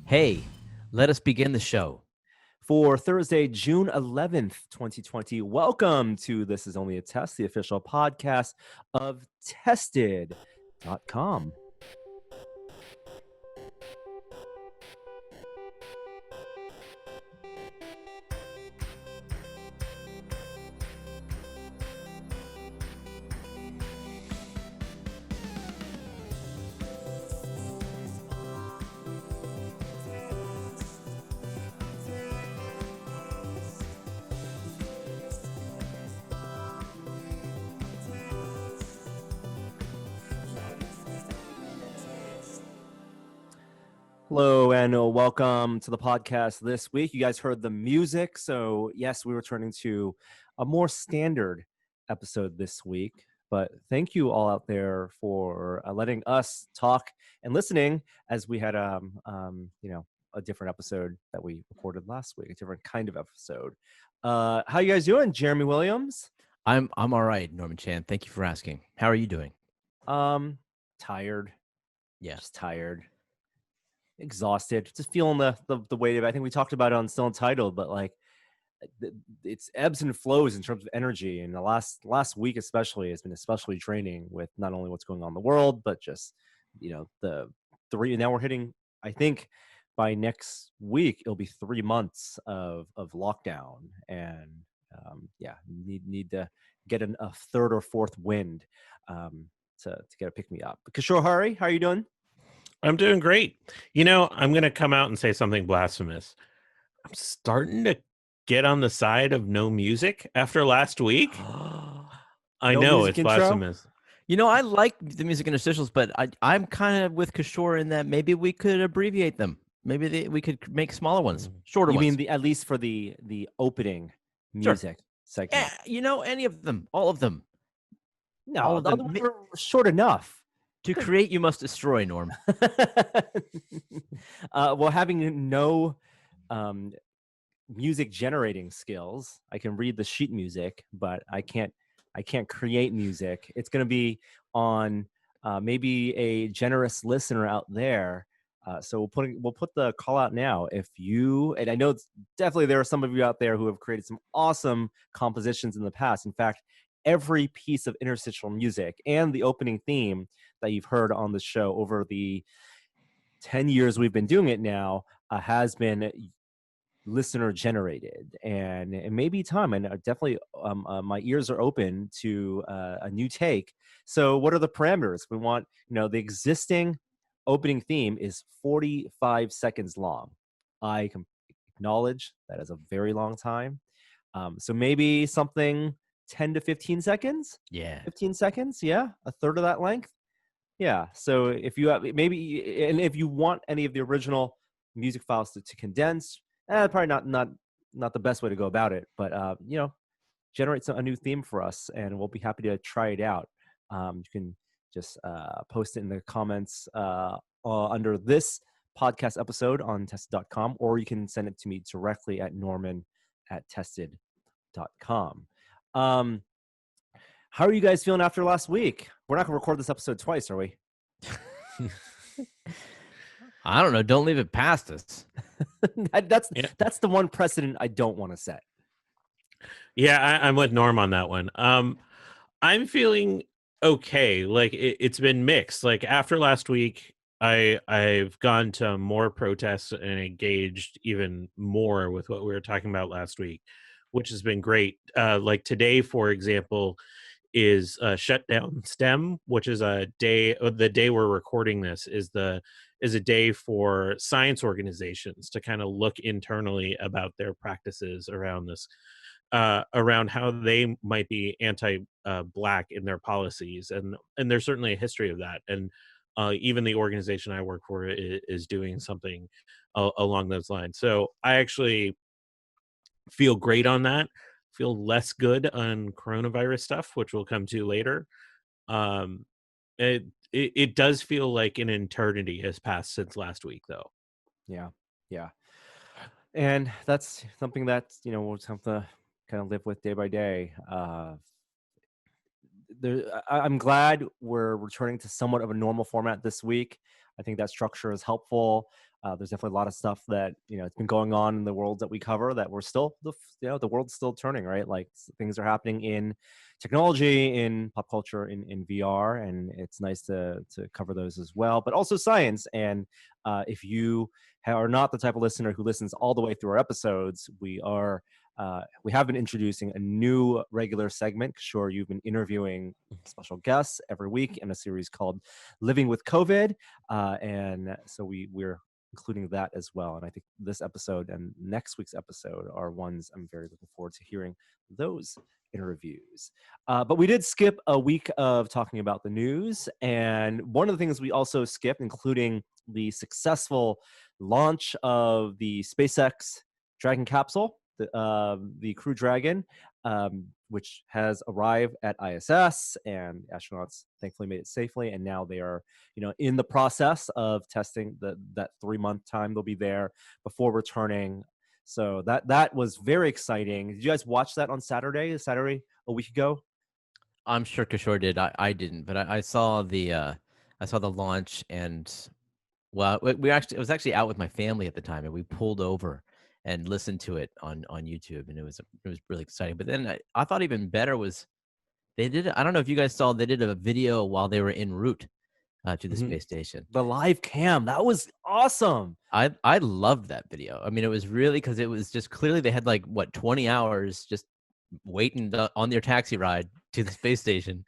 Hey, let us begin the show. For Thursday, June 11th, 2020, welcome to This Is Only a Test, the official podcast of Tested.com. Hello and welcome to the podcast this week. You guys heard the music. So, yes, we're returning to a more standard episode this week. But thank you all out there for letting us talk and listening as we had, a different episode that we recorded last week, a different kind of episode. How you guys doing, Jeremy Williams? I'm all right, Norman Chan. Thank you for asking. How are you doing? Tired. Yeah. Just tired. Exhausted, just feeling the weight of it. I think we talked about it on Still Entitled, but like it's ebbs and flows in terms of energy, and the last week especially has been especially draining with not only what's going on in the world, but just the three. Now we're hitting, I think by next week it'll be 3 months of lockdown, and need to get a third or fourth wind to get a pick me up. Kishore Hari, how are you doing? I'm doing great. I'm going to come out and say something blasphemous. I'm starting to get on the side of no music after last week. I No know music it's intro? blasphemous. I like the music interstitials, but I'm kind of with Kishore in that maybe we could abbreviate them. Maybe we could make smaller ones, shorter You ones. mean at least for the opening music segment? Any of them, all of them. No, all of the them. other ones were short enough. To create, you must destroy, Norm. Well, having no music generating skills, I can read the sheet music, but I can't create music. It's going to be on maybe a generous listener out there. So we'll put the call out now. If you, and I know it's definitely there are some of you out there who have created some awesome compositions in the past. In fact, every piece of interstitial music and the opening theme that you've heard on the show over the 10 years we've been doing it now has been listener generated, and it may be time, and definitely my ears are open to a new take. So what are the parameters? We want, the existing opening theme is 45 seconds long. I can acknowledge that is a very long time. So maybe something 10 to 15 seconds. Yeah. 15 seconds. Yeah. A third of that length. Yeah. So if you have maybe, and if you want any of the original music files to condense, probably not the best way to go about it, but generate a new theme for us, and we'll be happy to try it out. You can just post it in the comments under this podcast episode on tested.com, or you can send it to me directly at norman@tested.com. How are you guys feeling after last week? We're not going to record this episode twice, are we? I don't know. Don't leave it past us. That's the one precedent I don't want to set. Yeah, I'm with Norm on that one. I'm feeling okay. Like it's been mixed. Like after last week, I've gone to more protests and engaged even more with what we were talking about last week, which has been great. Like today, for example, is Shutdown STEM, which is a day. The day we're recording this is a day for science organizations to kind of look internally about their practices around this, around how they might be anti-black in their policies, and there's certainly a history of that, and even the organization I work for is doing something along those lines. So I actually feel great on that. Feel less good on coronavirus stuff, which we'll come to later. Um, it does feel like an eternity has passed since last week, though. Yeah. And that's something that we'll just have to kind of live with day by day. I'm glad we're returning to somewhat of a normal format this week. I think that structure is helpful. There's definitely a lot of stuff that it's been going on in the world that we cover that we're still the world's still turning, right? Like things are happening in technology, in pop culture, in VR, and it's nice to cover those as well. But also science. And if you are not the type of listener who listens all the way through our episodes, we have been introducing a new regular segment. Sure, you've been interviewing special guests every week in a series called Living with COVID. And so we're including that as well. And I think this episode and next week's episode are ones I'm very looking forward to hearing those interviews. But we did skip a week of talking about the news. And one of the things we also skipped, including the launch of the SpaceX Dragon capsule, the Crew Dragon, which has arrived at ISS, and astronauts thankfully made it safely. And now they are, in the process of testing that 3-month time they'll be there before returning. So that was very exciting. Did you guys watch that on Saturday a week ago? I'm sure Kishore did. I didn't, but I saw the launch, and well, it was actually out with my family at the time, and we pulled over and listened to it on YouTube, and it was really exciting. But then I thought even better was they did. I don't know if you guys saw, they did a video while they were en route to the space station. The live cam, that was awesome. I loved that video. I mean, it was really, because it was just clearly they had 20 hours just waiting on their taxi ride to the space station.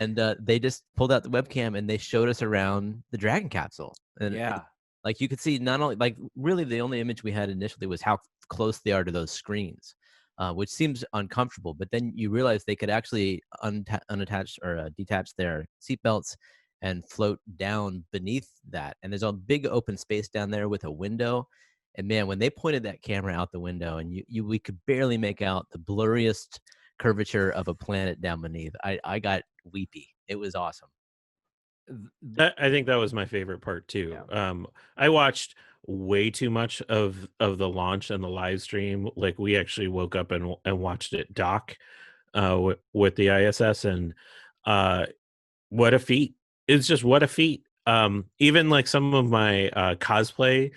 And they just pulled out the webcam and they showed us around the Dragon capsule. And you could see not only really the only image we had initially was how close they are to those screens, which seems uncomfortable. But then you realize they could actually unattach or detach their seatbelts and float down beneath that. And there's a big open space down there with a window. And man, when they pointed that camera out the window, and we could barely make out the blurriest curvature of a planet down beneath, I got weepy. It was awesome. I think that was my favorite part too. I watched way too much of the launch and the live stream. Like, we actually woke up and watched it dock with the ISS, and what a feat. It's just what a feat. Even some of my cosplay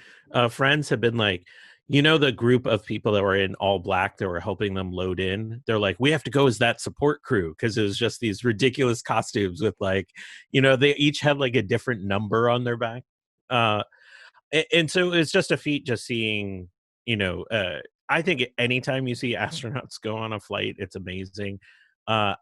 friends have been like, the group of people that were in all black that were helping them load in, they're like, we have to go as that support crew, because it was just these ridiculous costumes with they each had a different number on their back. And so it's just a feat just seeing, I think anytime you see astronauts go on a flight, it's amazing.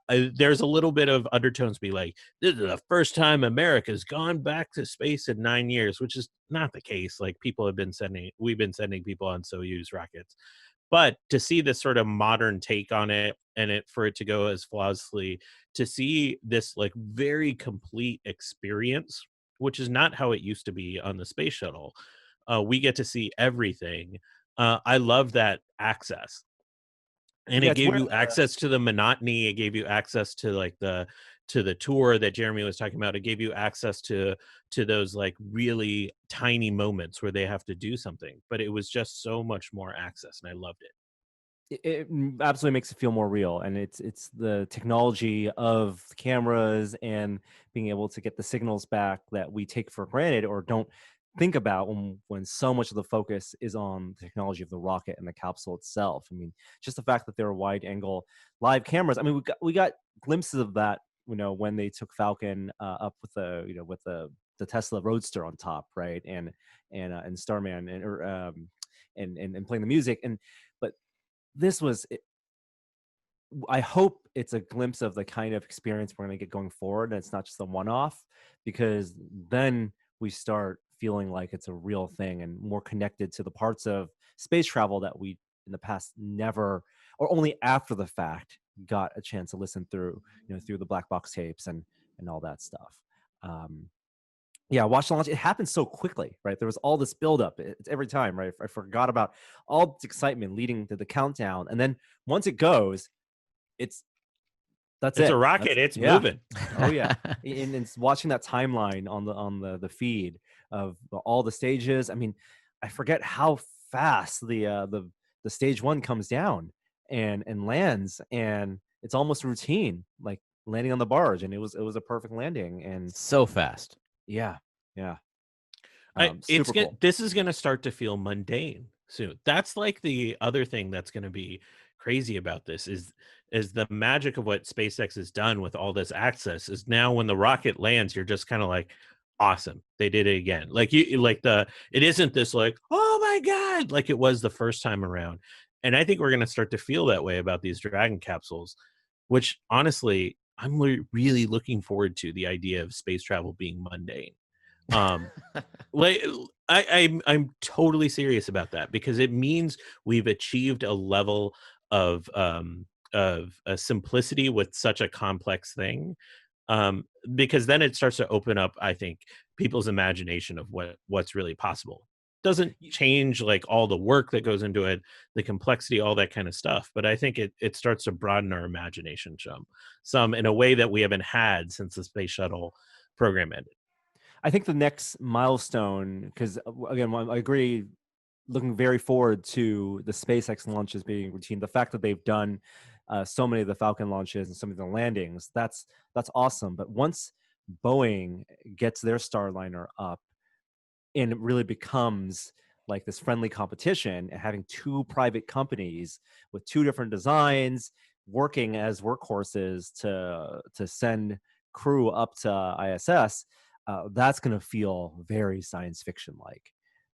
There's a little bit of undertones be like, this is the first time America's gone back to space in 9 years, which is not the case. We've been sending people on Soyuz rockets, but to see this sort of modern take on it, and for it to go as flawlessly, to see this very complete experience, which is not how it used to be on the space shuttle. We get to see everything. I love that access. And it gave you access to the monotony. It gave you access to the tour that Jeremy was talking about. It gave you access to those really tiny moments where they have to do something. But it was just so much more access, and I loved it. It absolutely makes it feel more real, and it's the technology of cameras and being able to get the signals back that we take for granted or don't think about when so much of the focus is on the technology of the rocket and the capsule itself. I mean, just the fact that there are wide angle live cameras. I mean, we got glimpses of that, when they took Falcon up with the Tesla Roadster on top, right? And Starman and playing the music. But this was, I hope it's a glimpse of the kind of experience we're going to get going forward, and it's not just a one-off, because then we start feeling like it's a real thing and more connected to the parts of space travel that we in the past never, or only after the fact, got a chance to listen through, through the black box tapes and all that stuff. Watch the launch. It happened so quickly, right? There was all this buildup. It's every time, right? I forgot about all this excitement leading to the countdown, and then once it goes, it's a rocket. It's moving. Oh yeah. And it's watching that timeline on the feed of all the stages. I mean, I forget how fast the stage one comes down and lands, and it's almost routine. landing on the barge, and it was a perfect landing. And So fast. yeah, It's super cool. this is gonna start to feel mundane soon. That's like the other thing that's gonna be crazy about this is the magic of what SpaceX has done with all this access is now when the rocket lands, you're just kind of like, awesome, they did it again. Like it isn't this like, oh my God, like it was the first time around. And I think we're gonna start to feel that way about these Dragon capsules, which honestly, I'm really looking forward to the idea of space travel being mundane. Um, like I'm totally serious about that because it means we've achieved a level of a simplicity with such a complex thing. Because then it starts to open up, I think, people's imagination of what's really possible. Doesn't change like all the work that goes into it, the complexity, all that kind of stuff. But I think it starts to broaden our imagination some in a way that we haven't had since the space shuttle program ended. I think the next milestone, because again, I agree, looking very forward to the SpaceX launches being routine. The fact that they've done so many of the Falcon launches and some of the landings, that's awesome. But once Boeing gets their Starliner up and it really becomes like this friendly competition, and having two private companies with two different designs working as workhorses to send crew up to ISS, that's going to feel very science fiction like,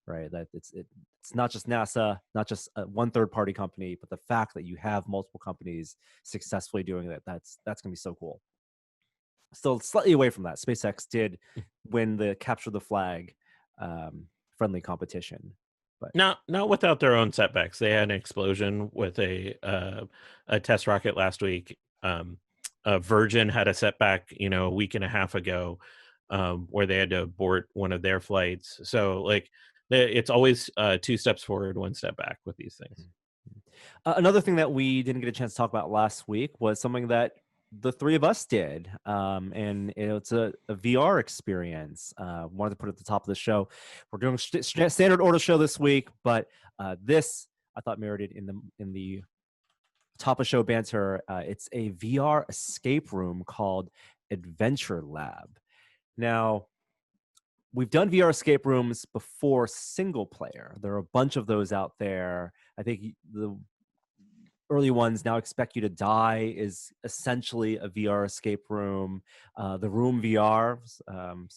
right? That it's not just NASA, not just one third party company, but the fact that you have multiple companies successfully doing that, that's going to be so cool. Still slightly away from that, SpaceX did win the capture the flag friendly competition, but Not without their own setbacks. They had an explosion with a test rocket last week. Virgin had a setback, a week and a half ago, where they had to abort one of their flights. So like, it's always 2 steps forward, 1 step back with these things. Another thing that we didn't get a chance to talk about last week was something that the three of us did, and it's a VR experience. Wanted to put it at the top of the show. We're doing standard order show this week, but this I thought merited in the top of show banter. It's a VR escape room called Adventure Lab. Now, we've done VR escape rooms before single player. There are a bunch of those out there. I think the early ones, Now Expect You to Die, is essentially a VR escape room. The Room VR,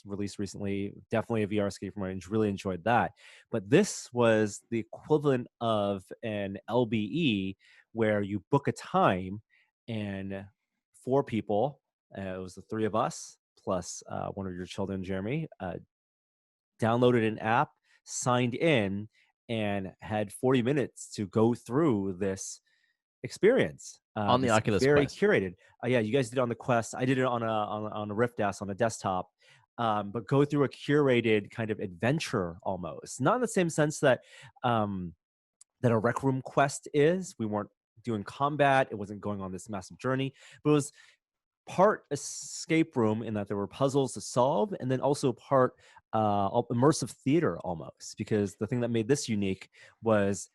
released recently, definitely a VR escape room. I really enjoyed that. But this was the equivalent of an LBE where you book a time, and 4 people, it was the 3 of us, plus one of your children, Jeremy, downloaded an app, signed in, and had 40 minutes to go through this experience. On the This Oculus very Quest. curated. Yeah, you guys did it on the Quest. I did it on a Rift S on a desktop. But go through a curated kind of adventure almost, not in the same sense that that a Rec Room Quest is. We weren't doing combat. It wasn't going on this massive journey, but it was part escape room in that there were puzzles to solve, and then also part immersive theater almost, because the thing that made this unique was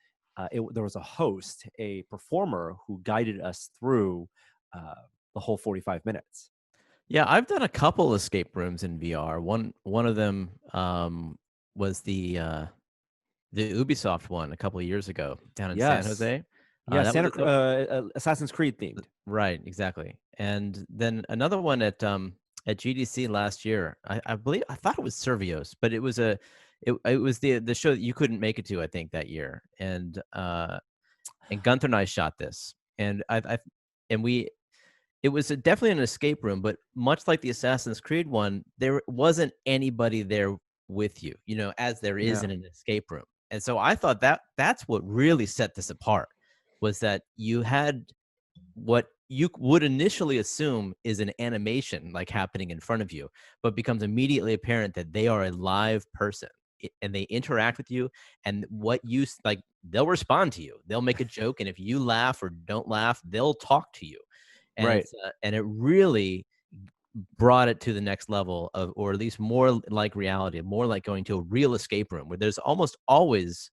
there was a host, a performer, who guided us through the whole 45 minutes. Yeah, I've done a couple escape rooms in VR. One of them was the Ubisoft one a couple of years ago down in San Yes. Jose. Yeah, That was Assassin's Creed themed. right, exactly. And then another one at GDC last year. I believe I thought it was Servios, but it was it was the show that you couldn't make it to, I think, that year. And Gunther and I shot this, and it was definitely an escape room, but much like the Assassin's Creed one, there wasn't anybody there with you, as there is in an escape room. And so I thought that's what really set this apart, was that you had what you would initially assume is an animation like happening in front of you, but becomes immediately apparent that they are a live person and they interact with you, and what you like, they'll respond to you. They'll make a joke, and if you laugh or don't laugh, they'll talk to you. And Right. and it really brought it to the next level of, or at least more like reality, more like going to a real escape room where there's almost always,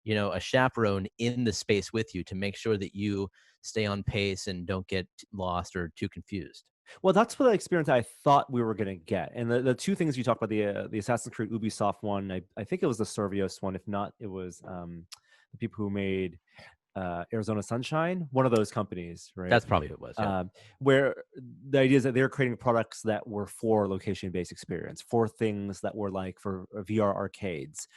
a chaperone in the space with you to make sure that you stay on pace and don't get lost or too confused. Well, that's what the experience I thought we were going to get. And the two things you talked about, the Assassin's Creed Ubisoft one, I think it was the Servios one. If not, it was the people who made Arizona Sunshine, one of those companies, right? That's probably who it was. Yeah. Where the idea is that they're creating products that were for location-based experience, for things that were like for VR arcades.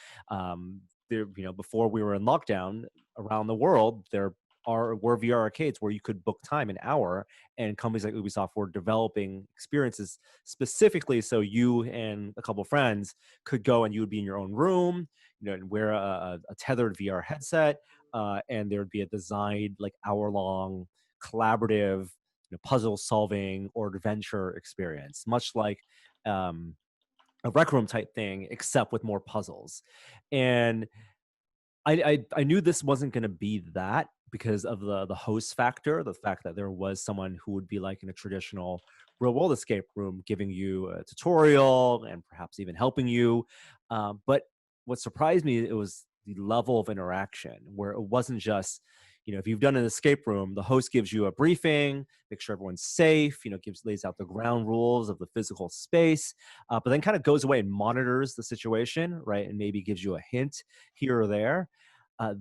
There, before we were in lockdown around the world, were VR arcades where you could book time an hour, and companies like Ubisoft were developing experiences specifically so you and a couple of friends could go and you would be in your own room, and wear a tethered VR headset, and there would be a designed like hour-long collaborative puzzle solving or adventure experience, much like a rec room type thing, except with more puzzles. And I knew this wasn't going to be that because of the host factor, the fact that there was someone who would be like in a traditional real world escape room, giving you a tutorial and perhaps even helping you. But what surprised me, it was the level of interaction, where it wasn't just, if you've done an escape room, the host gives you a briefing, make sure everyone's safe, lays out the ground rules of the physical space, but then kind of goes away and monitors the situation, right? And maybe gives you a hint here or there.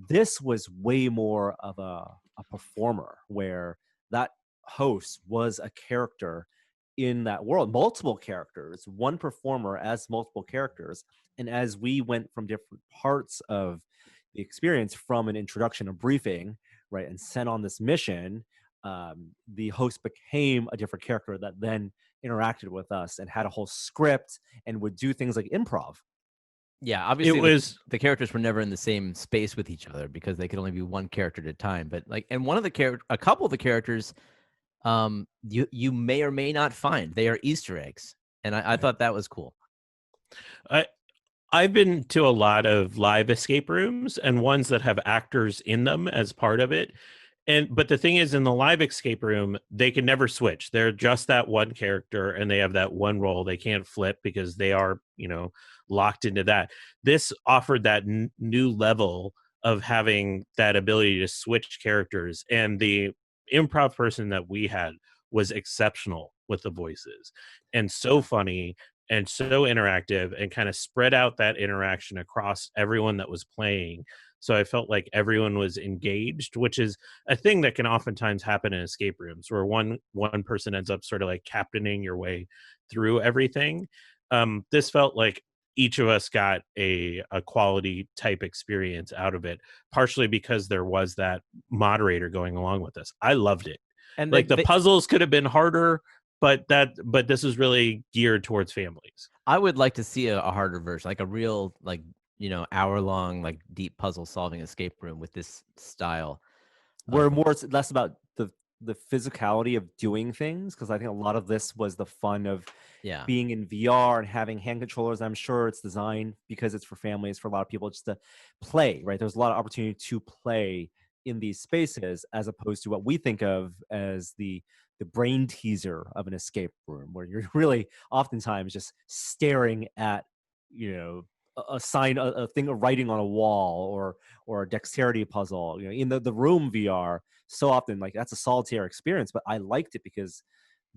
This was way more of a performer, where that host was a character in that world, multiple characters, one performer as multiple characters. And as we went from different parts of the experience, from an introduction, a briefing, right, and sent on this mission, the host became a different character that then interacted with us and had a whole script and would do things like improv. Yeah, obviously It was the characters were never in the same space with each other because they could only be one character at a time. But like, and a couple of the characters, you may or may not find they are Easter eggs, and I thought that was cool. I've been to a lot of live escape rooms and ones that have actors in them as part of it. But the thing is, in the live escape room, they can never switch. They're just that one character and they have that one role. They can't flip because they are, locked into that. This offered that new level of having that ability to switch characters. And the improv person that we had was exceptional with the voices and so funny and so interactive, and kind of spread out that interaction across everyone that was playing. So I felt like everyone was engaged, which is a thing that can oftentimes happen in escape rooms, where one person ends up sort of like captaining your way through everything. This felt like each of us got a quality type experience out of it, partially because there was that moderator going along with us. I loved it. And like the puzzles could have been harder, but this is really geared towards families. I would like to see a harder version, like a real, like, hour-long, like, deep puzzle solving escape room with this style. Where less about the physicality of doing things, because I think a lot of this was the fun of being in VR and having hand controllers. I'm sure it's designed because it's for families, for a lot of people, just to play, right? There's a lot of opportunity to play in these spaces, as opposed to what we think of as the brain teaser of an escape room, where you're really oftentimes just staring at, a sign, a thing of writing on a wall, or a dexterity puzzle. In the room VR, so often, like, that's a solitaire experience, but I liked it because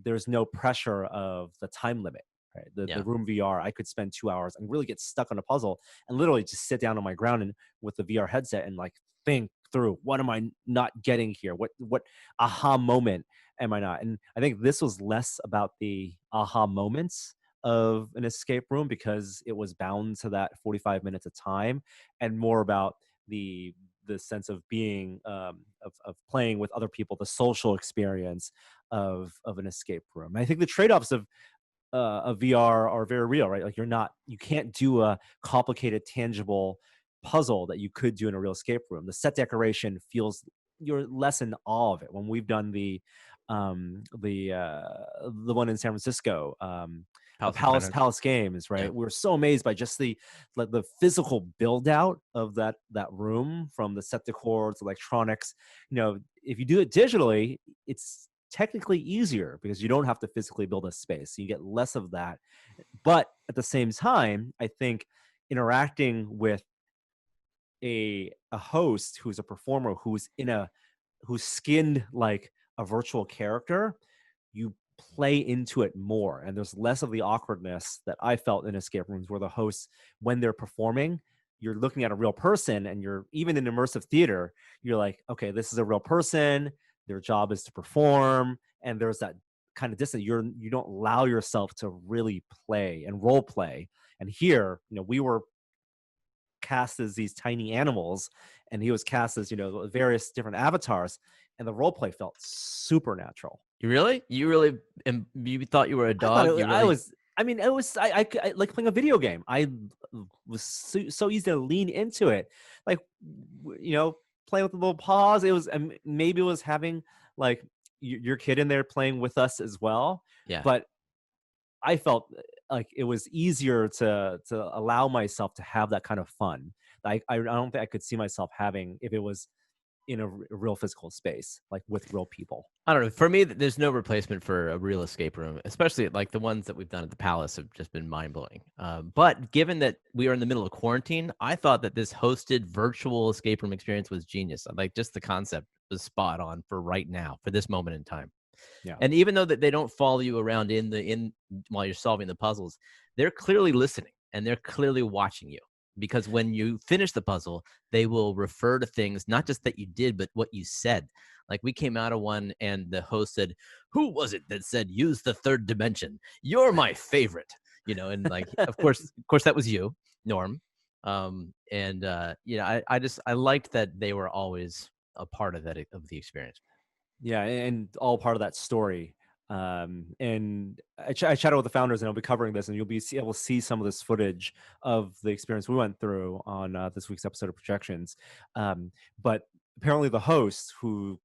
there's no pressure of the time limit, right? The room VR, I could spend 2 hours and really get stuck on a puzzle and literally just sit down on my ground and with the VR headset and like think through, what am I not getting here? What aha moment am I not? And I think this was less about the aha moments of an escape room, because it was bound to that 45 minutes of time, and more about the sense of being, of playing with other people, the social experience of an escape room. And I think the trade-offs of VR are very real, right? Like, you can't do a complicated, tangible puzzle that you could do in a real escape room. The set decoration feels, you're less in awe of it. When we've done the one in San Francisco, Palace Games, right? We were so amazed by just the physical build out of that room, from the set decor to electronics. If you do it digitally, it's technically easier because you don't have to physically build a space. So you get less of that. But at the same time, I think interacting with a host who's a performer, who's skinned like a virtual character, you play into it more, and there's less of the awkwardness that I felt in escape rooms, where the hosts, when they're performing, you're looking at a real person, and you're even in immersive theater, you're like, okay, this is a real person. Their job is to perform, and there's that kind of distance. You don't allow yourself to really play and role play. And here, we were cast as these tiny animals, and he was cast as various different avatars, and the role play felt supernatural. You really? You thought you were a I thought dog? You really? it was I like playing a video game. I was so easy to lean into it, like playing with the little paws. It was maybe it was having like your kid in there playing with us as well. Yeah. But I felt like it was easier to allow myself to have that kind of fun. I don't think I could see myself having if it was in a real physical space, like with real people. I don't know. For me, there's no replacement for a real escape room, especially like the ones that we've done at the Palace have just been mind blowing. But given that we are in the middle of quarantine, I thought that this hosted virtual escape room experience was genius. Like just the concept was spot on for right now, for this moment in time. Yeah. And even though that they don't follow you around in while you're solving the puzzles, they're clearly listening and they're clearly watching you. Because when you finish the puzzle, they will refer to things, not just that you did, but what you said. Like we came out of one and the host said, "Who was it that said, use the third dimension? You're my favorite." And like, of course that was you, Norm. I liked that they were always a part of of the experience. Yeah, and all part of that story. And I chatted with the founders, and I'll be covering this, and you'll be able to see some of this footage of the experience we went through on this week's episode of Projections. But apparently, the hosts who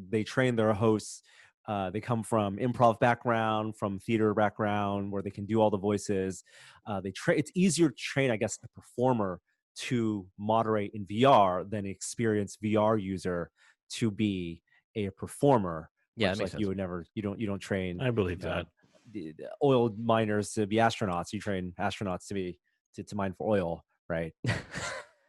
they train their hosts, they come from improv background, from theater background, where they can do all the voices. It's easier to train, I guess, a performer to moderate in VR than an experienced VR user to be a performer. Yeah, Much that makes like sense. you don't train. I believe that. The oil miners to be astronauts. You train astronauts to mine for oil, right?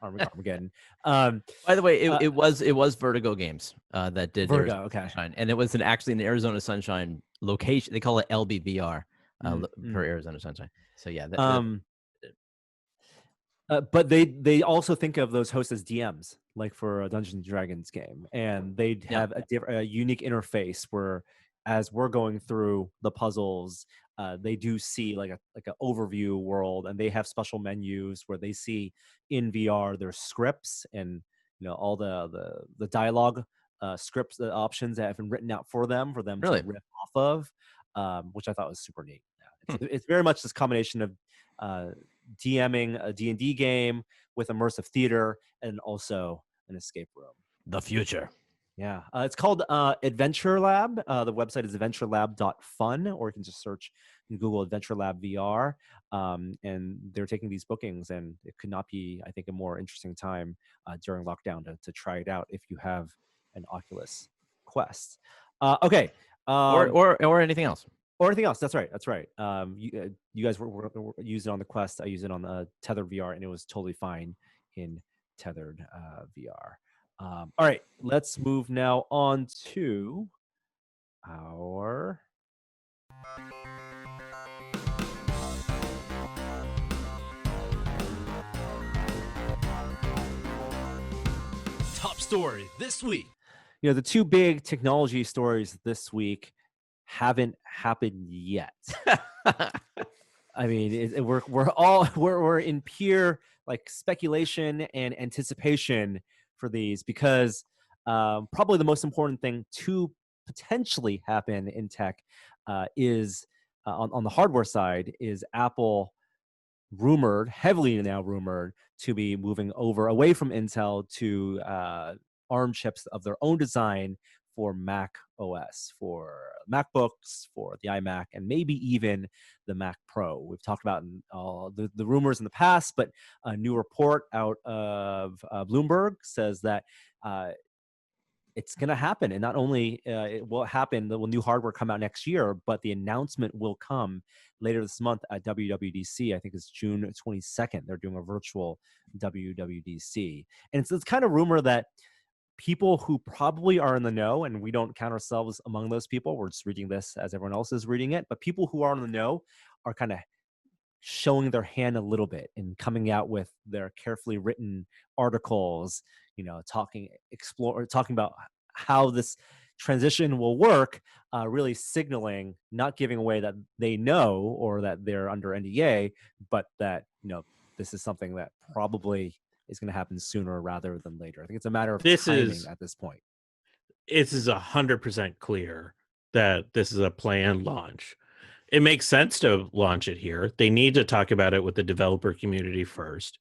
Armageddon. By the way, it was Vertigo Games that did Vertigo. Arizona Okay. Sunshine, and it was actually an Arizona Sunshine location. They call it LBVR for Arizona Sunshine. So yeah, but they also think of those hosts as DMs, like for a Dungeons and Dragons game, and they'd have a unique interface where, as we're going through the puzzles, they do see like an overview world, and they have special menus where they see in VR their scripts and all the dialogue scripts, the options that have been written out for them Really? to riff off of, which I thought was super neat. Yeah, it's very much this combination of DMing a D&D game with immersive theater and also an escape room. the future. Yeah. It's called Adventure Lab. The website is adventurelab.fun, or you can just search in Google Adventure Lab VR. And they're taking these bookings, and it could not be, I think, a more interesting time during lockdown to try it out if you have an Oculus Quest. Okay. Or anything else. Or anything else. That's right. You guys were using it on the Quest. I use it on the Tethered VR, and it was totally fine in Tethered VR. All right, let's move now on to our top story this week. The two big technology stories this week haven't happened yet. I mean, we're in pure like speculation and anticipation for these, because probably the most important thing to potentially happen in tech is on the hardware side is Apple heavily now rumored to be moving away from Intel to ARM chips of their own design for Mac OS, for MacBooks, for the iMac, and maybe even the Mac Pro. We've talked about the rumors in the past, but a new report out of Bloomberg says that it's going to happen. And not only it will happen, the new hardware come out next year, but the announcement will come later this month at WWDC. I think it's June 22nd. They're doing a virtual WWDC. And it's kind of rumor that people who probably are in the know, and we don't count ourselves among those people. We're just reading this as everyone else is reading it. But people who are in the know are kind of showing their hand a little bit and coming out with their carefully written articles, talking about how this transition will work, really signaling, not giving away that they know or that they're under NDA, but that this is something that probably is going to happen sooner rather than later. I think it's a matter of timing at this point. This is 100% clear that this is a planned launch. It makes sense to launch it here. They need to talk about it with the developer community first.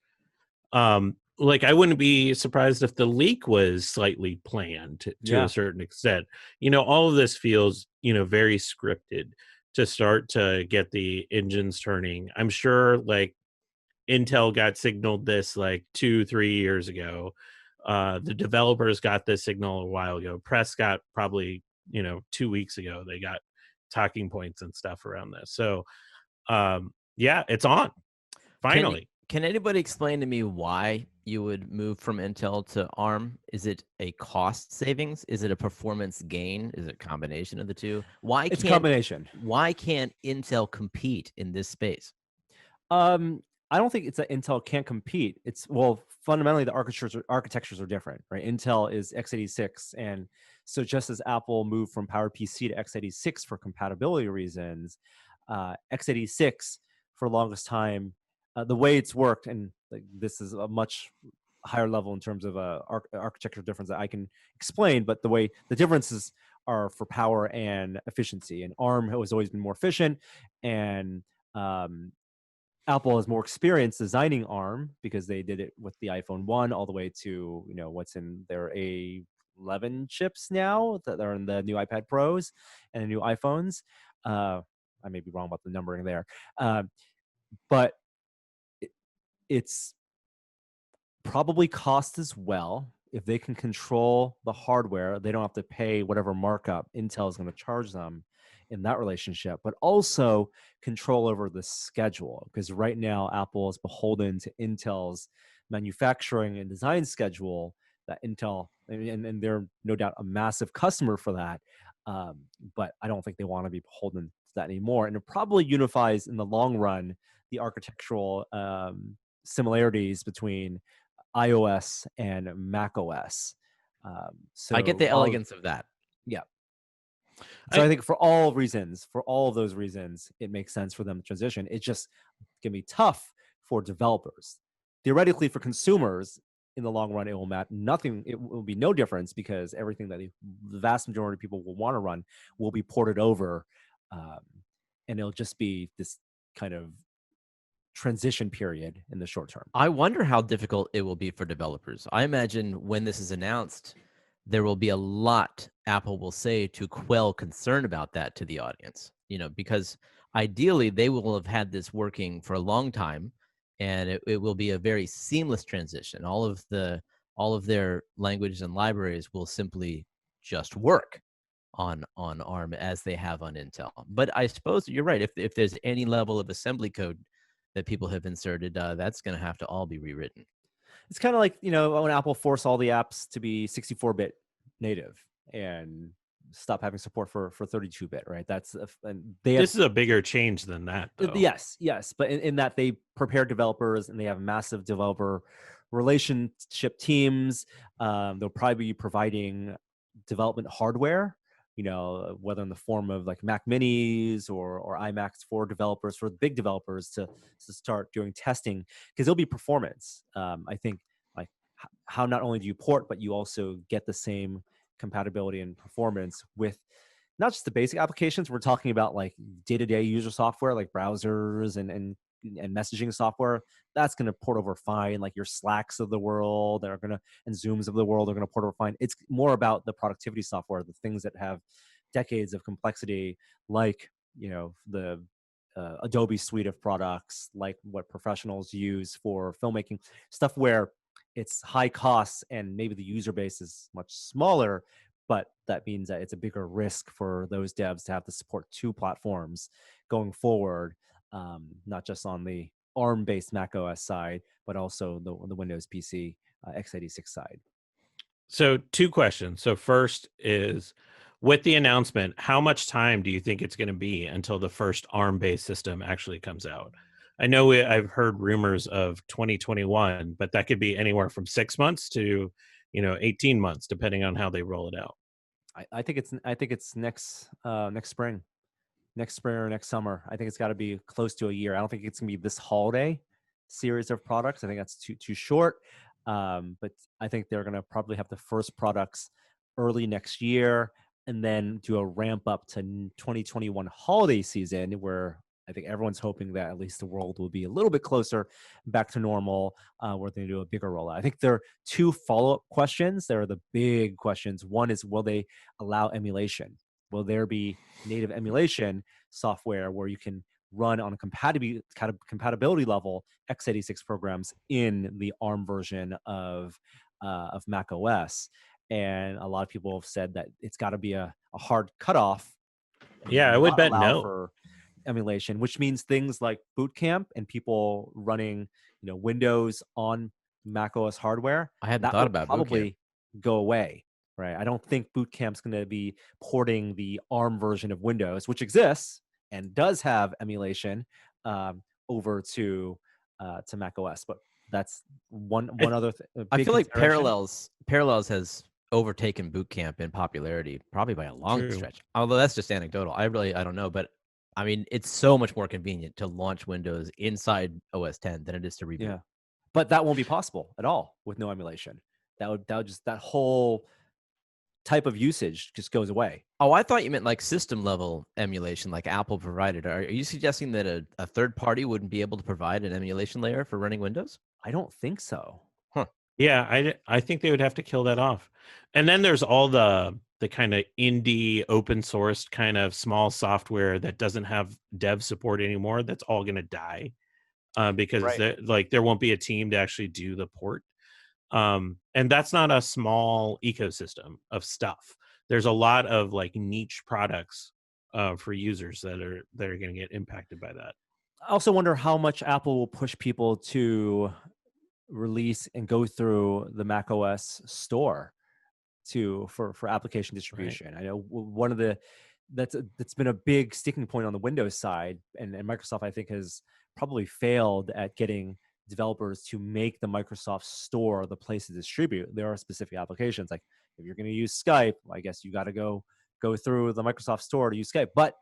Like, I wouldn't be surprised if the leak was slightly planned to a certain extent. All of this feels, very scripted to start to get the engines turning. I'm sure, like, Intel got signaled this like 2-3 years ago. The developers got this signal a while ago. Press got probably 2 weeks ago. They got talking points and stuff around this. So yeah, it's on finally. Can anybody explain to me why you would move from Intel to ARM? Is it a cost savings? Is it a performance gain? Is it a combination of the two? It's a combination. Why can't Intel compete in this space? I don't think it's that Intel can't compete. It's, well, fundamentally the architectures are different, right? Intel is x86, and so just as Apple moved from PowerPC to x86 for compatibility reasons, x86 for the longest time, the way it's worked, and like, this is a much higher level in terms of architecture difference that I can explain, but the differences are for power and efficiency. And ARM has always been more efficient, and Apple has more experience designing ARM because they did it with the iPhone 1 all the way to what's in their A11 chips now that are in the new iPad Pros and the new iPhones. I may be wrong about the numbering there, but it's probably cost as well. If they can control the hardware, they don't have to pay whatever markup Intel is going to charge them in that relationship, but also control over the schedule. Because right now, Apple is beholden to Intel's manufacturing and design schedule. That Intel, and they're no doubt a massive customer for that, but I don't think they want to be beholden to that anymore. And it probably unifies in the long run the architectural similarities between iOS and macOS. So I get the elegance of that. Yeah. So I think for all of those reasons, it makes sense for them to transition. It's just going to be tough for developers. Theoretically, for consumers, in the long run, it will matter nothing. It will be no difference because everything that the vast majority of people will want to run will be ported over, and it'll just be this kind of transition period in the short term. I wonder how difficult it will be for developers. I imagine when this is announced, there will be a lot Apple will say to quell concern about that to the audience, because ideally they will have had this working for a long time, and it will be a very seamless transition. All of their languages and libraries will simply just work on ARM as they have on Intel. But I suppose you're right. If there's any level of assembly code that people have inserted, that's going to have to all be rewritten. It's kind of like, when Apple forced all the apps to be 64-bit native and stop having support for 32-bit, right? This is a bigger change than that, though. Yes. But in that they prepare developers and they have massive developer relationship teams. They'll probably be providing development hardware, whether in the form of like Mac Minis or iMacs for developers, for big developers to start doing testing, because there'll be performance. I think like how not only do you port, but you also get the same compatibility and performance with not just the basic applications. We're talking about like day-to-day user software, like browsers and messaging software. That's going to port over fine. Like your Slacks of the world and Zooms of the world are going to port over fine. It's more about the productivity software, the things that have decades of complexity, like the Adobe suite of products, like what professionals use for filmmaking, stuff where it's high costs and maybe the user base is much smaller, but that means that it's a bigger risk for those devs to have to support two platforms going forward, not just on the ARM-based macOS side, but also the Windows PC x86 side. So 2 questions. So first is, with the announcement, how much time do you think it's going to be until the first ARM-based system actually comes out? I know I've heard rumors of 2021, but that could be anywhere from 6 months to, 18 months, depending on how they roll it out. I think it's next spring. Next spring or next summer. I think it's got to be close to a year. I don't think it's gonna be this holiday series of products. I think that's too short. But I think they're gonna probably have the first products early next year, and then do a ramp up to 2021 holiday season, where I think everyone's hoping that at least the world will be a little bit closer back to normal, where they do a bigger rollout. I think there are two follow-up questions. There are the big questions. One is, will they allow emulation? Will there be native emulation software where you can run on a compatibility level x86 programs in the ARM version of Mac OS? And a lot of people have said that it's got to be a hard cutoff. Yeah, I would not bet allow no. for emulation, which means things like Boot Camp and people running, Windows on Mac OS hardware. I hadn't That thought will about Boot Camp. probably go away, right? I don't think Boot Camp's going to be porting the ARM version of Windows, which exists and does have emulation, over to Mac OS. But that's one other I big feel like consideration. Parallels has overtaken Boot Camp in popularity, probably by a long True. stretch. Although that's just anecdotal. I don't know, but I mean, it's so much more convenient to launch Windows inside OS 10 than it is to reboot. Yeah, but that won't be possible at all with no emulation. That whole type of usage just goes away. Oh, I thought you meant like system level emulation, like Apple provided. Are you suggesting that a third party wouldn't be able to provide an emulation layer for running Windows? I don't think so. Yeah, I think they would have to kill that off. And then there's all the kind of indie open source kind of small software that doesn't have dev support anymore. That's all going to die, because Right. there won't be a team to actually do the port. And that's not a small ecosystem of stuff. There's a lot of like niche products for users that are going to get impacted by that. I also wonder how much Apple will push people to release and go through the Mac OS store for application distribution. I know one of the that's been a big sticking point on the Windows side, and Microsoft, I think, has probably failed at getting developers to make the Microsoft Store the place to distribute. There are specific applications, like if you're going to use Skype, I guess you got to go through the Microsoft Store to use Skype. But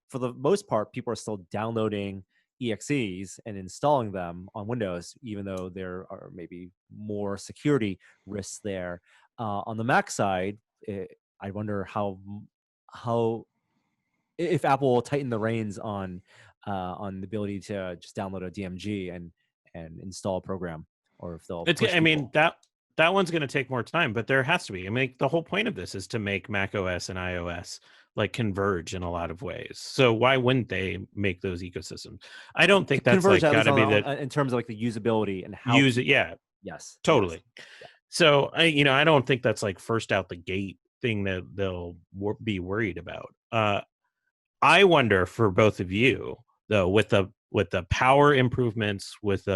for the most part, people are still downloading EXEs and installing them on Windows, even though there are maybe more security risks there. On the Mac side, I wonder how if Apple will tighten the reins on the ability to just download a DMG and install a program, or if they'll push I mean, people. that one's going to take more time, but there has to be. I mean, the whole point of this is to make Mac OS and iOS like converge in a lot of ways. So why wouldn't they make those ecosystems? I don't think that's like Converge, at got least to be the in terms of like the usability and how use it. Yeah, Yes, totally. yes. So I don't think that's like first out the gate thing that they'll be worried about. I wonder for both of you though, with the power improvements, with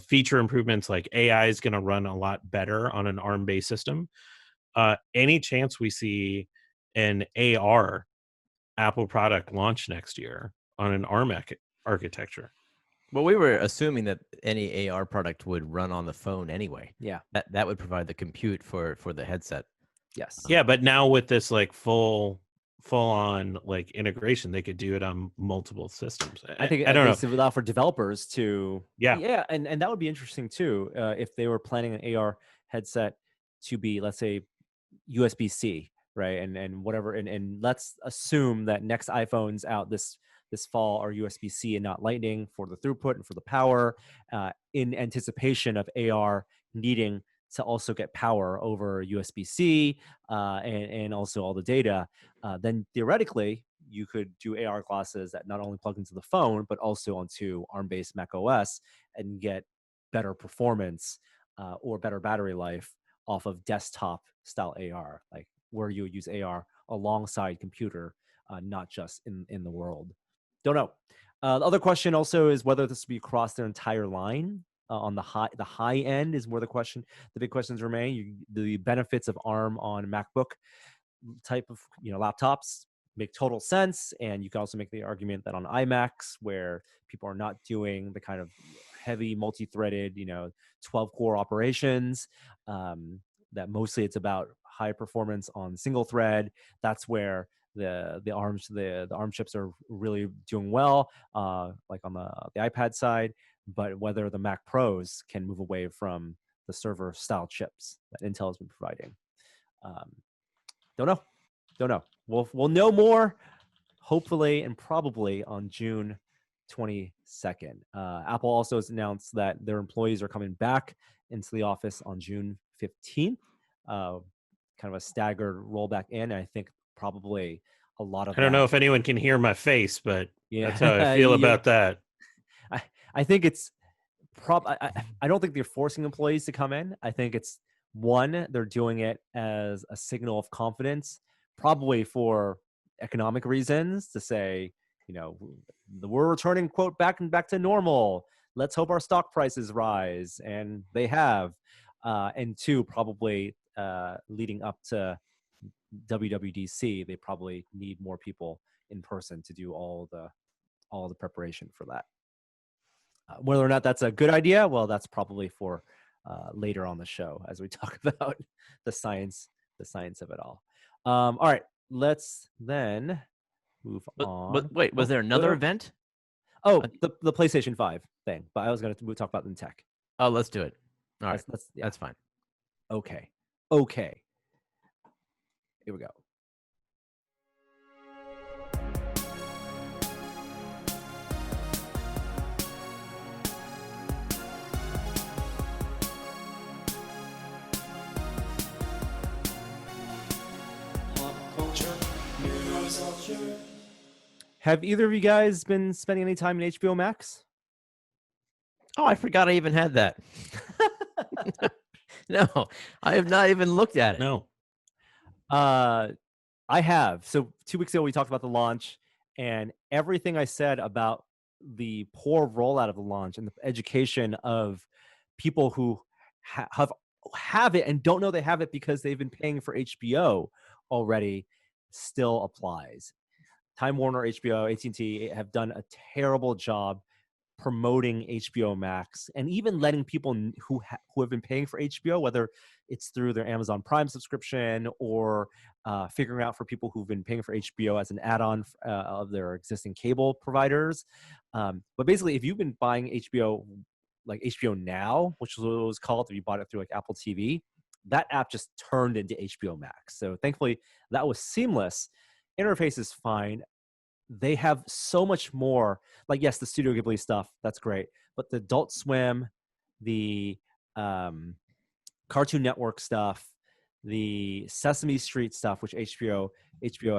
feature improvements, like AI is going to run a lot better on an ARM based system. Any chance we see an AR Apple product launch next year on an ARM architecture? Well, we were assuming that any AR product would run on the phone anyway. Yeah. That would provide the compute for the headset. Yes. Yeah, but now with this like full on like integration, they could do it on multiple systems. I think I don't know. it would allow for developers to Yeah. and that would be interesting too, if they were planning an AR headset to be, let's say, USB-C, right? And whatever, and let's assume that next iPhones out this fall are USB-C and not Lightning for the throughput and for the power, in anticipation of AR needing to also get power over USB-C, and also all the data. Then theoretically, you could do AR glasses that not only plug into the phone, but also onto ARM-based Mac OS and get better performance, or better battery life off of desktop style AR, like where you would use AR alongside computer, not just in the world. Don't know. The other question also is whether this will be across their entire line on the high end is where the big questions remain. The benefits of ARM on MacBook type of laptops make total sense, and you can also make the argument that on iMacs, where people are not doing the kind of heavy multi-threaded 12 core operations, that mostly it's about high performance on single thread. That's where the ARM chips are really doing well, like on the iPad side. But whether the Mac Pros can move away from the server style chips that Intel has been providing, don't know. We'll know more, hopefully and probably on June 22nd. Apple also has announced that their employees are coming back into the office on June 15th. Kind of a staggered rollback in. I think probably a lot of I don't know if anyone can hear my face, but yeah, that's how I feel about that. I think it's I don't think they're forcing employees to come in. I think it's one, they're doing it as a signal of confidence, probably for economic reasons, to say, we're returning quote back to normal. Let's hope our stock prices rise, and they have. And two, probably leading up to WWDC, they probably need more people in person to do all the preparation for that. Whether or not that's a good idea, well, that's probably for later on the show as we talk about the science of it all. All right, let's then move on. But wait, was there another event? Oh, the PlayStation 5 thing, but I was going to talk about it in tech. Oh, let's do it. All right, yeah. That's fine. Okay. Here we go. Have either of you guys been spending any time in HBO Max? Oh, I forgot I even had that. No, I have not even looked at it. No. I have. So 2 weeks ago, we talked about the launch, and everything I said about the poor rollout of the launch and the education of people who have it and don't know they have it because they've been paying for HBO already still applies. Time Warner, HBO, AT&T have done a terrible job promoting HBO Max and even letting people who have been paying for HBO, whether it's through their Amazon Prime subscription or figuring out for people who've been paying for HBO as an add-on of their existing cable providers. But basically, if you've been buying HBO, like HBO Now, which was what it was called, if you bought it through like Apple TV, that app just turned into HBO Max. So thankfully, that was seamless. Interface is fine. They have so much more. Like, yes, the Studio Ghibli stuff, that's great. But the Adult Swim, the Cartoon Network stuff, the Sesame Street stuff, which HBO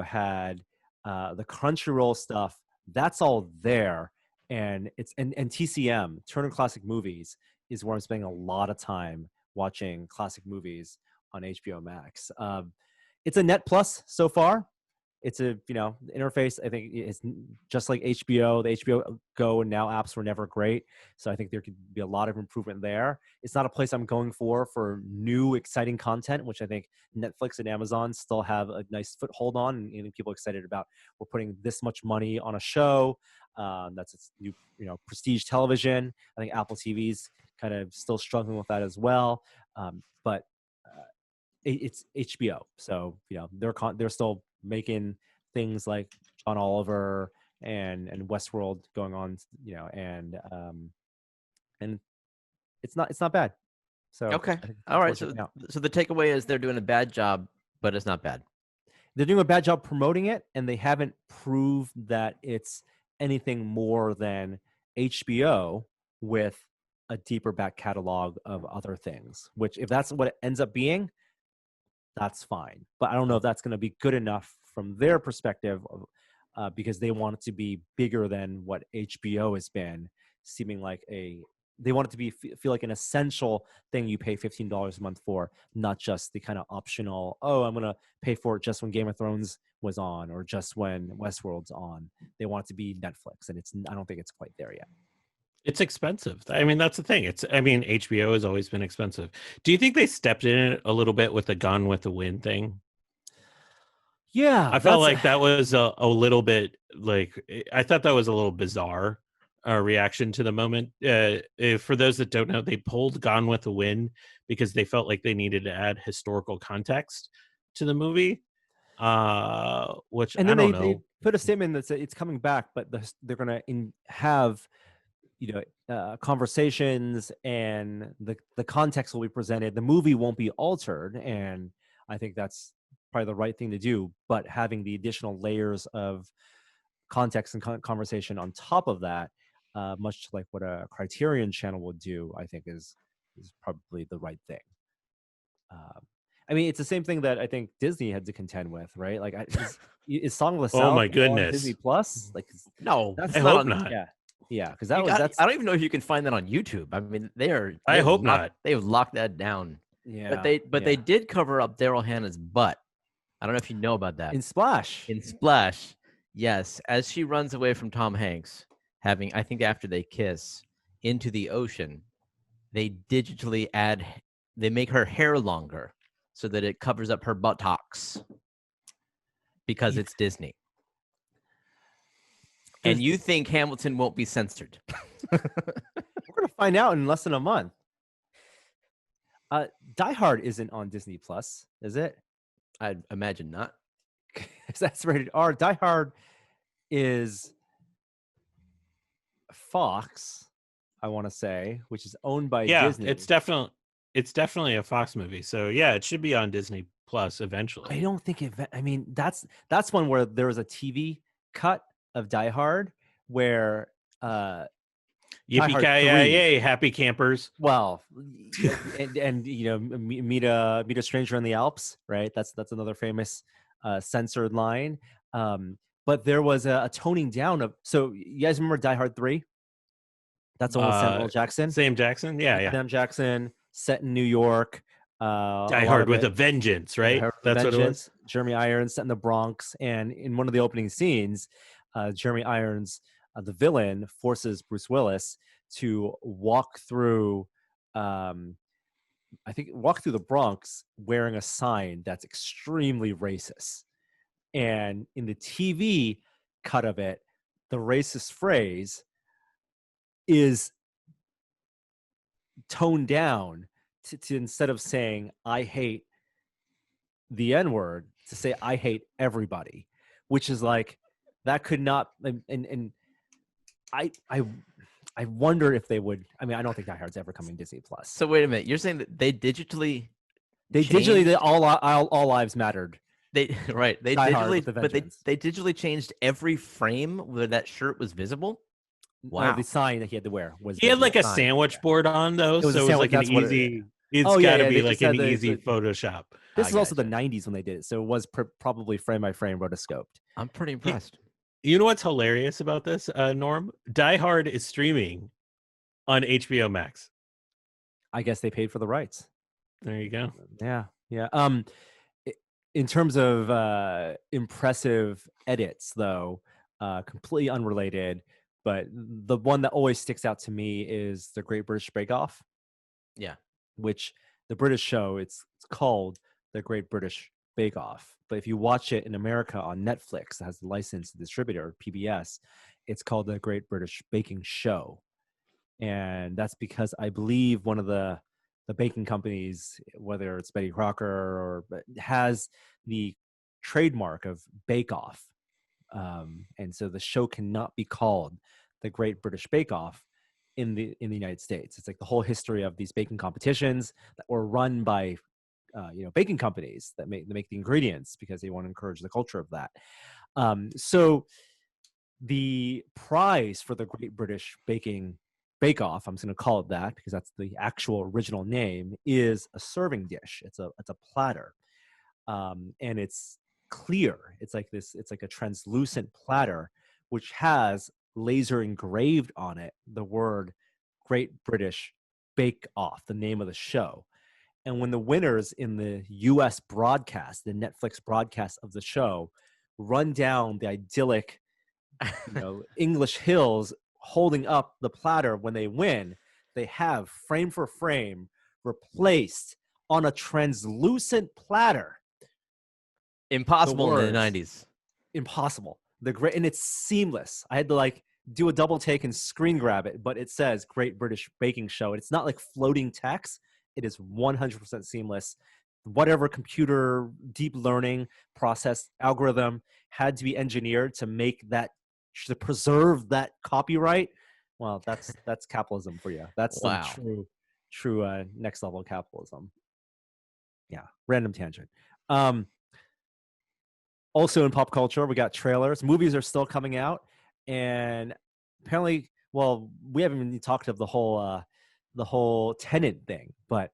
had, the Crunchyroll stuff, that's all there. And and TCM, Turner Classic Movies, is where I'm spending a lot of time watching classic movies on HBO Max. It's a net plus so far. It's a, the interface, I think, is just like HBO. The HBO Go and Now apps were never great. So I think there could be a lot of improvement there. It's not a place I'm going for new, exciting content, which I think Netflix and Amazon still have a nice foothold on, and people excited about. We're putting this much money on a show. That's its new, prestige television. I think Apple TV's kind of still struggling with that as well. But it's HBO. So, they're still making things like John Oliver and Westworld going on, and it's not bad. So okay, all right. So the takeaway is they're doing a bad job, but it's not bad. They're doing a bad job promoting it, and they haven't proved that it's anything more than HBO with a deeper back catalog of other things. Which, if that's what it ends up being, that's fine. But I don't know if that's going to be good enough from their perspective, because they want it to be bigger than what HBO has been, seeming like they want it to be feel like an essential thing you pay $15 a month for, not just the kind of optional, I'm going to pay for it just when Game of Thrones was on or just when Westworld's on. They want it to be Netflix, and I don't think it's quite there yet. It's expensive. I mean, that's the thing. I mean, HBO has always been expensive. Do you think they stepped in it a little bit with the Gone with the Wind thing? Yeah, I felt like that was a little bit like, I thought that was a little bizarre reaction to the moment. For those that don't know, they pulled Gone with the Wind because they felt like they needed to add historical context to the movie, which and I then don't they know. put a statement that said it's coming back, but they're going to have conversations, and the context will be presented. The movie won't be altered, and I think that's probably the right thing to do. But having the additional layers of context and conversation on top of that, much like what a Criterion channel would do, I think is probably the right thing. I mean, it's the same thing that I think Disney had to contend with, right? Like, is Song of the South Oh my on goodness. Disney Plus? Like, No, that's I not hope on- not. yeah, because I that's don't even know if you can find that on YouTube. I mean, I hope not. They've locked that down. yeah. But they did cover up Daryl Hannah's butt. I don't know if you know about that. in Splash. In Splash, yes, as she runs away from Tom Hanks, I think after they kiss, into the ocean, they make her hair longer so that it covers up her buttocks because it's Disney. And you think Hamilton won't be censored? We're gonna find out in less than a month. Die Hard isn't on Disney Plus, is it? I'd imagine not. That's rated R. Die Hard is Fox, I want to say, which is owned by Disney. It's definitely a Fox movie. So yeah, it should be on Disney Plus eventually. I don't think it. I mean, that's one where there was a TV cut of Die Hard where Yippee-ki-yay, happy campers. well, and meet a stranger in the Alps, right? That's another famous censored line. But there was a toning down of. So you guys remember Die Hard 3? That's the one with Samuel Jackson. Sam Jackson, yeah. Sam Jackson, set in New York. Die Hard with a Vengeance, right? That's what it was. Jeremy Irons set in the Bronx, and in one of the opening scenes, Jeremy Irons, the villain, forces Bruce Willis to walk through the Bronx wearing a sign that's extremely racist. And in the TV cut of it, the racist phrase is toned down to instead of saying I hate the N-word, to say I hate everybody, which is like that could not and I wonder if they would. I mean, I don't think Die Hard's ever coming Disney Plus. So wait a minute, you're saying that they digitally all lives mattered. They digitally they digitally changed every frame where that shirt was visible. Wow. No, the sign that he had to wear was. He had like a sandwich board on though, so it was like an easy. It's got to be like an easy Photoshop. This is also the 90s when they did it, so it was probably frame by frame rotoscoped. I'm pretty impressed. You know what's hilarious about this, Norm? Die Hard is streaming on HBO Max. I guess they paid for the rights. There you go. Yeah. In terms of impressive edits, though, completely unrelated, but the one that always sticks out to me is the Great British Bake Off. Yeah. Which the British show, it's called the Great British Bake Off. But if you watch it in America on Netflix, that has the license distributor, PBS, it's called the Great British Baking Show. And that's because I believe one of the baking companies, whether it's Betty Crocker has the trademark of Bake Off. And so the show cannot be called the Great British Bake Off in the United States. It's like the whole history of these baking competitions that were run by baking companies that make the ingredients because they want to encourage the culture of that. So the prize for the Great British Bake Off, I'm just going to call it that because that's the actual original name, is a serving dish. It's a platter, and it's clear. It's like a translucent platter which has laser engraved on it the word Great British Bake Off, the name of the show. And when the winners in the US broadcast, the Netflix broadcast of the show, run down the idyllic English hills holding up the platter when they win, they have frame for frame replaced on a translucent platter. Impossible in the words. 90s. Impossible. And it's seamless. I had to like do a double take and screen grab it, but it says Great British Baking Show. It's not like floating text. It is 100% seamless. Whatever computer deep learning process algorithm had to be engineered to make that, to preserve that copyright. Well, that's capitalism for you. That's some Wow. true next level capitalism. Yeah, random tangent. Also in pop culture, we got trailers. Movies are still coming out, and apparently, well, we haven't even talked of the whole Tenet thing, but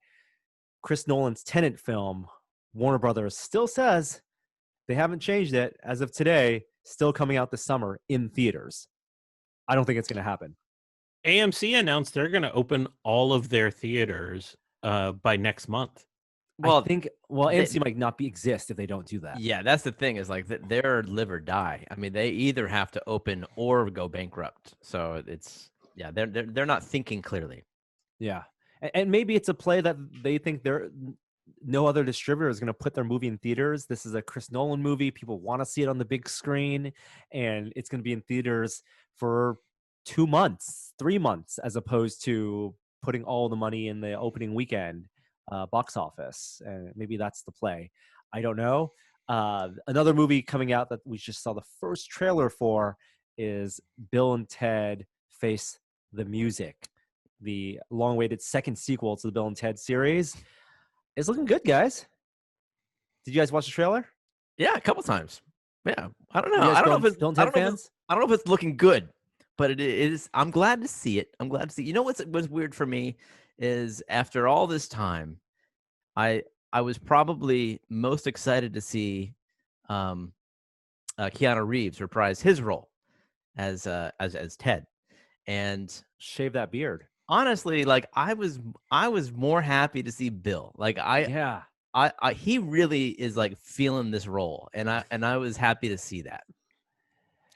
Chris Nolan's Tenet film, Warner Brothers still says they haven't changed it as of today. Still coming out this summer in theaters. I don't think it's going to happen. AMC announced they're going to open all of their theaters by next month. Well, I think AMC might not exist if they don't do that. Yeah, that's the thing, is like they're live or die. I mean, they either have to open or go bankrupt. So it's, yeah, they're not thinking clearly. Yeah, and maybe it's a play that they think no other distributor is going to put their movie in theaters. This is a Chris Nolan movie. People want to see it on the big screen, and it's going to be in theaters for 2 months, 3 months, as opposed to putting all the money in the opening weekend box office. And maybe that's the play. I don't know. Another movie coming out that we just saw the first trailer for is Bill and Ted Face the Music, the long-awaited second sequel to the Bill and Ted series. It's looking good, guys. Did you guys watch the trailer? Yeah, a couple times. Yeah, I don't know. You guys I don't know if it's Bill and Ted fans? I don't know if it's looking good, but it is. I'm glad to see it. I'm glad to see. You know what's weird for me is after all this time, I was probably most excited to see Keanu Reeves reprise his role as Ted, and shave that beard. Honestly, like I was more happy to see Bill. Like he really is like feeling this role, and I was happy to see that.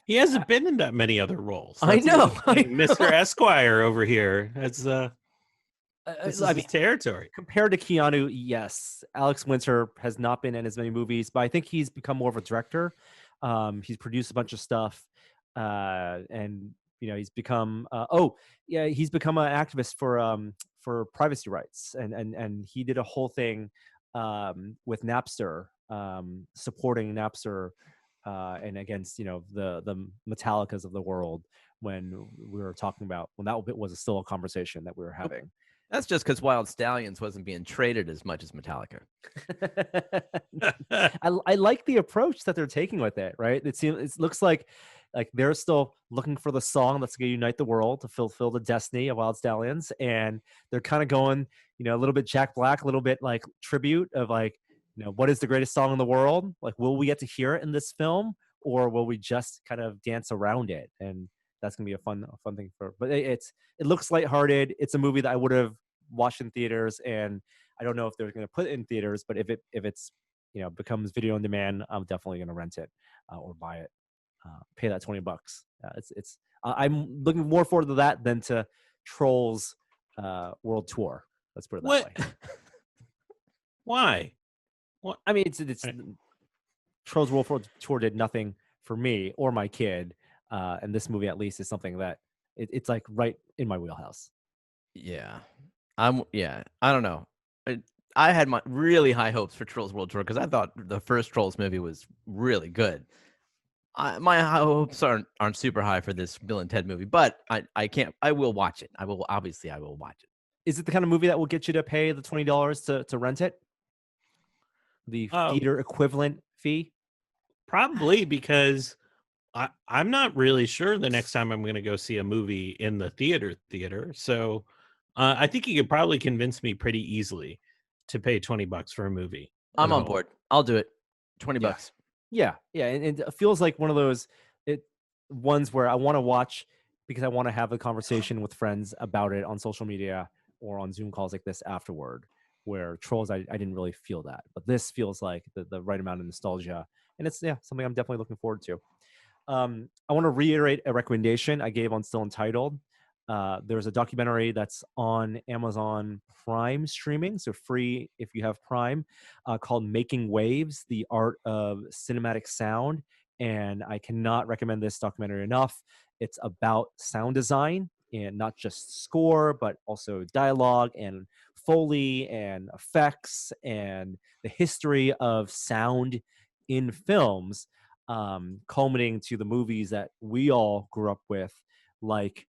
He hasn't been in that many other roles. I know. Mr. Esquire over here. That's this is his territory. Compared to Keanu, yes, Alex Winter has not been in as many movies, but I think he's become more of a director. He's produced a bunch of stuff, and he's become he's become an activist for privacy rights, and he did a whole thing with Napster, supporting Napster and against the Metallicas of the world when we were talking about when that was still a conversation that we were having. That's just because Wild Stallions wasn't being traded as much as Metallica. I like the approach that they're taking with it, right? It looks like they're still looking for the song that's going to unite the world to fulfill the destiny of Wild Stallions, and they're kind of going, a little bit Jack Black, a little bit like tribute of what is the greatest song in the world? Like, will we get to hear it in this film, or will we just kind of dance around it? And that's gonna be a fun thing but it looks lighthearted. It's a movie that I would have watched in theaters, and I don't know if they're gonna put it in theaters, but if it's becomes video on demand, I'm definitely gonna rent it or buy it. Pay that $20. I'm looking more forward to that than to Trolls World Tour. Let's put it that way. Why? Well, I mean, it's Trolls World Tour did nothing for me or my kid. And this movie, at least, is something that it's like right in my wheelhouse. Yeah, I don't know. I had my really high hopes for Trolls World Tour because I thought the first Trolls movie was really good. My hopes aren't super high for this Bill and Ted movie, but I will watch it. I will watch it. Is it the kind of movie that will get you to pay the $20 to rent it? The theater equivalent fee? Probably, because I'm not really sure the next time I'm going to go see a movie in the theater. So I think you could probably convince me pretty easily to pay $20 for a movie. I'm on board. I'll do it. $20. Yeah. And it feels like one of those ones where I want to watch because I want to have a conversation with friends about it on social media or on Zoom calls like this afterward. Where Trolls, I didn't really feel that. But this feels like the right amount of nostalgia. And it's something I'm definitely looking forward to. I want to reiterate a recommendation I gave on Still Entitled. There's a documentary that's on Amazon Prime streaming, so free if you have Prime, called Making Waves, the Art of Cinematic Sound. And I cannot recommend this documentary enough. It's about sound design, and not just score, but also dialogue and Foley and effects and the history of sound in films, culminating to the movies that we all grew up with, like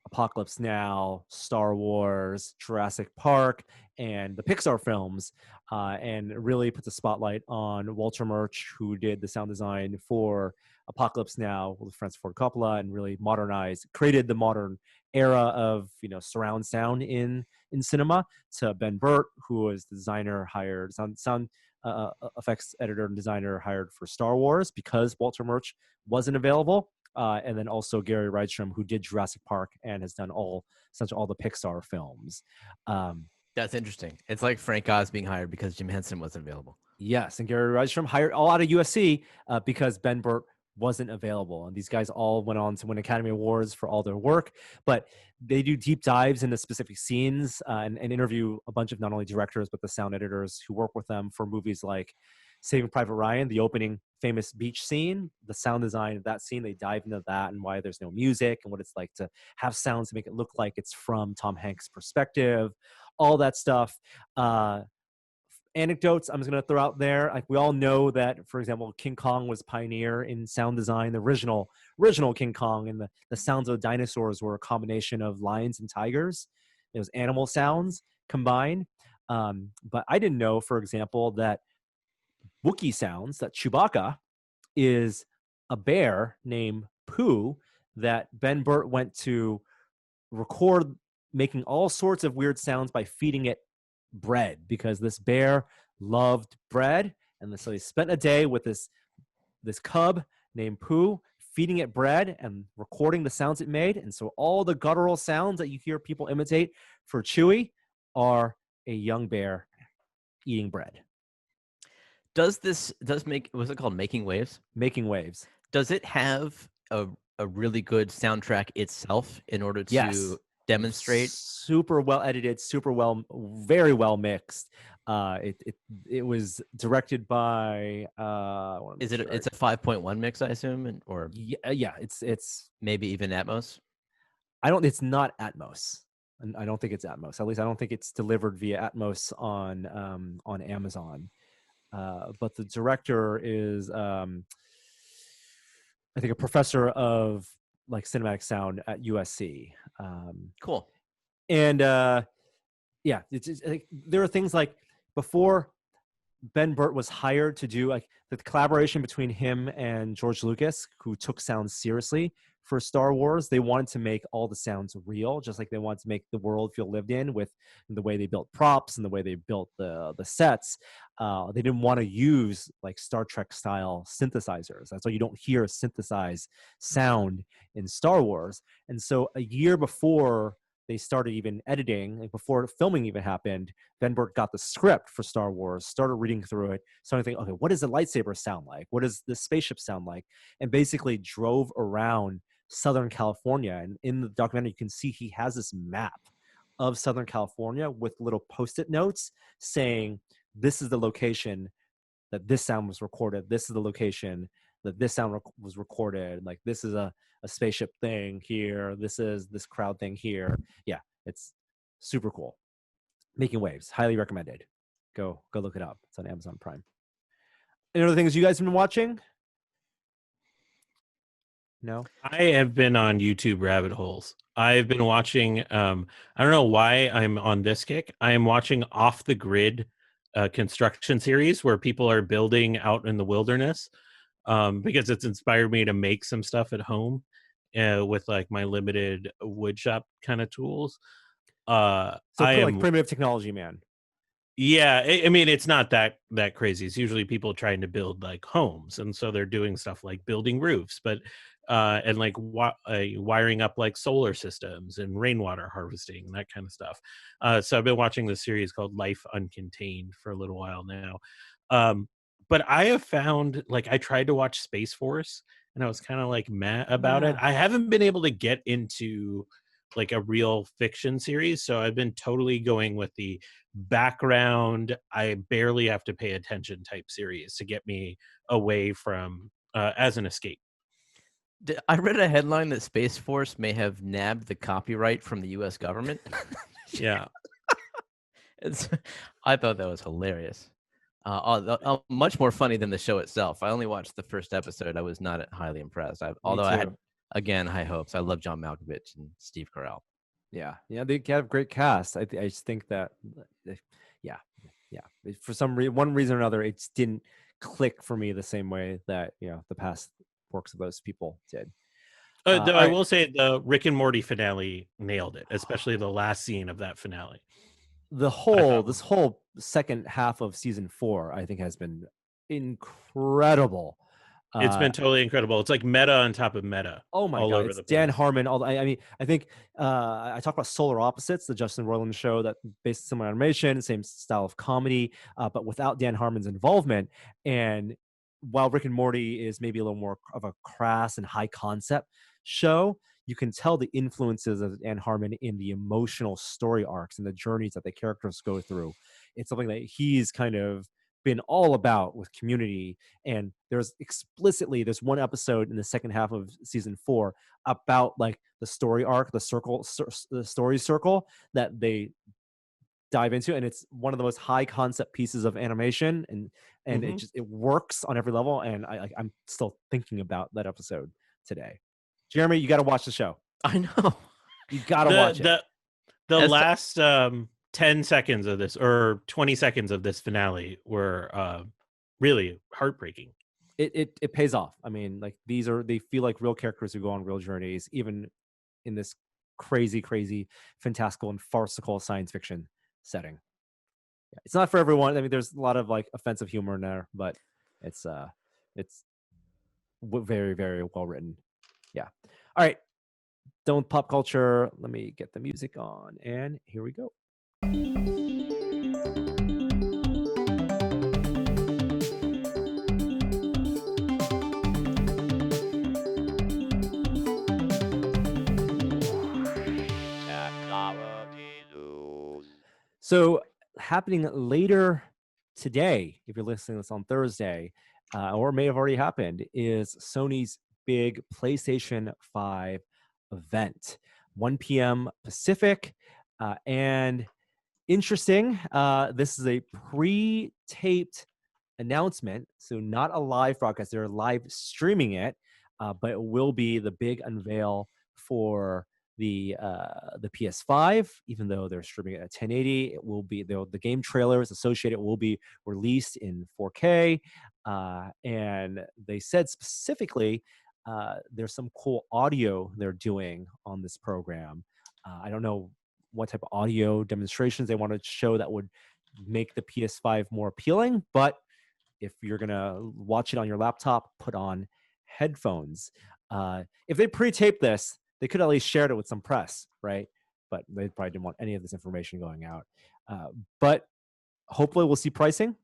Apocalypse Now, Star Wars, Jurassic Park, and the Pixar films, and it really puts a spotlight on Walter Murch, who did the sound design for Apocalypse Now with Francis Ford Coppola, and really created the modern era of surround sound in cinema. To Ben Burtt, who was the designer hired sound effects editor and designer hired for Star Wars because Walter Murch wasn't available. And then also Gary Rydstrom, who did Jurassic Park and has done essentially all the Pixar films. That's interesting. It's like Frank Oz being hired because Jim Henson wasn't available. Yes, and Gary Rydstrom hired all out of USC because Ben Burtt wasn't available. And these guys all went on to win Academy Awards for all their work. But they do deep dives into specific scenes and interview a bunch of not only directors, but the sound editors who work with them for movies like Saving Private Ryan, the opening famous beach scene, the sound design of that scene. They dive into that and why there's no music and what it's like to have sounds to make it look like it's from Tom Hanks' perspective, all that stuff. Anecdotes I'm just going to throw out there. Like, we all know that, for example, King Kong was pioneer in sound design. The original King Kong, and the sounds of the dinosaurs were a combination of lions and tigers. It was animal sounds combined. But I didn't know, for example, that Wookiee sounds, that Chewbacca is a bear named Pooh that Ben Burtt went to record making all sorts of weird sounds by feeding it bread, because this bear loved bread. And so he spent a day with this cub named Pooh, feeding it bread and recording the sounds it made. And so all the guttural sounds that you hear people imitate for Chewie are a young bear eating bread. Was it called Making Waves? Making Waves. Does it have a really good soundtrack itself in order to demonstrate? Super well edited, very well mixed. It was directed by It's a 5.1 mix, I assume, or it's maybe even Atmos. It's not Atmos. And I don't think it's Atmos. At least I don't think it's delivered via Atmos on Amazon. But the director is, I think, a professor of like cinematic sound at USC. Cool. And it's like, there are things like, before Ben Burtt was hired to do like the collaboration between him and George Lucas, who took sound seriously for Star Wars. They wanted to make all the sounds real, just like they wanted to make the world feel lived in with the way they built props and the way they built the sets. They didn't want to use like Star Trek style synthesizers. That's why you don't hear a synthesized sound in Star Wars. And so a year before they started even editing, like before filming even happened, Ben Burtt got the script for Star Wars, started reading through it, started thinking, okay, what does the lightsaber sound like? What does the spaceship sound like? And basically drove around Southern California. And in the documentary, you can see he has this map of Southern California with little Post-it notes saying, this is the location that this sound was recorded. This is the location that this sound was recorded. Like, this is a spaceship thing here. This is this crowd thing here. Yeah, it's super cool. Making Waves, highly recommended. Go look it up. It's on Amazon Prime. Any other things you guys have been watching? No? I have been on YouTube rabbit holes. I've been watching, I don't know why I'm on this kick. I am watching Off the Grid construction series where people are building out in the wilderness, because it's inspired me to make some stuff at home with like my limited wood shop kind of tools. So like primitive technology, man. Yeah, I mean, it's not that crazy. It's usually people trying to build like homes, and so they're doing stuff like building roofs, but and like wiring up like solar systems and rainwater harvesting and that kind of stuff. So I've been watching this series called Life Uncontained for a little while now. but I have found, like, I tried to watch Space Force and I was kind of like meh about it. Yeah. I haven't been able to get into like a real fiction series, so I've been totally going with the background, I barely have to pay attention type series to get me away from as an escape. I read a headline that Space Force may have nabbed the copyright from the U.S. government. Yeah. It's, I thought that was hilarious. Much more funny than the show itself. I only watched the first episode. I was not highly impressed. Although I had, again, high hopes. I love John Malkovich and Steve Carell. Yeah, they have a great cast. I just think that, yeah. For one reason or another, it just didn't click for me the same way that the past works of those people did. Though I will say the Rick and Morty finale nailed it, especially the last scene of that finale. This whole second half of season 4, I think, has been incredible. It's been totally incredible. It's like meta on top of meta. Oh my god! It's Dan Harmon. I mean, I think I talked about Solar Opposites, the Justin Roiland show that based similar animation, same style of comedy, but without Dan Harmon's involvement. And while Rick and Morty is maybe a little more of a crass and high concept show, you can tell the influences of Dan Harmon in the emotional story arcs and the journeys that the characters go through. It's something that he's kind of been all about with Community. And there's one episode in the second half of season 4 about like the story arc, the story circle that they dive into, and it's one of the most high concept pieces of animation, and it works on every level. And I'm still thinking about that episode today. Jeremy, you got to watch the show. I know. You got to watch it. The last 10 seconds of this, or 20 seconds of this finale, were really heartbreaking. It pays off. I mean, like, they feel like real characters who go on real journeys, even in this crazy, fantastical and farcical science fiction setting. Yeah, it's not for everyone. I mean, there's a lot of like offensive humor in there, but it's very, very well written. Yeah. All right. Done with pop culture. Let me get the music on, and here we go. So, happening later today, if you're listening to this on Thursday, or may have already happened, is Sony's big PlayStation 5 event, 1 p.m. Pacific. And interesting, this is a pre-taped announcement, so not a live broadcast. They're live streaming it, but it will be the big unveil for the PS5. Even though they're streaming it at 1080, it will be the game trailers associated will be released in 4K. And they said specifically there's some cool audio they're doing on this program. I don't know what type of audio demonstrations they want to show that would make the PS5 more appealing, but if you're gonna watch it on your laptop, put on headphones. If they pre-taped this, they could at least shared it with some press, right? But they probably didn't want any of this information going out. But hopefully we'll see pricing.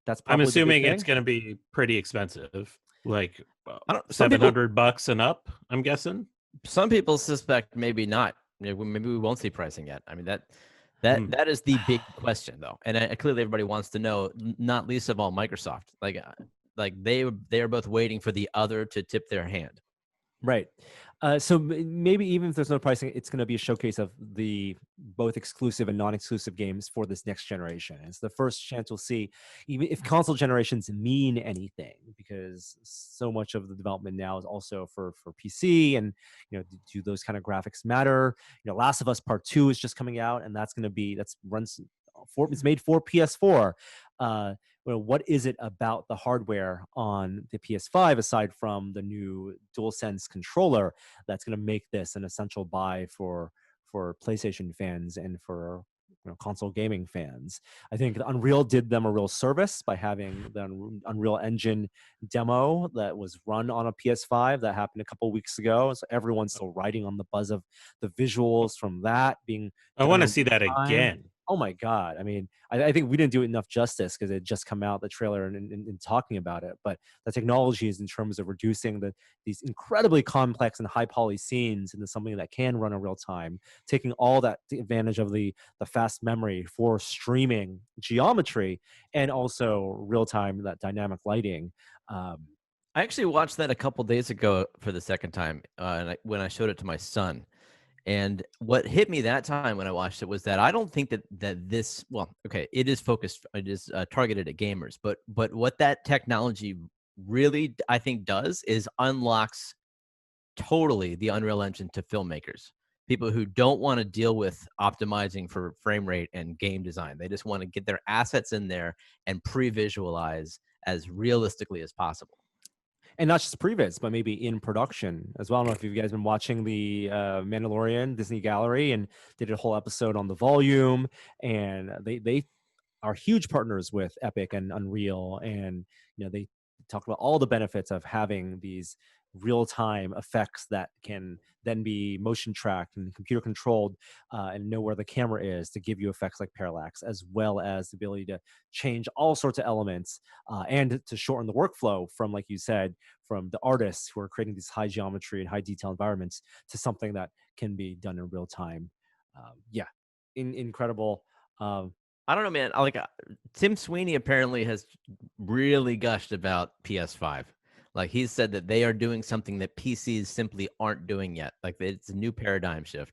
That's probably I'm assuming it's going to be pretty expensive, like $700 and up, I'm guessing. Some people suspect maybe not. Maybe we won't see pricing yet. I mean, that is the big question, though, and clearly everybody wants to know. Not least of all Microsoft. Like they are both waiting for the other to tip their hand. Right. So maybe even if there's no pricing, it's going to be a showcase of the both exclusive and non-exclusive games for this next generation. It's the first chance we'll see, even if console generations mean anything, because so much of the development now is also for PC, and do those kind of graphics matter? Last of Us Part 2 is just coming out, and it's made for PS4. What is it about the hardware on the PS5 aside from the new DualSense controller that's going to make this an essential buy for PlayStation fans and for console gaming fans? I think Unreal did them a real service by having the Unreal Engine demo that was run on a PS5 that happened a couple of weeks ago. So everyone's still riding on the buzz of the visuals from that being. I want to see that again. Oh my God. I mean, I think we didn't do it enough justice because it had just come out, the trailer, and talking about it. But the technology is in terms of reducing these incredibly complex and high poly scenes into something that can run in real time, taking all that advantage of the fast memory for streaming geometry and also real time, that dynamic lighting. Um, I actually watched that a couple days ago for the second time, when I showed it to my son. And what hit me that time when I watched it was that I don't think that this, well, okay, it is focused, it is targeted at gamers, but what that technology really, I think, does is unlocks totally the Unreal Engine to filmmakers, people who don't want to deal with optimizing for frame rate and game design. They just want to get their assets in there and pre-visualize as realistically as possible. and not just previs, but maybe in production as well. I don't know if you guys been watching the Mandalorian Disney Gallery, and they did a whole episode on the volume, and they are huge partners with Epic and Unreal, and they talk about all the benefits of having these real-time effects that can then be motion tracked and computer controlled, and know where the camera is to give you effects like parallax, as well as the ability to change all sorts of elements, and to shorten the workflow from, like you said, from the artists who are creating these high geometry and high detail environments to something that can be done in real time. Yeah, incredible. I don't know, man. Tim Sweeney apparently has really gushed about PS5. Like, he said that they are doing something that PCs simply aren't doing yet. Like, it's a new paradigm shift.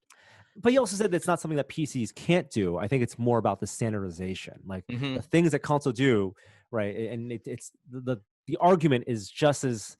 But he also said that it's not something that PCs can't do. I think it's more about the standardization, like the things that console do, right? And it's the argument is just as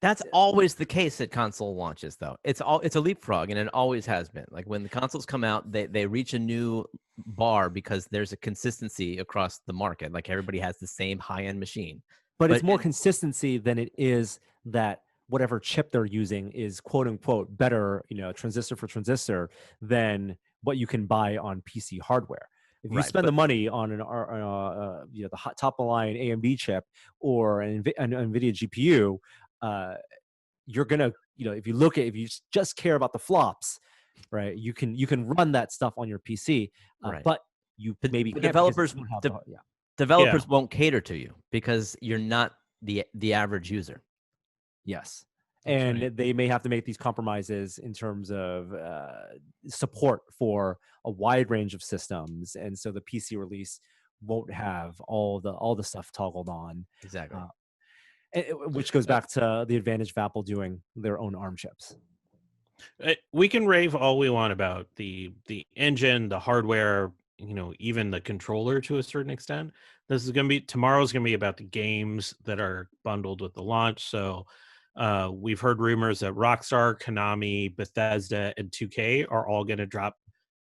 That's always the case at console launches, though. It's a leapfrog, and it always has been. Like, when the consoles come out, they reach a new bar because there's a consistency across the market. Like, everybody has the same high-end machine. but it's more consistency than it is that whatever chip they're using is quote unquote better, transistor for transistor, than what you can buy on PC hardware. If you Right, spend the money on the top of the line AMD chip or an NVIDIA GPU, you're gonna, if you just care about the flops, right? You can run that stuff on your PC, Right. but you maybe But can't developers because you don't have the- developers won't cater to you because you're not the average user. Yes. That's And right. they may have to make these compromises in terms of support for a wide range of systems, and so the PC release won't have all the stuff toggled on. Exactly. Which goes back to the advantage of Apple doing their own ARM chips. We can rave all we want about the engine, the hardware, even the controller to a certain extent. Tomorrow's gonna be about the games that are bundled with the launch. So we've heard rumors that Rockstar, Konami, Bethesda, and 2K are all going to drop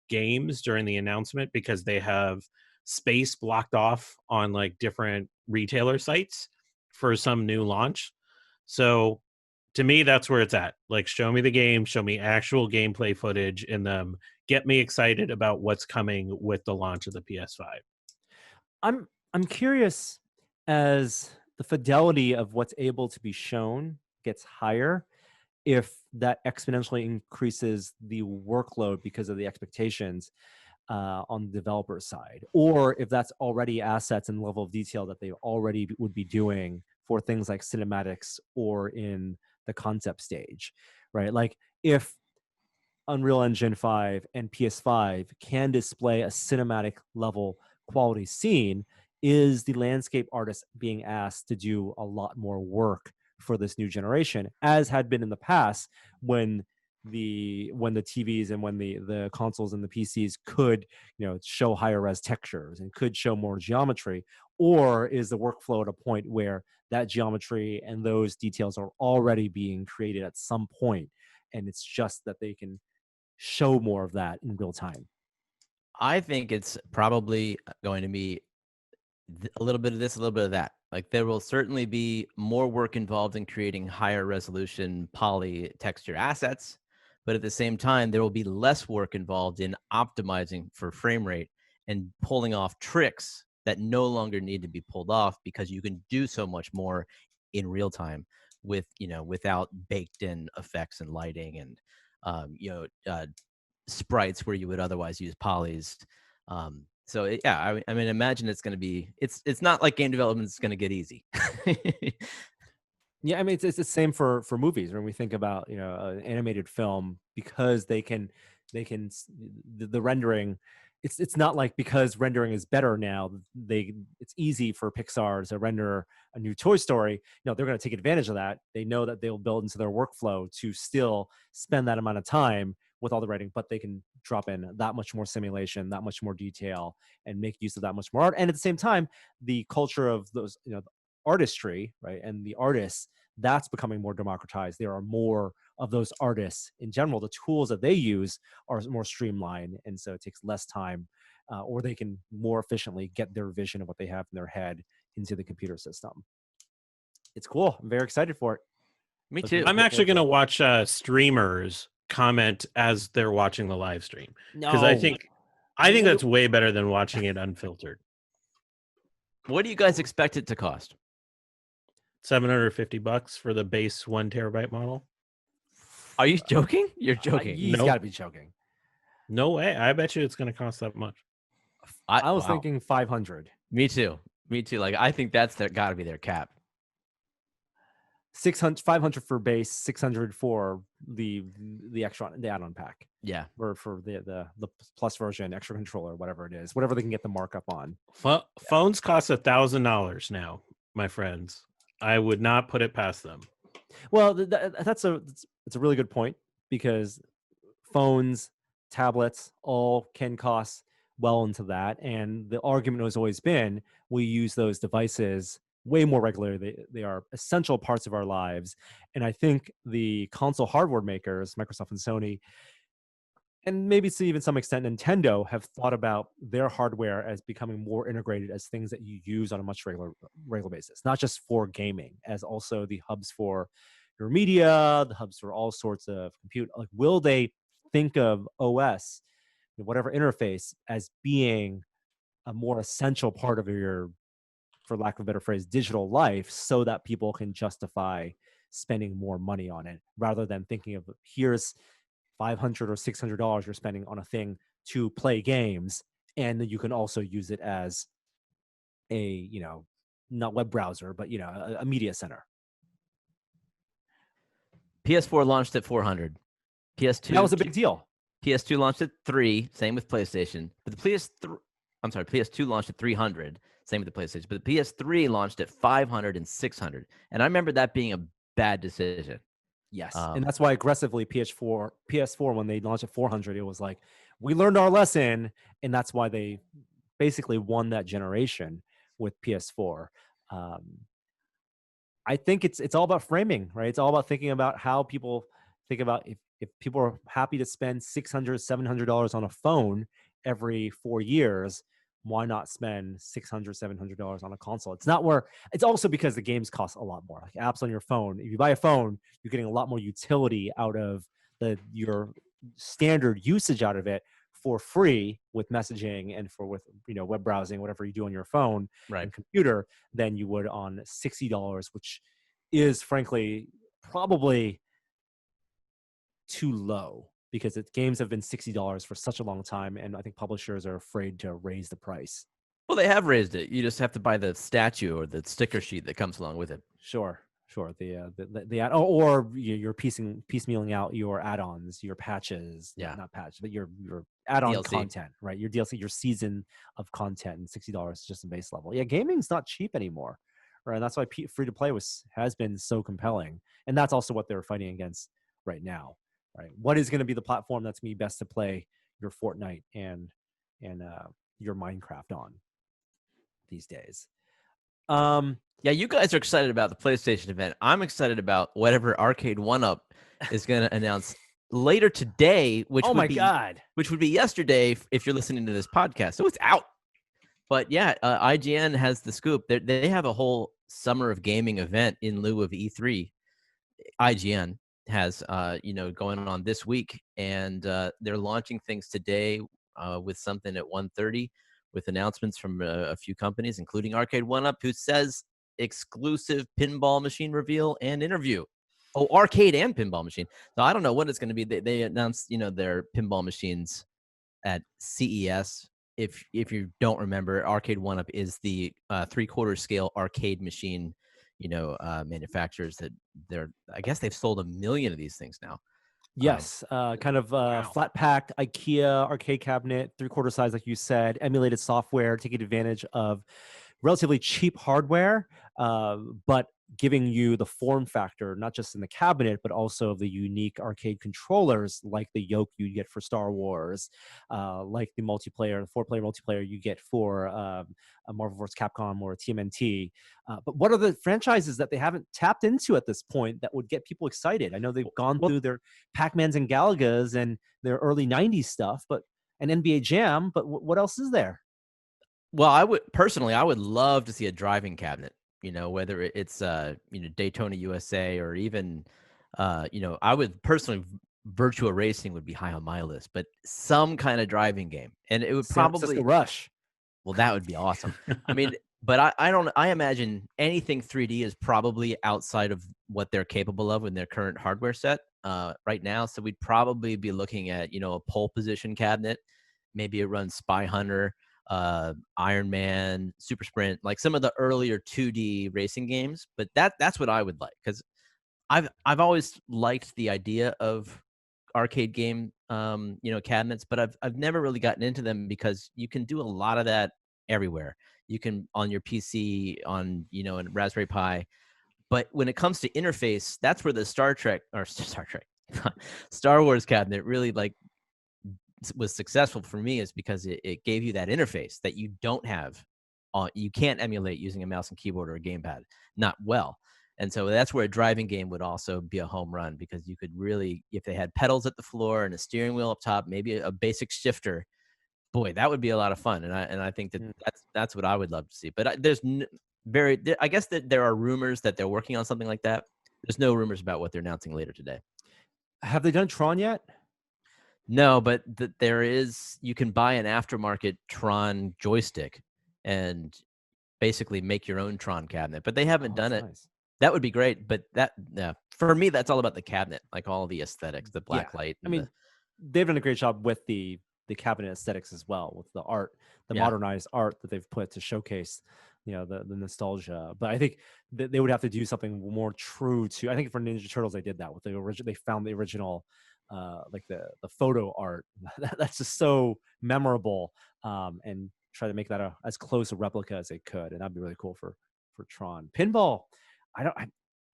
games during the announcement because they have space blocked off on like different retailer sites for some new launch. So to me, that's where it's at. Like, show me the game, show me actual gameplay footage in them, get me excited about what's coming with the launch of the PS5. I'm curious, as the fidelity of what's able to be shown gets higher, if that exponentially increases the workload because of the expectations on the developer side, or if that's already assets and level of detail that they already would be doing for things like cinematics or in the concept stage, right? Like, if Unreal Engine 5 and PS5 can display a cinematic level quality scene, is the landscape artist being asked to do a lot more work for this new generation, as had been in the past when the TVs and when the consoles and the PCs could show higher res textures and could show more geometry? Or is the workflow at a point where that geometry and those details are already being created at some point, and it's just that they can show more of that in real time? I think it's probably going to be a little bit of this, a little bit of that. Like, there will certainly be more work involved in creating higher resolution poly texture assets, but at the same time, there will be less work involved in optimizing for frame rate and pulling off tricks that no longer need to be pulled off because you can do so much more in real time without baked in effects and lighting and sprites where you would otherwise use polys. Yeah, I mean, imagine it's going to be. It's not like game development is going to get easy. Yeah, I mean it's the same for movies. When we think about an animated film, because the rendering, it's not like because rendering is better now, it's easy for Pixar to render a new Toy Story. No, they're going to take advantage of that. They know that they'll build into their workflow to still spend that amount of time with all the writing, but they can drop in that much more simulation, that much more detail, and make use of that much more art. And at the same time, the culture of those, artistry, right, and the artists, that's becoming more democratized. There are more of those artists in general. The tools that they use are more streamlined, and so it takes less time, or they can more efficiently get their vision of what they have in their head into the computer system. It's cool. I'm very excited for it. Me too. I'm actually going to watch streamers comment as they're watching the live stream, because No. I think that's way better than watching it unfiltered. What do you guys expect it to cost? $750 for the base 1 terabyte model. Are you joking? You're joking. He's Nope. got to be joking. No way. I bet you it's going to cost that much. I was wow. thinking 500. Me too. Like, I think that's got to be their cap. 500 for base, 600 for the extra, the add-on pack, Yeah. or for the plus version, extra controller, whatever it is, whatever they can get the markup on. Phones cost $1,000 now, my friends. I would not put it past them. Well, it's a really good point, because phones, tablets, all can cost well into that. And the argument has always been, we use those devices way more regularly. They are essential parts of our lives. And I think the console hardware makers, Microsoft and Sony, and maybe to even some extent Nintendo, have thought about their hardware as becoming more integrated as things that you use on a much regular basis, not just for gaming, as also the hubs for your media, the hubs for all sorts of compute. Like, will they think of OS, whatever interface, as being a more essential part of your, for lack of a better phrase, digital life, so that people can justify spending more money on it, rather than thinking of, here's $500 or $600 you're spending on a thing to play games, and then you can also use it as a, not web browser, but a media center. PS4 launched at 400. PS2 That was a big deal. PS2 launched at 3, same with PlayStation. But the PS2 launched at 300, same with the PlayStation. But the PS3 launched at 500 and 600. And I remember that being a bad decision. Yes. And that's why aggressively PS4, when they launched at 400, it was like, we learned our lesson. And that's why they basically won that generation with PS4. I think it's all about framing, right? It's all about thinking about how people think about, if people are happy to spend $600, $700 on a phone every 4 years, why not spend $600, $700 on a console? It's also because the games cost a lot more. Like apps on your phone, if you buy a phone, you're getting a lot more utility out of your standard usage out of it for free, with messaging and with web browsing, whatever you do on your phone and computer, than you would on $60, which is frankly probably too low, because games have been $60 for such a long time, and I think publishers are afraid to raise the price. Well, they have raised it. You just have to buy the statue or the sticker sheet that comes along with it. Sure. Or you're piecemealing out your add-ons, your patches. Yeah. Not patch, but your add-on DLC. content, right? Your DLC, your season of content, and $60 is just a base level. Yeah, gaming's not cheap anymore, right? And that's why free to play has been so compelling, and that's also what they're fighting against right now, right? What is going to be the platform that's going to be best to play your Fortnite and your Minecraft on these days? Yeah, you guys are excited about the PlayStation event. I'm excited about whatever Arcade 1-Up is going to announce later today, which would be yesterday if you're listening to this podcast. So it's out. But yeah, IGN has the scoop. They have a whole summer of gaming event in lieu of E3. IGN has going on this week, and they're launching things today with something at 1:30 with announcements from a few companies, including Arcade 1-Up, who says exclusive pinball machine reveal and interview. Oh, arcade and pinball machine. So I don't know what it's going to be. They announced, their pinball machines at CES if you don't remember, Arcade 1-Up is the 3/4 scale arcade machine, manufacturers that I guess they've sold 1 million of these things now. Yes, kind of flat packed IKEA arcade cabinet, 3/4 size, like you said, emulated software, taking advantage of relatively cheap hardware, but giving you the form factor, not just in the cabinet, but also the unique arcade controllers, like the yoke you get for Star Wars, like the multiplayer, the 4-player multiplayer you get for a Marvel vs. Capcom or a TMNT. But what are the franchises that they haven't tapped into at this point that would get people excited? I know they've gone through their Pac-Mans and Galagas and their early 90s stuff, but an NBA Jam, but what else is there? Well, I would love to see a driving cabinet, whether it's Daytona USA or even I would personally Virtua Racing would be high on my list, but some kind of driving game. And it would San probably Francisco Rush. Well, that would be awesome. I mean, but I imagine anything 3D is probably outside of what they're capable of in their current hardware set right now. So we'd probably be looking at, a pole position cabinet. Maybe it runs Spy Hunter, Iron Man, Super Sprint, like some of the earlier 2D racing games. But that's what I would like, because I've always liked the idea of arcade game cabinets, but I've never really gotten into them because you can do a lot of that everywhere. You can on your PC, on a Raspberry Pi. But when it comes to interface, that's where the Star Wars cabinet really was successful for me, is because it gave you that interface that you don't have. You can't emulate using a mouse and keyboard or a gamepad, not well. And so that's where a driving game would also be a home run, because you could really, if they had pedals at the floor and a steering wheel up top, maybe a basic shifter, boy, that would be a lot of fun. And I think that's what I would love to see. But I guess that there are rumors that they're working on something like that. There's no rumors about what they're announcing later today. Have they done Tron yet? No, but you can buy an aftermarket Tron joystick and basically make your own Tron cabinet, but they haven't done it. Nice. That would be great, but for me, that's all about the cabinet, like all the aesthetics, the black light. I mean, they've done a great job with the cabinet aesthetics as well, with the art, the modernized art that they've put to showcase, the nostalgia. But I think they would have to do something more true to. I think for Ninja Turtles, they did that with the original. They found the original, like the photo art that's just so memorable, and try to make that as close a replica as they could, and that'd be really cool for Tron. Pinball. I'm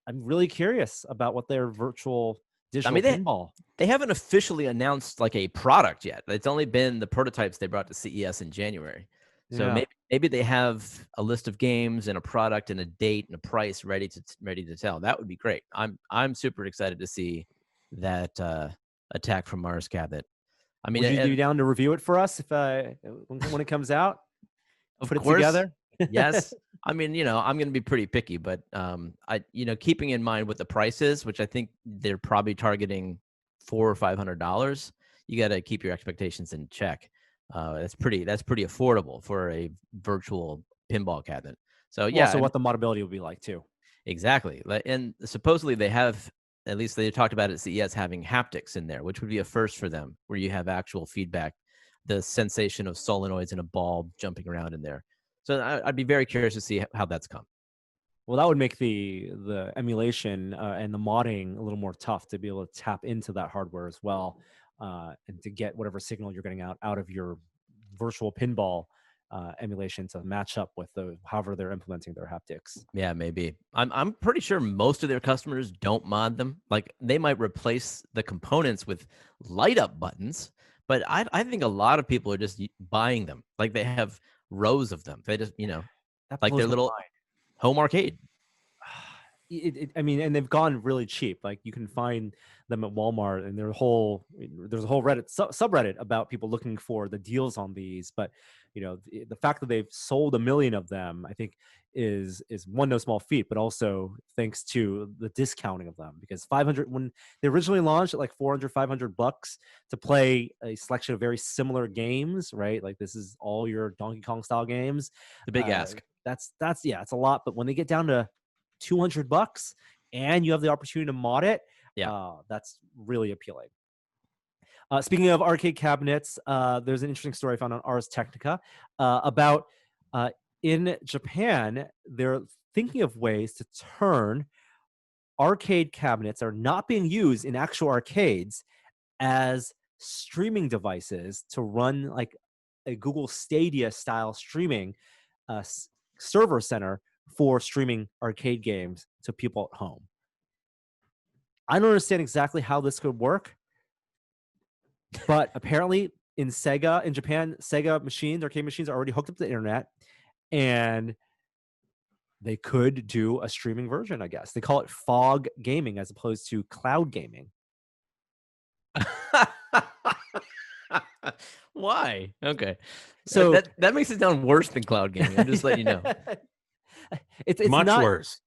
really curious about what their virtual digital pinball. They haven't officially announced like a product yet. It's only been the prototypes they brought to CES in January. So maybe they have a list of games and a product and a date and a price ready to tell. That would be great. I'm super excited to see that Attack from Mars cabinet. I mean, would you be down to review it for us if when it comes out? Of Put course. It together. Yes. I mean, I'm going to be pretty picky, but keeping in mind what the price is, which I think they're probably targeting $400 or $500, you got to keep your expectations in check. That's pretty affordable for a virtual pinball cabinet. So Also, what the modability will be like too. Exactly, and supposedly they have, at least they talked about it at CES, having haptics in there, which would be a first for them, where you have actual feedback, the sensation of solenoids and a ball jumping around in there. So I'd be very curious to see how that's come. Well, that would make the emulation and the modding a little more tough to be able to tap into that hardware as well, and to get whatever signal you're getting out of your virtual pinball emulation to match up with however they're implementing their haptics. Yeah, maybe. I'm pretty sure most of their customers don't mod them. Like, they might replace the components with light up buttons, but I think a lot of people are just buying them. Like, they have rows of them. They just, like their little home arcade. And they've gone really cheap. Like, you can find them at Walmart, and there's a whole Reddit subreddit about people looking for the deals on these. But the fact that they've sold 1 million of them, I think, is one, no small feat, but also thanks to the discounting of them, because 500, when they originally launched at like $400-$500 to play a selection of very similar games, right? Like, this is all your Donkey Kong style games. The big ask. That's it's a lot. But when they get down to $200 and you have the opportunity to mod it, that's really appealing. Speaking of arcade cabinets, there's an interesting story I found on Ars Technica about in Japan, they're thinking of ways to turn arcade cabinets that are not being used in actual arcades as streaming devices to run like a Google Stadia style streaming server center for streaming arcade games to people at home. I don't understand exactly how this could work, but apparently in Japan, Sega machines, arcade machines are already hooked up to the internet, and they could do a streaming version, I guess. They call it fog gaming as opposed to cloud gaming. Why? Okay. So that makes it sound worse than cloud gaming. I'm just letting you know. It's Much not, worse.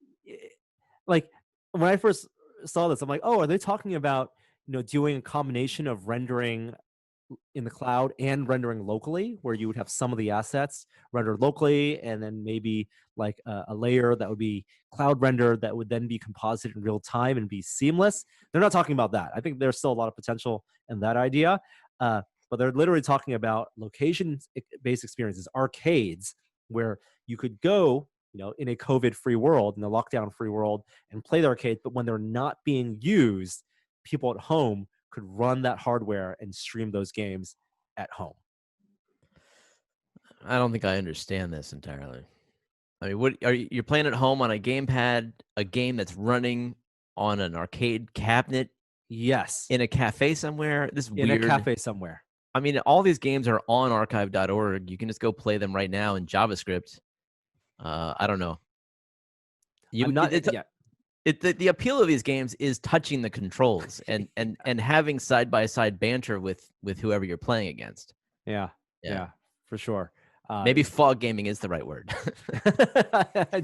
like when I first saw this, I'm like, oh, are they talking about, doing a combination of rendering in the cloud and rendering locally, where you would have some of the assets rendered locally and then maybe like a layer that would be cloud rendered that would then be composited in real time and be seamless? They're not talking about that. I think there's still a lot of potential in that idea, but they're literally talking about location-based experiences, arcades, where you could go, in a COVID-free world, in a lockdown-free world, and play the arcade, but when they're not being used, people at home could run that hardware and stream those games at home. I don't think I understand this entirely. I mean, what are you're playing at home on a gamepad, a game that's running on an arcade cabinet Yes. in a cafe somewhere? This is In weird. a cafe somewhere. I mean, all these games are on archive.org. You can just go play them right now in JavaScript. I don't know. The appeal of these games is touching the controls and having side by side banter with whoever you're playing against. Yeah, for sure. Maybe fog gaming is the right word.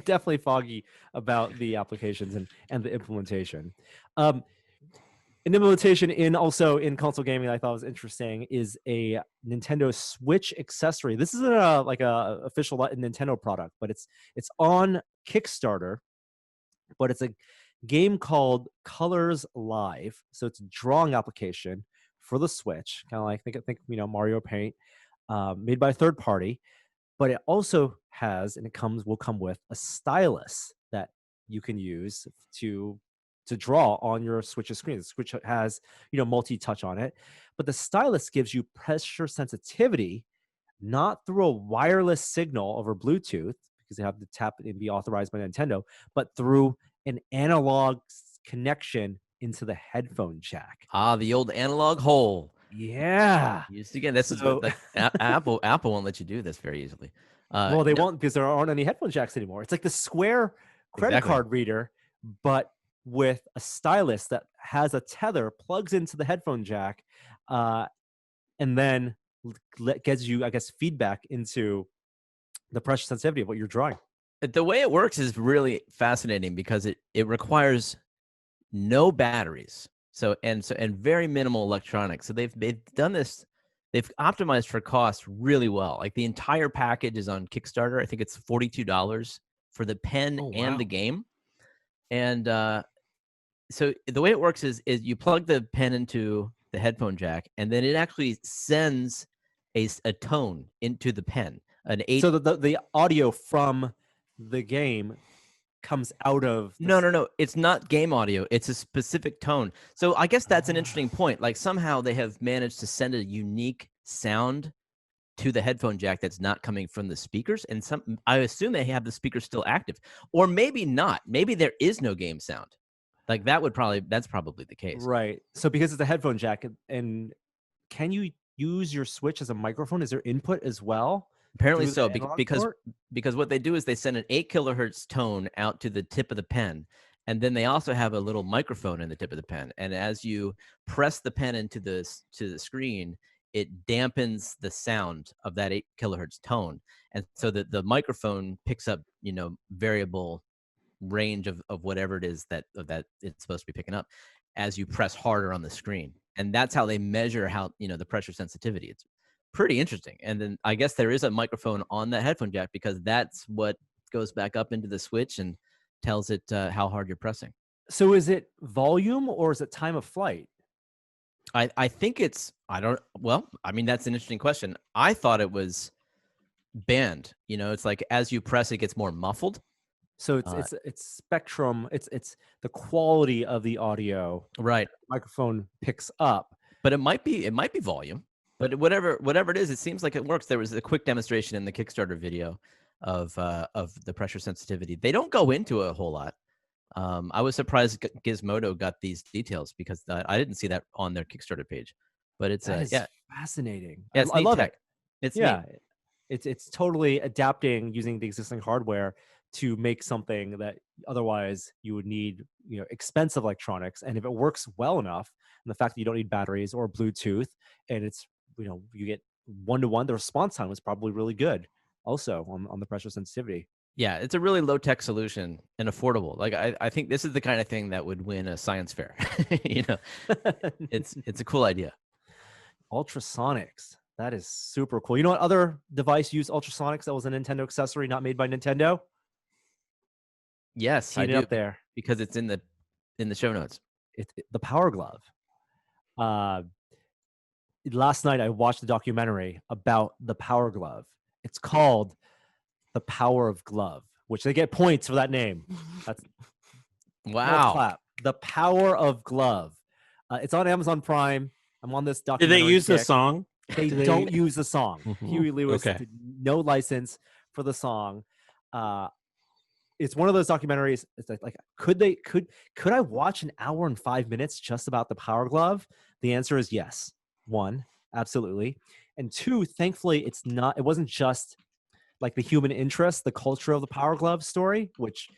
Definitely foggy about the applications and the implementation. An implementation in console gaming that I thought was interesting is a Nintendo Switch accessory. This isn't a official Nintendo product, but it's on Kickstarter. But it's a game called Colors Live. So it's a drawing application for the Switch, kind of like think Mario Paint, made by a third party. But it also has, and will come with a stylus that you can use to draw on your Switch's screen. The Switch has multi-touch on it, but the stylus gives you pressure sensitivity, not through a wireless signal over Bluetooth, because they have to tap and be authorized by Nintendo, but through an analog connection into the headphone jack. Ah, the old analog hole. Yeah. Used again. This is what Apple won't let you do this very easily. Well, they won't, because there aren't any headphone jacks anymore. It's like the Square credit card reader, but with a stylus that has a tether, plugs into the headphone jack, and then gets you, I guess, feedback into the pressure sensitivity of what you're drawing. The way it works is really fascinating because it requires no batteries, and very minimal electronics. So they've done this. They've optimized for cost really well. Like the entire package is on Kickstarter. I think it's $42 for the pen and the game. And so the way it works is you plug the pen into the headphone jack, and then it actually sends a tone into the pen. So the audio from the game comes out of No, it's not game audio. It's a specific tone. So I guess that's an interesting point. Like somehow they have managed to send a unique sound to the headphone jack that's not coming from the speakers, and I assume they have the speakers still active, or maybe not. Maybe there is no game sound. Like that's probably the case, right? So because it's a headphone jack, and can you use your Switch as a microphone? Is there input as well? Apparently so, because what they do is they send an 8 kilohertz tone out to the tip of the pen, and then they also have a little microphone in the tip of the pen. And as you press the pen into the screen, it dampens the sound of that 8 kilohertz tone, and so the microphone picks up variable range of whatever it is that it's supposed to be picking up as you press harder on the screen. And that's how they measure how the pressure sensitivity. It's pretty interesting. And then I guess there is a microphone on that headphone jack, because that's what goes back up into the Switch and tells it how hard you're pressing. So is it volume or is it time of flight? I think it's well, I mean that's an interesting question. I thought it was band. It's like as you press, it gets more muffled. So it's spectrum. It's the quality of the audio Right. microphone picks up. But it might be volume. But whatever it is, it seems like it works. There was a quick demonstration in the Kickstarter video of the pressure sensitivity. They don't go into a whole lot. I was surprised Gizmodo got these details because I didn't see that on their Kickstarter page. But it's That is fascinating. Yeah, it's I love tech. it. It's Yeah, neat. it's totally adapting using the existing hardware to make something that otherwise you would need, expensive electronics. And if it works well enough, and the fact that you don't need batteries or Bluetooth, and it's you get 1-to-1, the response time was probably really good. Also on the pressure sensitivity. Yeah, it's a really low tech solution and affordable. Like I think this is the kind of thing that would win a science fair. It's a cool idea. Ultrasonics. That is super cool. You know what other device used ultrasonics that was a Nintendo accessory not made by Nintendo? Yes, I Heat it do up there. because it's in the show notes. The Power Glove. Last night I watched a documentary about the Power Glove. It's called The Power of Glove, which they get points for that name. That's Wow. clap. The Power of Glove. It's on Amazon Prime. I'm on this Did documentary. they use the kick. song? They don't use the song. Huey Lewis Okay. did no license for the song. It's one of those documentaries. It's like could I watch an hour and 5 minutes just about the Power Glove? The answer is yes. 1, absolutely. And 2, thankfully, it wasn't just like the human interest, the culture of the Power Glove story, which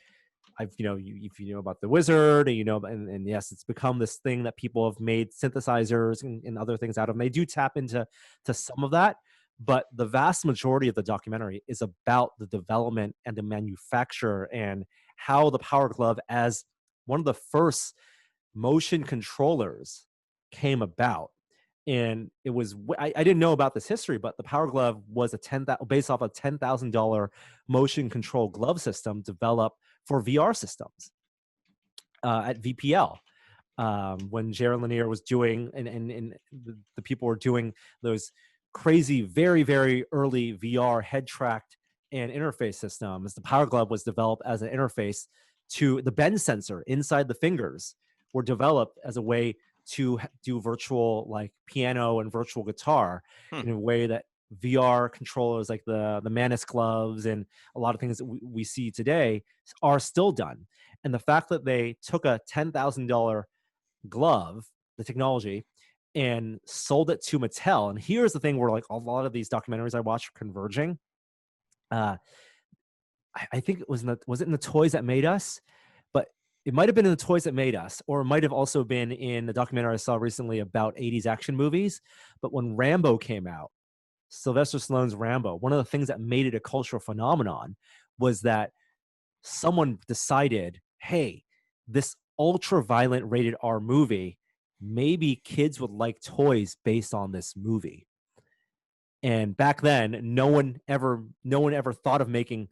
if you know about the Wizard, and yes, it's become this thing that people have made synthesizers and other things out of. And they do tap into some of that, but the vast majority of the documentary is about the development and the manufacture and how the Power Glove, as one of the first motion controllers, came about. And it was I didn't know about this history, but the Power Glove was based off a $10,000 motion control glove system developed for VR systems at VPL when Jaron Lanier was doing, and the people were doing those crazy, very, very early VR head tracked and interface systems. The Power Glove was developed as an interface to the bend sensor inside the fingers were developed as a way to do virtual like piano and virtual guitar in a way that VR controllers like the Manus gloves and a lot of things that we see today are still done. And the fact that they took a $10,000 glove, the technology, and sold it to Mattel. And here's the thing where like a lot of these documentaries I watch are converging. I think was it in the Toys That Made Us? But it might have been in the Toys That Made Us, or it might have also been in the documentary I saw recently about 80s action movies. But when Rambo came out, Sylvester Stallone's Rambo, one of the things that made it a cultural phenomenon was that someone decided, hey, this ultra violent rated R movie, maybe kids would like toys based on this movie. And back then, no one ever thought of making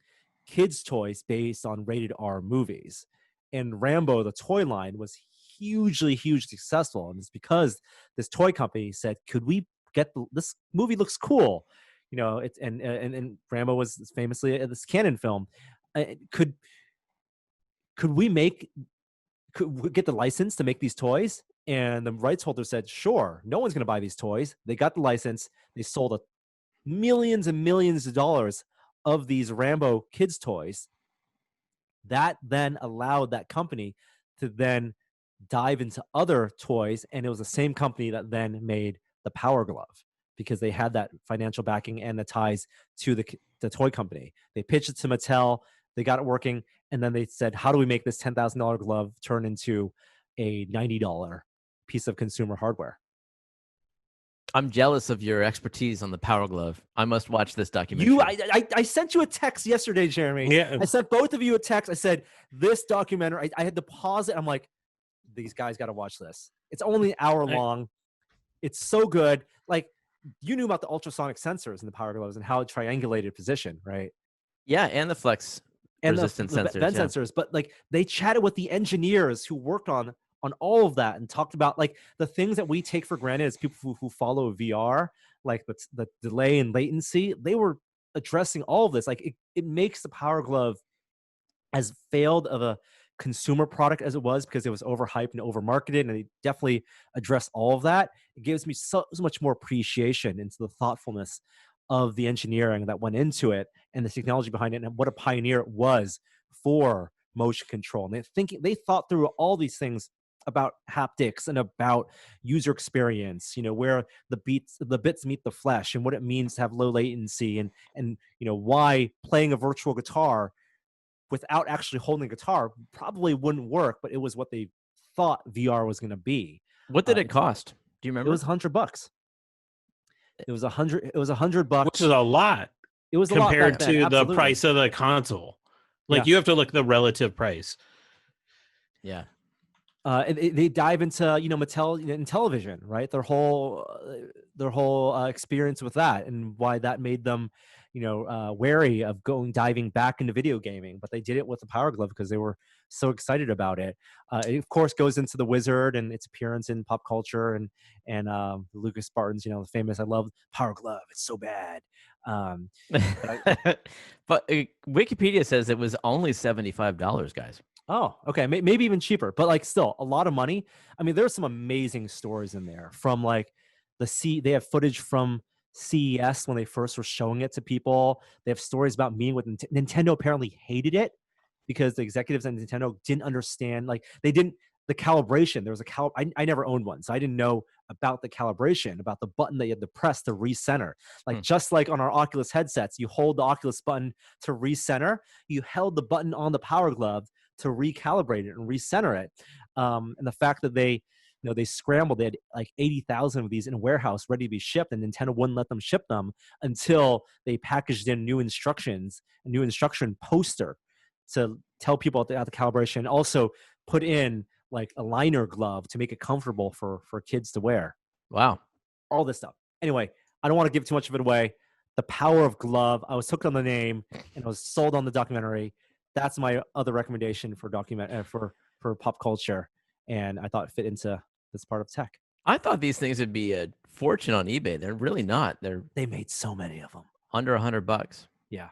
kids toys based on rated R movies. And Rambo, the toy line, was hugely successful. And it's because this toy company said, could we get this movie looks cool, it's and Rambo was famously this canon film. Could we get the license to make these toys? And the rights holder said, sure. No one's going to buy these toys. They got the license. They sold millions and millions of dollars of these Rambo kids toys. That then allowed that company to then dive into other toys, and it was the same company that then made the Power Glove because they had that financial backing and the ties to the toy company. They pitched it to Mattel, they got it working, and then they said, how do we make this $10,000 glove turn into a $90 piece of consumer hardware? I'm jealous of your expertise on the Power Glove. I must watch this documentary. I sent you a text yesterday, Jeremy. Yeah. I sent both of you a text. I said, this documentary, I had to pause it. I'm like, these guys got to watch this. It's only an hour long. It's so good. Like, you knew about the ultrasonic sensors in the Power Gloves and how it triangulated position, right? Yeah, and the flex And resistant the sensors. bend sensors. But like, they chatted with the engineers who worked on on all of that and talked about like the things that we take for granted as people who follow VR, like the delay and latency. They were addressing all of this. Like it makes the Power Glove as failed of a consumer product as it was, because it was overhyped and overmarketed, and they definitely address all of that. It gives me so much more appreciation into the thoughtfulness of the engineering that went into it and the technology behind it, and what a pioneer it was for motion control. And they thought through all these things about haptics and about user experience, where the bits meet the flesh, and what it means to have low latency, and why playing a virtual guitar without actually holding a guitar probably wouldn't work, but it was what they thought VR was going to be. What did it cost? Do you remember? It was $100. It was $100. Which is a lot. It was compared a lot back then, to absolutely. the price of the console. Like you have to look at the relative price. Yeah. And they dive into Mattel and television, right? Their whole experience with that, and why that made them wary of diving back into video gaming. But they did it with the Power Glove because they were so excited about it. It of course goes into the Wizard and its appearance in pop culture, and Lucas Spartan's the famous "I love Power Glove, it's so bad." But Wikipedia says it was only $75, guys. Oh, okay. Maybe even cheaper, but like still a lot of money. I mean, there's some amazing stories in there from like they have footage from CES when they first were showing it to people. They have stories about meeting with Nintendo. Apparently hated it because the executives at Nintendo didn't understand, like the calibration. There was I never owned one, so I didn't know about the calibration, about the button that you had to press to recenter. Like just like on our Oculus headsets, you hold the Oculus button to recenter. You held the button on the Power Glove to recalibrate it and recenter it. And the fact that they scrambled, they had like 80,000 of these in a warehouse ready to be shipped, and Nintendo wouldn't let them ship them until they packaged in new instruction poster to tell people about the calibration. Also put in like a liner glove to make it comfortable for kids to wear. Wow. All this stuff. Anyway, I don't want to give too much of it away. The Power of Glove. I was hooked on the name and I was sold on the documentary. That's my other recommendation for for pop culture, and I thought it fit into this part of tech. I thought these things would be a fortune on eBay. They're really not. They made so many of them. Under $100. Yeah.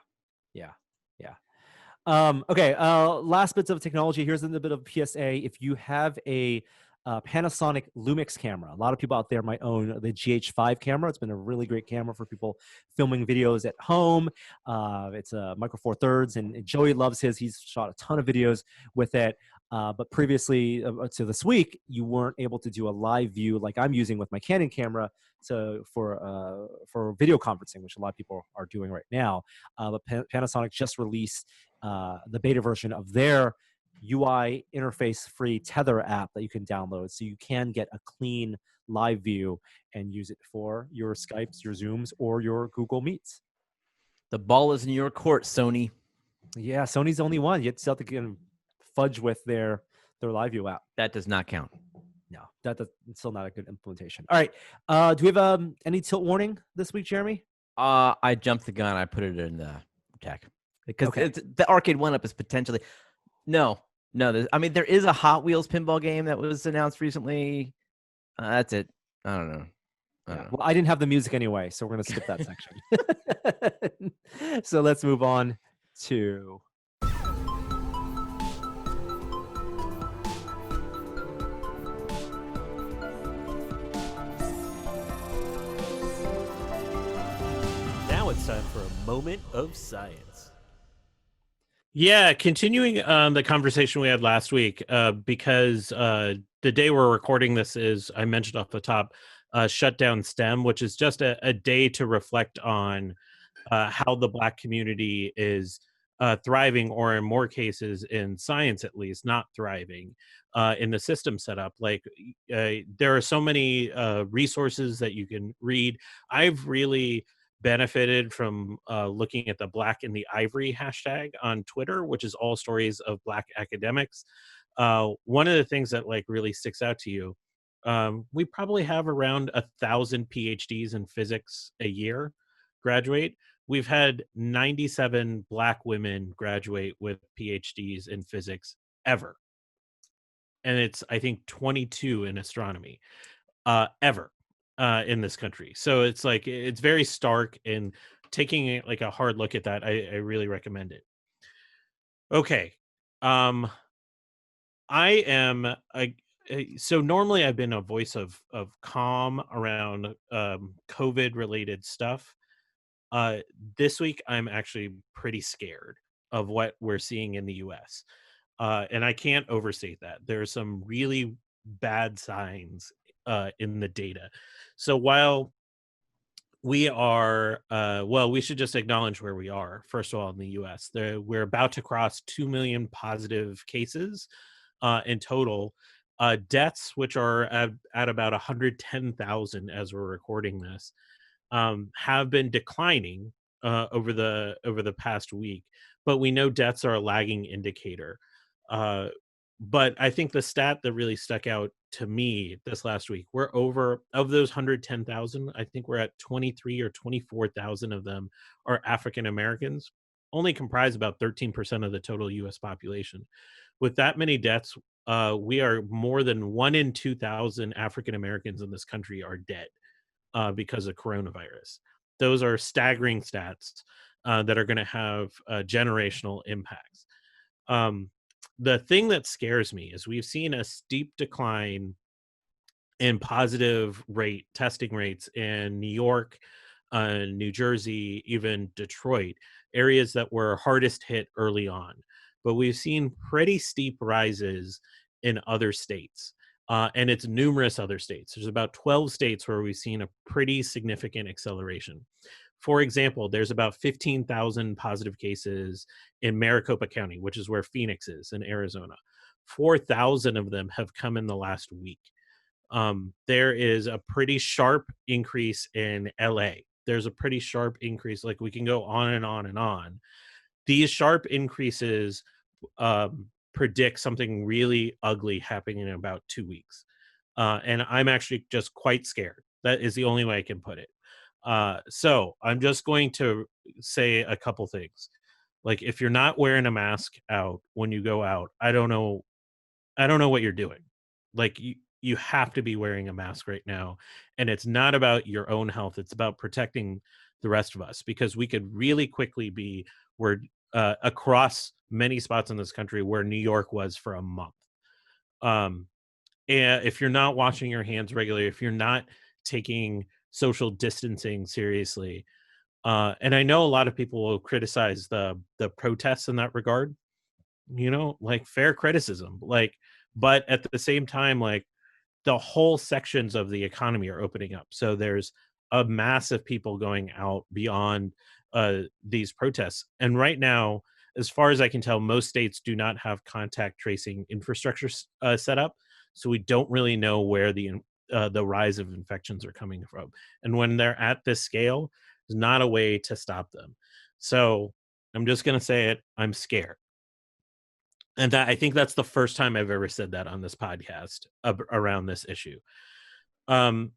Okay. Last bits of technology. Here's a little bit of PSA. If you have a Panasonic Lumix camera, a lot of people out there might own the GH5 camera. It's been a really great camera for people filming videos at home. It's a Micro Four Thirds, and Joey loves his. He's shot a ton of videos with it. But previously to this week, you weren't able to do a live view like I'm using with my Canon camera for video conferencing, which a lot of people are doing right now. But Panasonic just released the beta version of their UI interface-free Tether app that you can download, so you can get a clean live view and use it for your Skypes, your Zooms, or your Google Meets. The ball is in your court, Sony. Yeah, Sony's the only one. You still have to get fudge with their live view app. That does not count. No, it's still not a good implementation. All right, do we have any tilt warning this week, Jeremy? I jumped the gun. I put it in the tech because Okay. the arcade one-up is potentially no. I mean, there is a Hot Wheels pinball game that was announced recently. That's it. I don't know. Well, I didn't have the music anyway, so we're going to skip that section. So let's move on to... Now it's time for a moment of science. Yeah, continuing the conversation we had last week, because the day we're recording this is, I mentioned off the top, Shutdown STEM, which is just a day to reflect on how the Black community is thriving, or in more cases, in science at least, not thriving in the system setup. Like there are so many resources that you can read. I've really benefited from looking at the Black in the Ivory hashtag on Twitter, which is all stories of Black academics. One of the things that like really sticks out to you, we probably have around 1,000 PhDs in physics a year graduate. We've had 97 Black women graduate with PhDs in physics ever. and it's I think 22 in astronomy ever in this country. So it's like it's very stark, and taking like a hard look at that, I really recommend it. Okay. Um I am so normally I've been a voice of calm around COVID related stuff. Uh this week I'm actually pretty scared of what we're seeing in the US. And I can't overstate that. There are some really bad signs in the data. So while we are well, we should just acknowledge where we are. First of all, in the US, we're about to cross 2 million positive cases in total. Deaths, which are at about 110,000 as we're recording this, have been declining over the past week, but we know deaths are a lagging indicator. Uh, but I think the stat that really stuck out to me this last week, we're over of those 110,000. I think we're at 23 or 24,000 of them are African Americans, only comprise about 13% of the total U.S. population. With that many deaths, we are more than 1 in 2,000 African Americans in this country are dead because of coronavirus. Those are staggering stats that are going to have generational impacts. Um, the thing that scares me is we've seen a steep decline in positive rate testing rates in New York, New Jersey, even Detroit, areas that were hardest hit early on. But we've seen pretty steep rises in other states. And it's numerous other states. There's about 12 states where we've seen a pretty significant acceleration. For example, there's about 15,000 positive cases in Maricopa County, which is where Phoenix is in Arizona. 4,000 of them have come in the last week. There is a pretty sharp increase in LA. There's a pretty sharp increase. Like we can go on and on and on. These sharp increases predict something really ugly happening in about 2 weeks. And I'm actually just quite scared. That is the only way I can put it. So I'm just going to say a couple things. Like if you're not wearing a mask out when you go out, I don't know what you're doing. Like you have to be wearing a mask right now, and it's not about your own health, it's about protecting the rest of us, because we could really quickly be where across many spots in this country where New York was for a month. Um and if you're not washing your hands regularly, if you're not taking social distancing seriously, and I know a lot of people will criticize the protests in that regard, like fair criticism, like, but at the same time, like the whole sections of the economy are opening up. So there's a mass of people going out beyond these protests. And right now, as far as I can tell, most states do not have contact tracing infrastructure set up. So we don't really know where the rise of infections are coming from. And when they're at this scale, there's not a way to stop them. So I'm just going to say it. I'm scared. And I think that's the first time I've ever said that on this podcast around this issue. Um,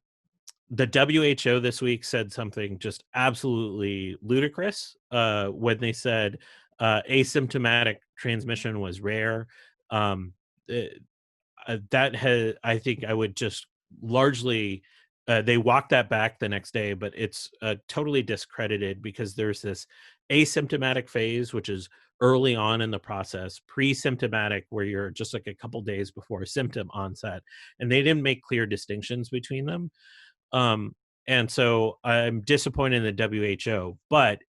the WHO this week said something just absolutely ludicrous when they said asymptomatic transmission was rare. Um, that has, I think I would just largely, they walked that back the next day, but it's totally discredited, because there's this asymptomatic phase, which is early on in the process, pre-symptomatic, where you're just like a couple days before symptom onset, and they didn't make clear distinctions between them. Um, and so I'm disappointed in the WHO, but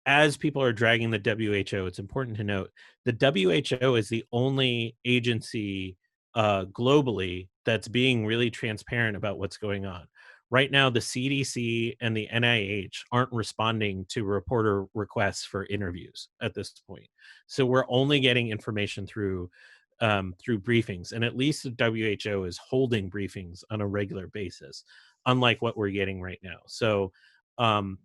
as people are dragging the WHO, it's important to note the WHO is the only agency globally that's being really transparent about what's going on. Right now, the CDC and the NIH aren't responding to reporter requests for interviews at this point. So we're only getting information through briefings, and at least the WHO is holding briefings on a regular basis, unlike what we're getting right now. So um,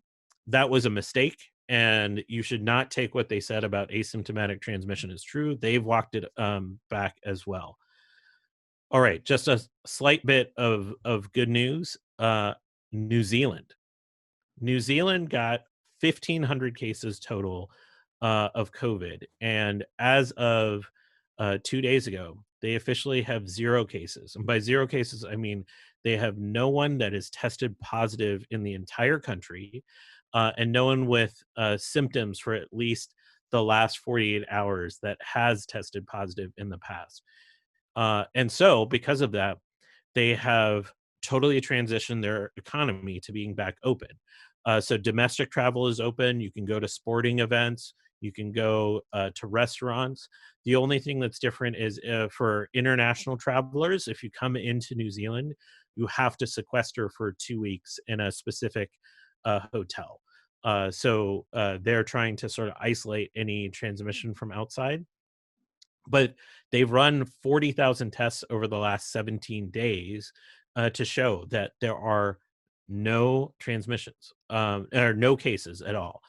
that was a mistake, and you should not take what they said about asymptomatic transmission as true. They've walked it back as well. All right, just a slight bit of good news. New Zealand got 1,500 cases total of COVID, and as of 2 days ago, they officially have 0 cases. And by 0 cases, I mean they have no one that is tested positive in the entire country, and no one with symptoms for at least the last 48 hours that has tested positive in the past. And so, because of that, they have totally transitioned their economy to being back open. So domestic travel is open. You can go to sporting events. You can go to restaurants. The only thing that's different is for international travelers, if you come into New Zealand, you have to sequester for 2 weeks in a specific hotel. So they're trying to sort of isolate any transmission from outside. But they've run 40,000 tests over the last 17 days to show that there are no transmissions, or no cases at all.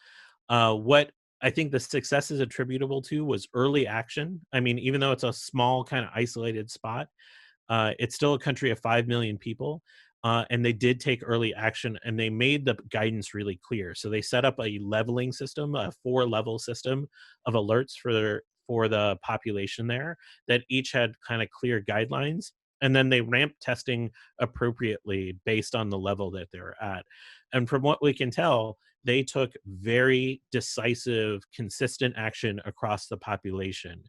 What I think the success is attributable to was early action. I mean, even though it's a small kind of isolated spot, it's still a country of 5 million people. And they did take early action, and they made the guidance really clear. So they set up a leveling system, a 4-level system of alerts for the population there, that each had kind of clear guidelines. And then they ramped testing appropriately based on the level that they're at. And from what we can tell, they took very decisive, consistent action across the population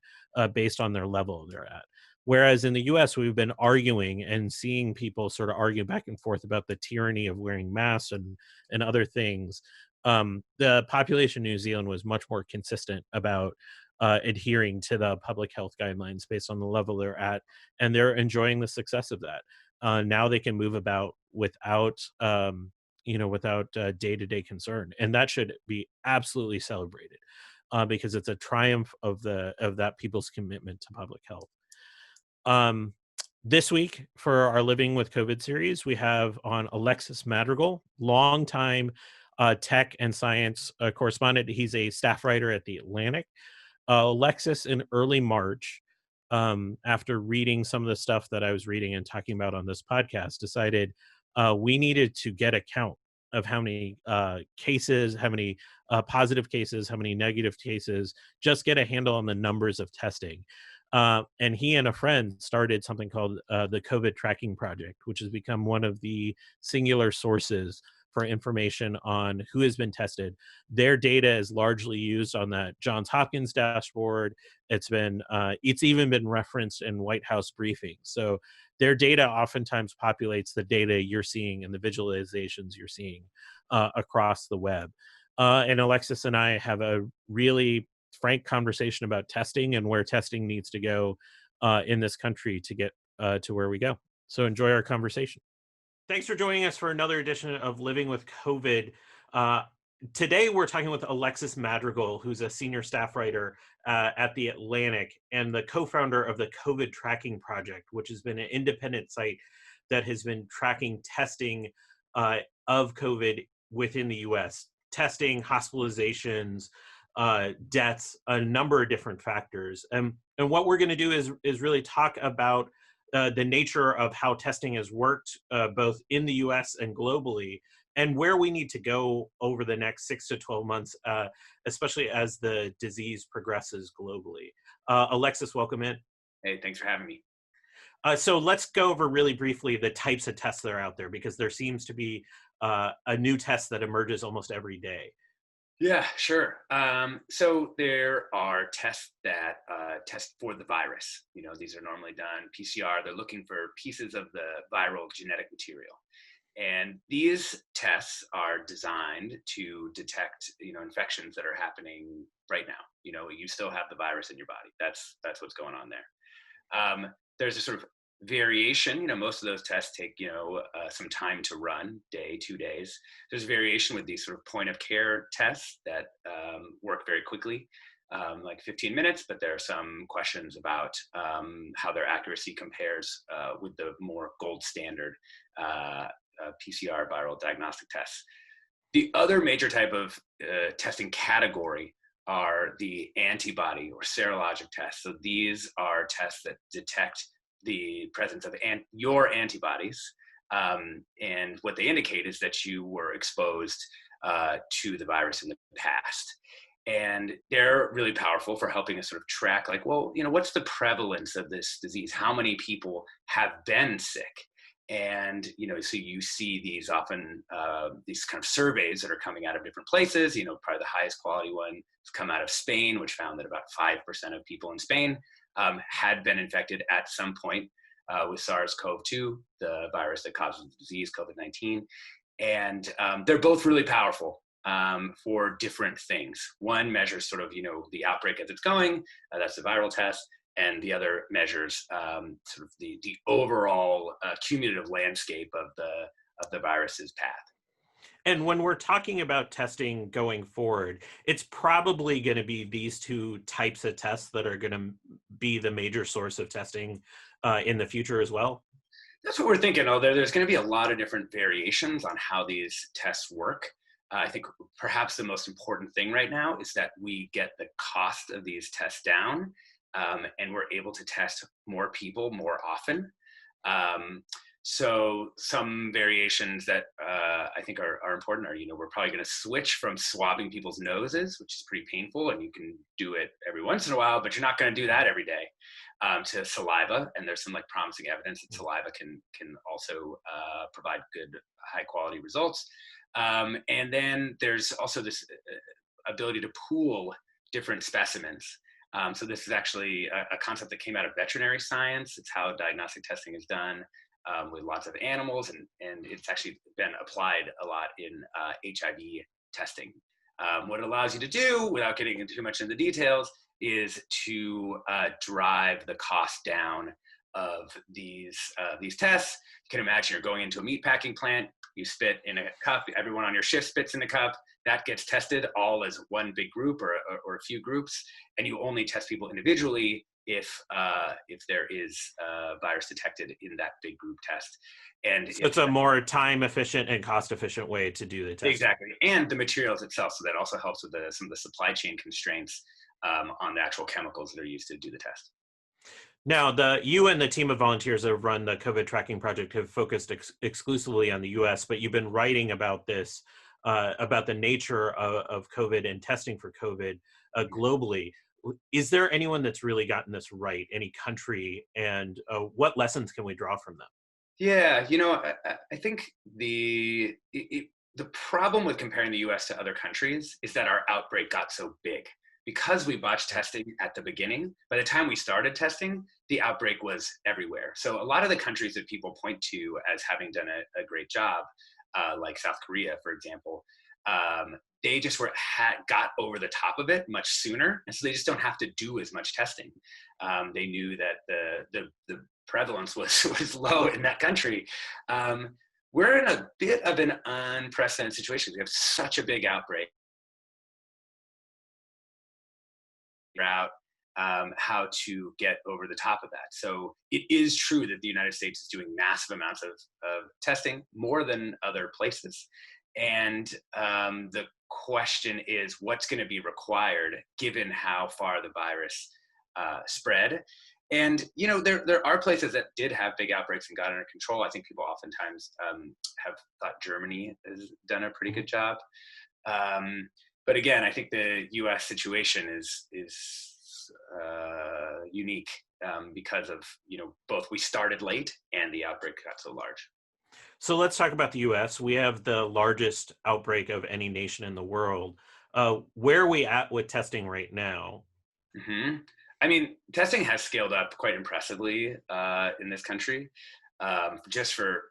based on their level they're at. Whereas in the US, we've been arguing and seeing people sort of argue back and forth about the tyranny of wearing masks and other things. The population in New Zealand was much more consistent about adhering to the public health guidelines based on the level they're at, and they're enjoying the success of that. Now they can move about without, without day-to-day concern, and that should be absolutely celebrated because it's a triumph of that people's commitment to public health. This week for our Living with COVID series, we have on Alexis Madrigal, longtime tech and science correspondent. He's a staff writer at The Atlantic. Alexis, in early March, after reading some of the stuff that I was reading and talking about on this podcast, decided we needed to get a count of how many cases, how many positive cases, how many negative cases, just get a handle on the numbers of testing. And he and a friend started something called the COVID Tracking Project, which has become one of the singular sources for information on who has been tested. Their data is largely used on that Johns Hopkins dashboard. It's even been referenced in White House briefings. So their data oftentimes populates the data you're seeing and the visualizations you're seeing across the web. And Alexis and I have a really frank conversation about testing and where testing needs to go in this country to get to where we go. So enjoy our conversation. Thanks for joining us for another edition of Living with COVID. Today, we're talking with Alexis Madrigal, who's a senior staff writer at The Atlantic and the co-founder of the COVID Tracking Project, which has been an independent site that has been tracking testing of COVID within the US, testing, hospitalizations, deaths, a number of different factors. And what we're going to do is really talk about the nature of how testing has worked both in the US and globally, and where we need to go over the next 6 to 12 months, especially as the disease progresses globally. Alexis, welcome in. Hey, thanks for having me. So let's go over really briefly the types of tests that are out there, because there seems to be a new test that emerges almost every day. Yeah, sure. So there are tests that test for the virus. These are normally done PCR. They're looking for pieces of the viral genetic material. And these tests are designed to detect, infections that are happening right now. You still have the virus in your body. That's what's going on there. There's a sort of variation. Most of those tests take, some time to run, day, 2 days. There's variation with these sort of point of care tests that work very quickly, like 15 minutes, but there are some questions about how their accuracy compares with the more gold standard PCR viral diagnostic tests. The other major type of testing category are the antibody or serologic tests. So these are tests that detect the presence of your antibodies. And what they indicate is that you were exposed to the virus in the past. And they're really powerful for helping us sort of track, like, well, what's the prevalence of this disease? How many people have been sick? And, so you see these often, these kind of surveys that are coming out of different places. Probably the highest quality one has come out of Spain, which found that about 5% of people in Spain had been infected at some point with SARS-CoV-2, the virus that causes the disease, COVID-19. And they're both really powerful for different things. One measures sort of, the outbreak as it's going, that's the viral test. And the other measures sort of the overall cumulative landscape of the virus's path. And when we're talking about testing going forward, it's probably going to be these two types of tests that are going to be the major source of testing in the future as well. That's what we're thinking. Although there's going to be a lot of different variations on how these tests work. I think perhaps the most important thing right now is that we get the cost of these tests down. And we're able to test more people more often. So some variations that I think are important are, we're probably going to switch from swabbing people's noses, which is pretty painful, and you can do it every once in a while, but you're not going to do that every day, to saliva. And there's some like promising evidence that saliva can also provide good, high quality results. And then there's also this ability to pool different specimens. So this is actually a concept that came out of veterinary science. It's how diagnostic testing is done with lots of animals, and it's actually been applied a lot in HIV testing. What it allows you to do, without getting into too much in the details, is to drive the cost down of these tests. You can imagine you're going into a meatpacking plant, you spit in a cup, everyone on your shift spits in a cup, that gets tested all as one big group or a few groups, and you only test people individually if there is virus detected in that big group test. And so it's a more time efficient and cost efficient way to do the test. Exactly, and the materials itself, so that also helps with some of the supply chain constraints on the actual chemicals that are used to do the test. Now, you and the team of volunteers that have run the COVID tracking project have focused exclusively on the US, but you've been writing about this, about the nature of COVID and testing for COVID globally. Is there anyone that's really gotten this right, any country, and what lessons can we draw from them? Yeah, I think the problem with comparing the US to other countries is that our outbreak got so big. Because we botched testing at the beginning, by the time we started testing, the outbreak was everywhere. So a lot of the countries that people point to as having done a great job, like South Korea, for example, they just got over the top of it much sooner, and so they just don't have to do as much testing. They knew that the prevalence was low in that country. We're in a bit of an unprecedented situation. We have such a big outbreak. Out how to get over the top of that. So it is true that the United States is doing massive amounts of testing, more than other places. And the question is, what's going to be required given how far the virus spread? And, there are places that did have big outbreaks and got under control. I think people oftentimes have thought Germany has done a pretty good job. But again, I think the U.S. situation is unique because of both we started late and the outbreak got so large. So let's talk about the U.S. We have the largest outbreak of any nation in the world. Where are we at with testing right now? Mm-hmm. I mean, testing has scaled up quite impressively in this country. Just for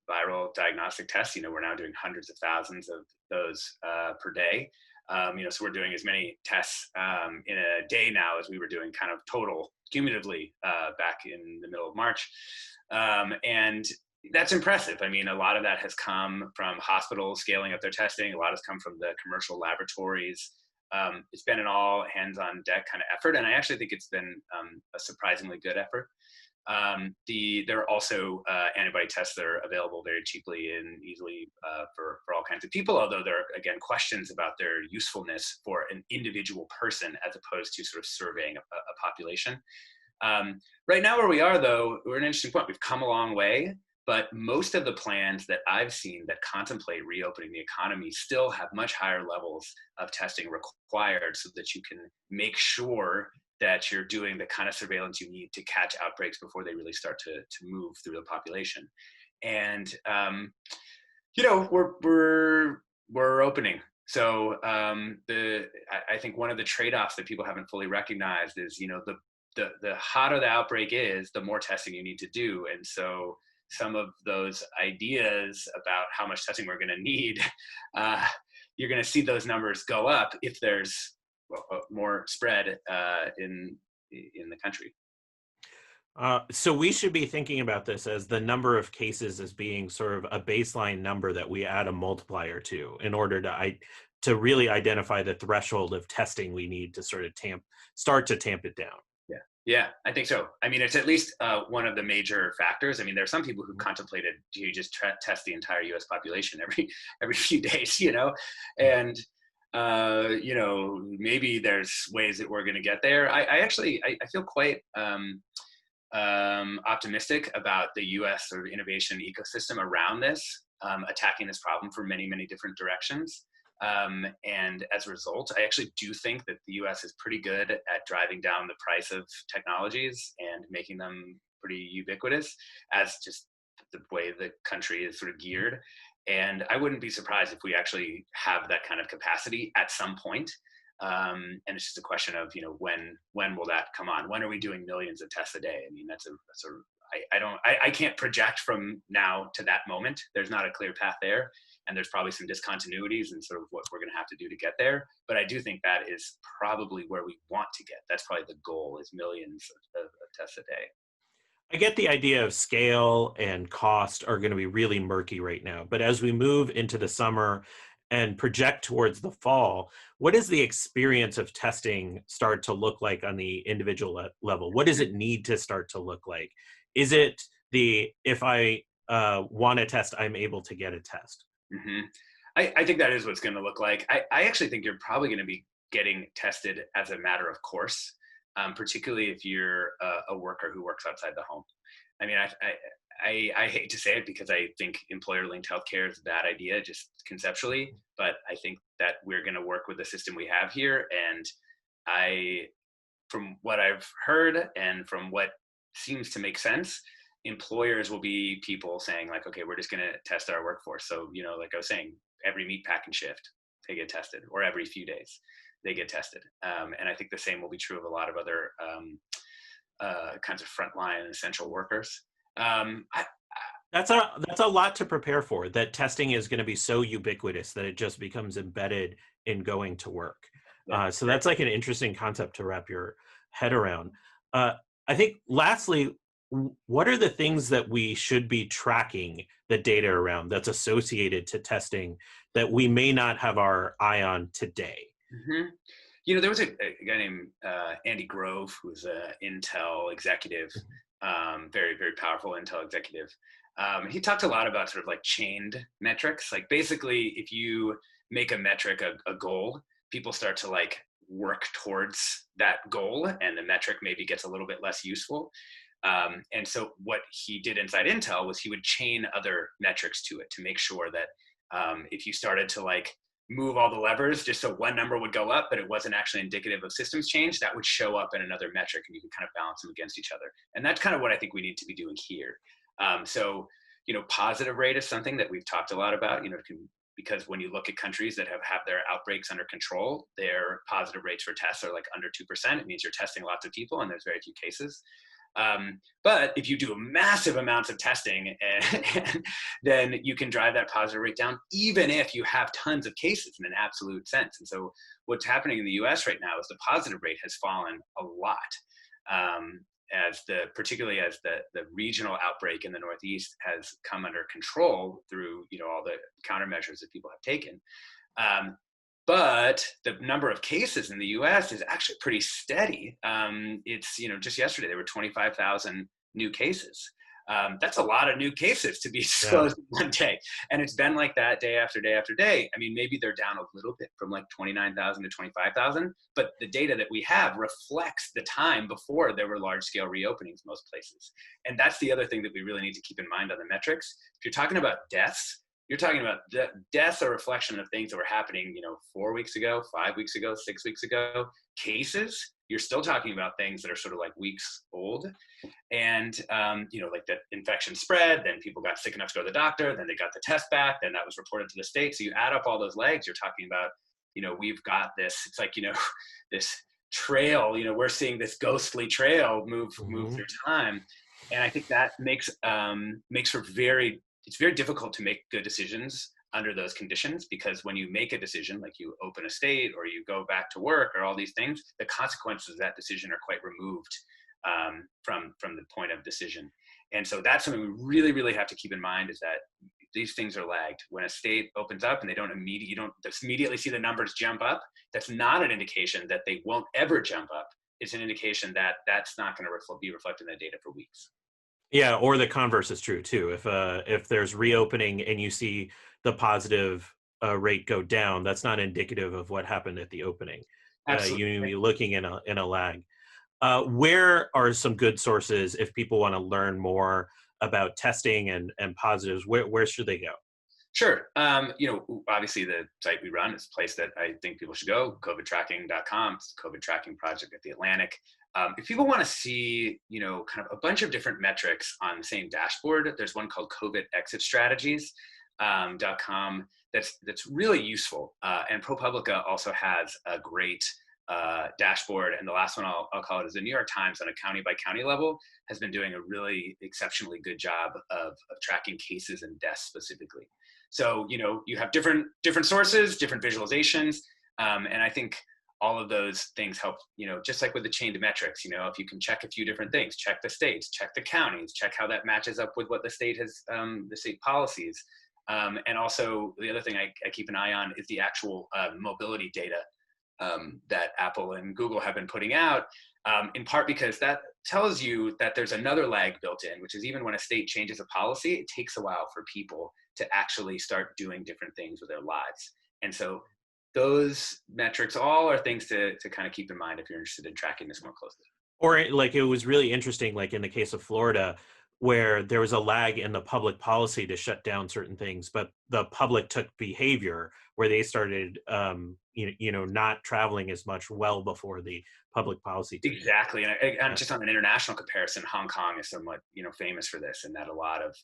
viral diagnostic tests, we're now doing hundreds of thousands of those per day. So we're doing as many tests in a day now as we were doing kind of total cumulatively back in the middle of March. And that's impressive. I mean, a lot of that has come from hospitals scaling up their testing. A lot has come from the commercial laboratories. It's been an all hands on deck kind of effort. And I actually think it's been a surprisingly good effort. There are also antibody tests that are available very cheaply and easily for all kinds of people, although there are, again, questions about their usefulness for an individual person as opposed to sort of surveying a population. Right now where we are, though, we're at an interesting point. We've come a long way, But most of the plans that I've seen that contemplate reopening the economy still have much higher levels of testing required so that you can make sure that you're doing the kind of surveillance you need to catch outbreaks before they really start to move through the population. And we're opening. So I think one of the trade-offs that people haven't fully recognized is, the hotter the outbreak is, the more testing you need to do. And so some of those ideas about how much testing we're going to need, you're going to see those numbers go up if there's more spread in the country. So we should be thinking about this as the number of cases as being sort of a baseline number that we add a multiplier to in order to really identify the threshold of testing we need to sort of start to tamp it down. Yeah, I think so. I mean, it's at least one of the major factors. I mean, there are some people who contemplated, do you just test the entire U.S. population every few days, and maybe there's ways that we're going to get there. I feel quite optimistic about the U.S. sort of innovation ecosystem around this, attacking this problem from many, many different directions. And as a result, I actually do think that the U.S. is pretty good at driving down the price of technologies and making them pretty ubiquitous, as just the way the country is sort of geared. And I wouldn't be surprised if we actually have that kind of capacity at some point. And it's just a question of, when will that come on? When are we doing millions of tests a day? I mean, I can't project from now to that moment. There's not a clear path there. And there's probably some discontinuities in sort of what we're going to have to do to get there. But I do think that is probably where we want to get. That's probably the goal, is millions of tests a day. I get the idea of scale and cost are going to be really murky right now. But as we move into the summer and project towards the fall, what does the experience of testing start to look like on the individual level? What does it need to start to look like? Is it if I want a test, I'm able to get a test? Mm-hmm. I think that is what's going to look like. I actually think you're probably going to be getting tested as a matter of course, particularly if you're a worker who works outside the home. I mean, I hate to say it because I think employer-linked healthcare is a bad idea, just conceptually, but I think that we're going to work with the system we have here. And from what I've heard and from what seems to make sense, employers will be people saying like, okay, we're just going to test our workforce. So, like I was saying, every meatpacking shift, they get tested, or every few days they get tested. And I think the same will be true of a lot of other kinds of frontline and essential workers. That's a lot to prepare for, that testing is going to be so ubiquitous that it just becomes embedded in going to work. Yeah. So that's like an interesting concept to wrap your head around. I think lastly, what are the things that we should be tracking the data around that's associated to testing that we may not have our eye on today? Mm-hmm. There was a guy named Andy Grove, who's an Intel executive, very, very powerful Intel executive. He talked a lot about sort of like chained metrics. Like basically, if you make a metric a goal, people start to like work towards that goal, and the metric maybe gets a little bit less useful. And so what he did inside Intel was he would chain other metrics to it to make sure that if you started to like move all the levers just so one number would go up, but it wasn't actually indicative of systems change, that would show up in another metric and you can kind of balance them against each other. And that's kind of what I think we need to be doing here. Positive rate is something that we've talked a lot about, because when you look at countries that have their outbreaks under control, their positive rates for tests are like under 2%. It means you're testing lots of people and there's very few cases. But if you do massive amounts of testing, then you can drive that positive rate down, even if you have tons of cases in an absolute sense. And so what's happening in the US right now is the positive rate has fallen a lot, particularly as the regional outbreak in the Northeast has come under control through all the countermeasures that people have taken. But the number of cases in the U.S. is actually pretty steady. It's, just yesterday, there were 25,000 new cases. That's a lot of new cases to be disclosed in one day. And it's been like that day after day after day. I mean, maybe they're down a little bit from like 29,000 to 25,000, but the data that we have reflects the time before there were large scale reopenings most places. And that's the other thing that we really need to keep in mind on the metrics. If you're talking about deaths, you're talking about deaths are a reflection of things that were happening, 4 weeks ago, 5 weeks ago, 6 weeks ago. Cases, you're still talking about things that are sort of like weeks old. And, like that infection spread, then people got sick enough to go to the doctor, then they got the test back, then that was reported to the state. So you add up all those legs, you're talking about, we've got this, it's like, this trail, we're seeing this ghostly trail move through time. And I think that makes for it's very difficult to make good decisions under those conditions, because when you make a decision, like you open a state or you go back to work or all these things, the consequences of that decision are quite removed from the point of decision. And so that's something we really, really have to keep in mind, is that these things are lagged. When a state opens up and you don't immediately see the numbers jump up, that's not an indication that they won't ever jump up. It's an indication that that's not going to be reflected in the data for weeks. Yeah, or the converse is true too. If there's reopening and you see the positive rate go down, that's not indicative of what happened at the opening. You'll be looking in a lag. Where are some good sources if people want to learn more about testing and positives? Where should they go? Sure. Obviously the site we run is a place that I think people should go, covidtracking.com. It's the COVID tracking project at the Atlantic. If people want to see, kind of a bunch of different metrics on the same dashboard, there's one called COVID exit strategies.com that's really useful. And ProPublica also has a great dashboard. And the last one I'll call it is the New York Times, on a county by county level, has been doing a really exceptionally good job of tracking cases and deaths specifically. So, you have different sources, different visualizations. And I think all of those things help, just like with the chained metrics, if you can check a few different things, check the states, check the counties, check how that matches up with what the state has, the state policies. And also the other thing I keep an eye on is the actual mobility data that Apple and Google have been putting out, in part because that tells you that there's another lag built in, which is even when a state changes a policy, it takes a while for people to actually start doing different things with their lives. And so those metrics all are things to kind of keep in mind if you're interested in tracking this more closely. Or like, it was really interesting, like in the case of Florida, where there was a lag in the public policy to shut down certain things, but the public took behavior where they started, not traveling as much well before the public policy. Exactly. And just on an international comparison, Hong Kong is somewhat, famous for this, and that a lot of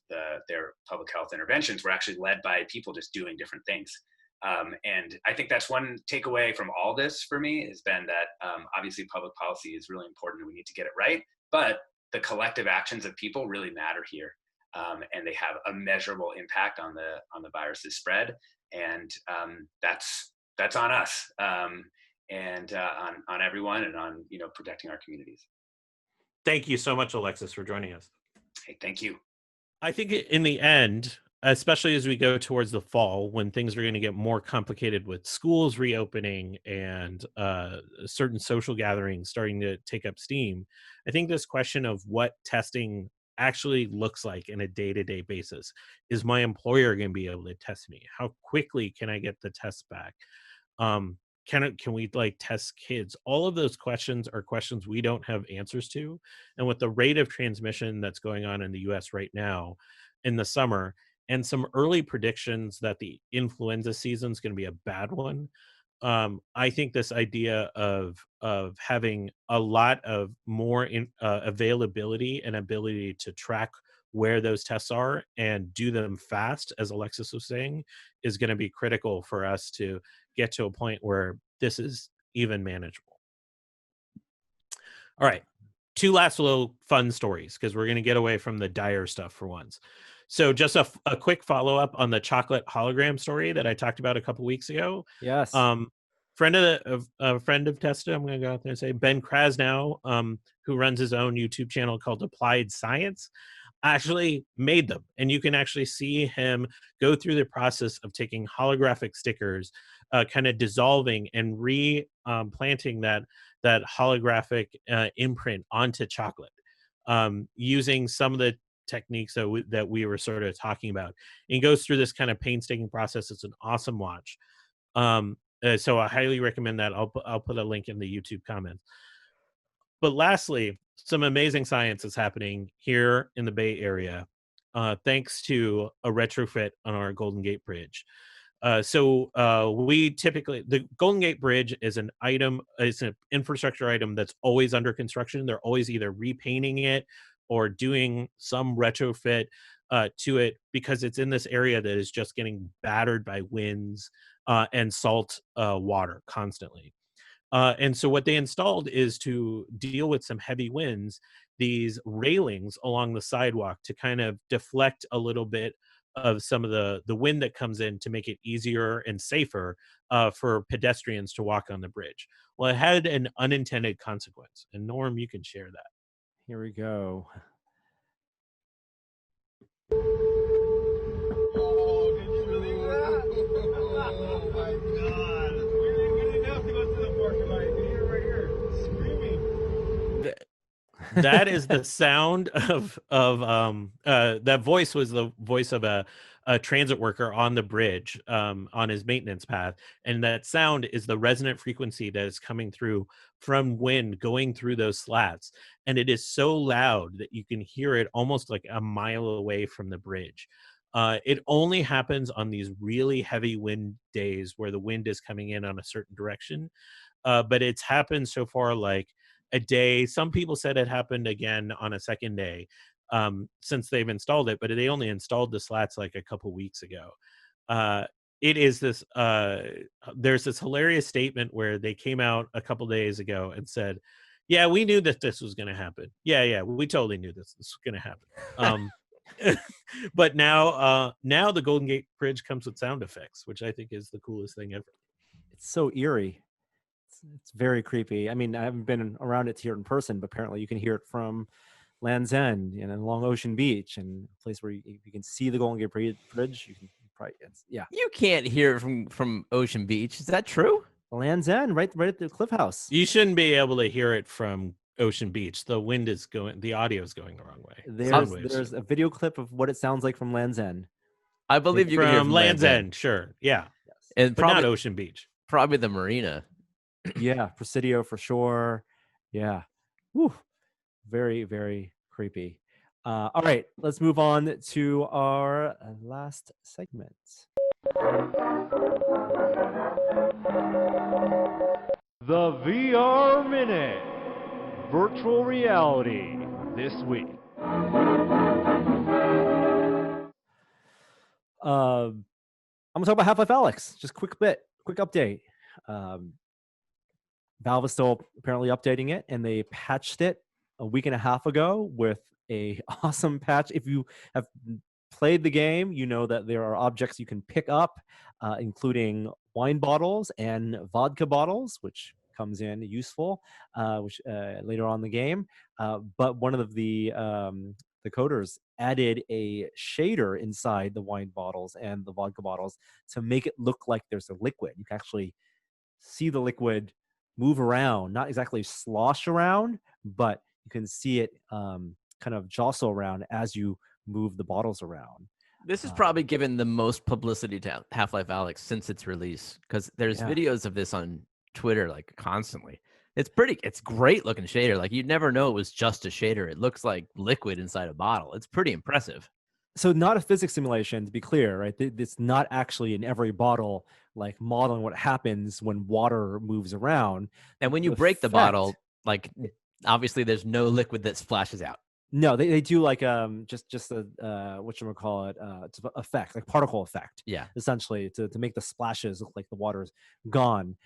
their public health interventions were actually led by people just doing different things. And I think that's one takeaway from all this for me, has been that obviously public policy is really important and we need to get it right, but the collective actions of people really matter here. And they have a measurable impact on the virus's spread. And that's on us, and on everyone, and on, protecting our communities. Thank you so much, Alexis, for joining us. Hey, thank you. I think in the end, especially as we go towards the fall, when things are going to get more complicated with schools reopening and certain social gatherings starting to take up steam, I think this question of what testing actually looks like in a day-to-day basis. Is my employer going to be able to test me? How quickly can I get the tests back? Can we test kids? All of those questions are questions we don't have answers to. And with the rate of transmission that's going on in the US right now in the summer, and some early predictions that the influenza season is going to be a bad one, I think this idea of having a lot of more availability and ability to track where those tests are and do them fast, as Alexis was saying, is going to be critical for us to get to a point where this is even manageable. All right. 2 last little fun stories, because we're going to get away from the dire stuff for once. So just a quick follow-up on the chocolate hologram story that I talked about a couple weeks ago. Yes. Friend of Testa, I'm going to go out there and say, Ben Krasnow, who runs his own YouTube channel called Applied Science, actually made them. And you can actually see him go through the process of taking holographic stickers, kind of dissolving and replanting that holographic imprint onto chocolate, using some of the techniques that we were sort of talking about. And he goes through this kind of painstaking process. It's an awesome watch. So I highly recommend that. I'll put a link in the YouTube comments. But lastly, some amazing science is happening here in the Bay Area, thanks to a retrofit on our Golden Gate Bridge. We typically, the Golden Gate Bridge is an item, it's an infrastructure item that's always under construction. They're always either repainting it or doing some retrofit to it, because it's in this area that is just getting battered by winds and salt water constantly. And so what they installed is, to deal with some heavy winds, these railings along the sidewalk to kind of deflect a little bit of some of the wind that comes in, to make it easier and safer for pedestrians to walk on the bridge. Well, it had an unintended consequence. And Norm, you can share that. Here we go. Oh, did you believe that? Oh my God. We didn't have to go to the parking lot. You can hear it right here. Screaming. That is the sound of that voice was the voice of a transit worker on the bridge, on his maintenance path. And that sound is the resonant frequency that is coming through from wind going through those slats. And it is so loud that you can hear it almost like a mile away from the bridge. It only happens on these really heavy wind days where the wind is coming in on a certain direction. But it's happened so far like a day. Some people said it happened again on a second day since they've installed it, but they only installed the slats like a couple weeks ago. It is this, there's this hilarious statement where they came out a couple days ago and said, yeah, we knew that this was going to happen. Yeah, we totally knew this was going to happen. But now the Golden Gate Bridge comes with sound effects, which I think is the coolest thing ever. It's so eerie. It's very creepy. I mean, I haven't been around it here in person, but apparently you can hear it from Land's End and along Ocean Beach, and a place where you can see the Golden Gate Bridge. You can probably, yeah. You can't hear it from Ocean Beach. Is that true? Land's End, right at the Cliff House. You shouldn't be able to hear it from Ocean Beach. The wind is going, the audio is going the wrong way. There's a video clip of what it sounds like from Land's End. I believe you can hear from Land's End. Sure, yeah, Yes. and but probably not Ocean Beach. Probably the marina. Yeah, Presidio for sure. Yeah. Woo. Very, very creepy. All right, let's move on to our last segment. The VR Minute. Virtual reality this week. I'm gonna talk about Half-Life Alyx. Just quick update. Valve is still apparently updating it, and they patched it a week and a half ago with a awesome patch. If you have played the game, you know that there are objects you can pick up, including wine bottles and vodka bottles, which comes in useful which later on in the game. But one of the coders added a shader inside the wine bottles and the vodka bottles to make it look like there's a liquid. You can actually see the liquid move around, not exactly slosh around, but you can see it kind of jostle around as you move the bottles around. This is probably given the most publicity to Half-Life Alyx since its release, because there's videos of this on Twitter like constantly. It's great looking shader. Like you'd never know it was just a shader. It looks like liquid inside a bottle. It's pretty impressive. So not a physics simulation, to be clear, right? It's not actually in every bottle, like modeling what happens when water moves around. And when you break the bottle, like obviously there's no liquid that splashes out. No, they do like just a whatchamacallit, effect, like particle effect. Yeah. Essentially to make the splashes look like the water's gone.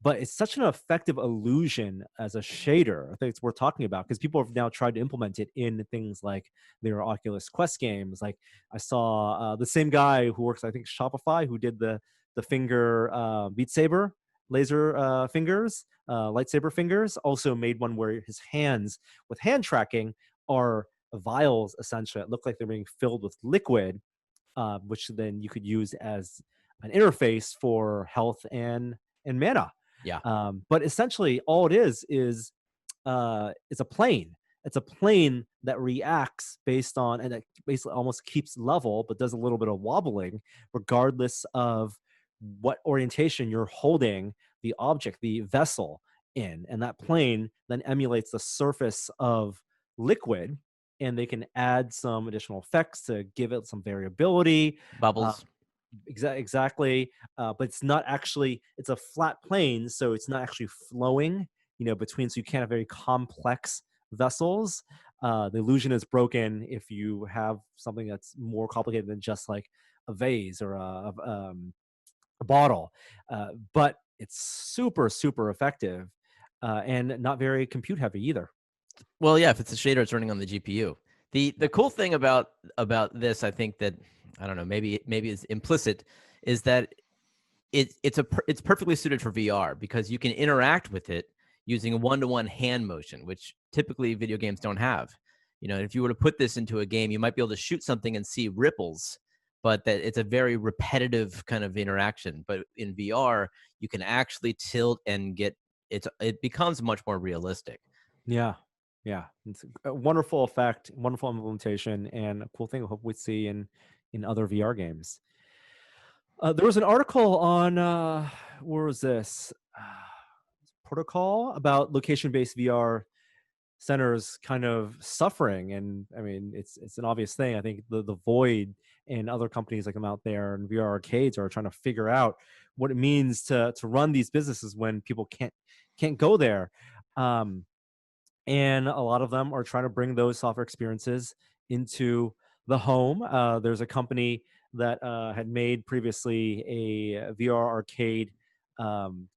But it's such an effective illusion as a shader. I think it's worth talking about because people have now tried to implement it in things like their Oculus Quest games. Like I saw the same guy who works, I think, Shopify, who did the finger Beat Saber laser fingers, lightsaber fingers, also made one where his hands with hand tracking are vials essentially that look like they're being filled with liquid, which then you could use as an interface for health and mana. Yeah. But essentially all it is it's a plane it's a plane that reacts based on, and it basically almost keeps level, but does a little bit of wobbling, regardless of what orientation you're holding the object, the vessel in. And that plane then emulates the surface of liquid, and they can add some additional effects to give it some variability. Bubbles. Exactly. But it's not actually, it's a flat plane, so it's not actually flowing, between, so you can't have very complex vessels. The illusion is broken if you have something that's more complicated than just like a vase or a bottle. But it's super, super effective, and not very compute heavy either. Well, yeah, if it's a shader, it's running on the GPU. The cool thing about this, I think that, I don't know, maybe it's implicit, is that it's perfectly suited for VR because you can interact with it using a one-to-one hand motion, which typically video games don't have. If you were to put this into a game, you might be able to shoot something and see ripples, but that it's a very repetitive kind of interaction. But in VR, you can actually tilt and it becomes much more realistic. Yeah. It's a wonderful effect, wonderful implementation, and a cool thing I hope we see in other VR games. There was an article on where was this? Protocol about location-based VR centers kind of suffering, and I mean it's an obvious thing. I think the Void and other companies like them out there and VR arcades are trying to figure out what it means to run these businesses when people can't go there. And a lot of them are trying to bring those software experiences into the home. There's a company that had made previously a VR arcade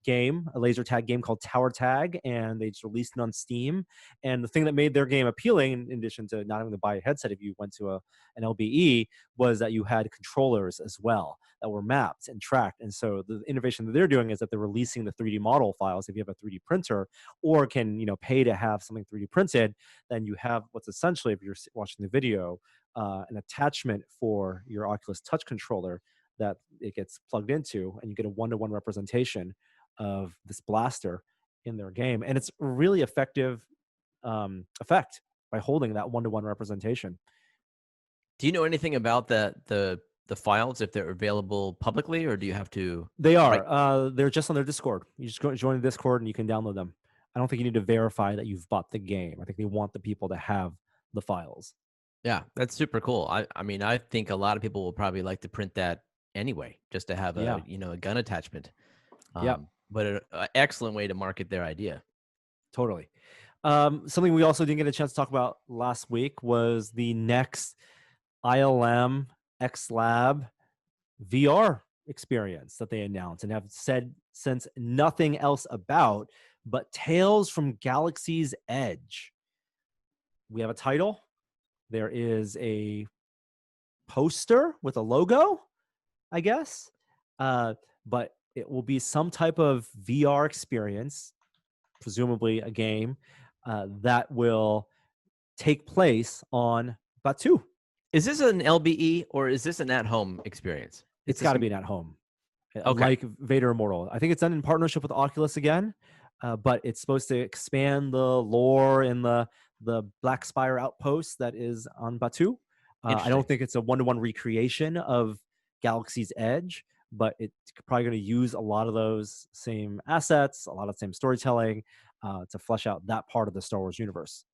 game, a laser tag game called Tower Tag, and they just released it on Steam. And the thing that made their game appealing, in addition to not having to buy a headset if you went to an LBE, was that you had controllers as well that were mapped and tracked. And so the innovation that they're doing is that they're releasing the 3D model files if you have a 3D printer, or can pay to have something 3D printed. Then you have what's essentially, if you're watching the video, an attachment for your Oculus Touch controller that it gets plugged into, and you get a one-to-one representation of this blaster in their game. And it's a really effective effect by holding that one-to-one representation. Do you know anything about the files, if they're available publicly, or do you have to? They are. They're just on their Discord. You just go join the Discord and you can download them. I don't think you need to verify that you've bought the game. I think they want the people to have the files. Yeah, that's super cool. I mean, I think a lot of people will probably like to print that anyway, just to have a gun attachment. But an excellent way to market their idea. Totally. Something we also didn't get a chance to talk about last week was the next ILM X Lab VR experience that they announced and have said since nothing else about, but Tales from Galaxy's Edge. We have a title. There is a poster with a logo, I guess. But it will be some type of VR experience, presumably a game, that will take place on Batu. Is this an LBE or is this an at-home experience? It's got to be an at-home. Okay. Like Vader Immortal. I think it's done in partnership with Oculus again, but it's supposed to expand the lore in the Black Spire outpost that is on Batu. I don't think it's a one-to-one recreation of Galaxy's Edge, but it's probably going to use a lot of those same assets, a lot of the same storytelling, to flesh out that part of the Star Wars universe.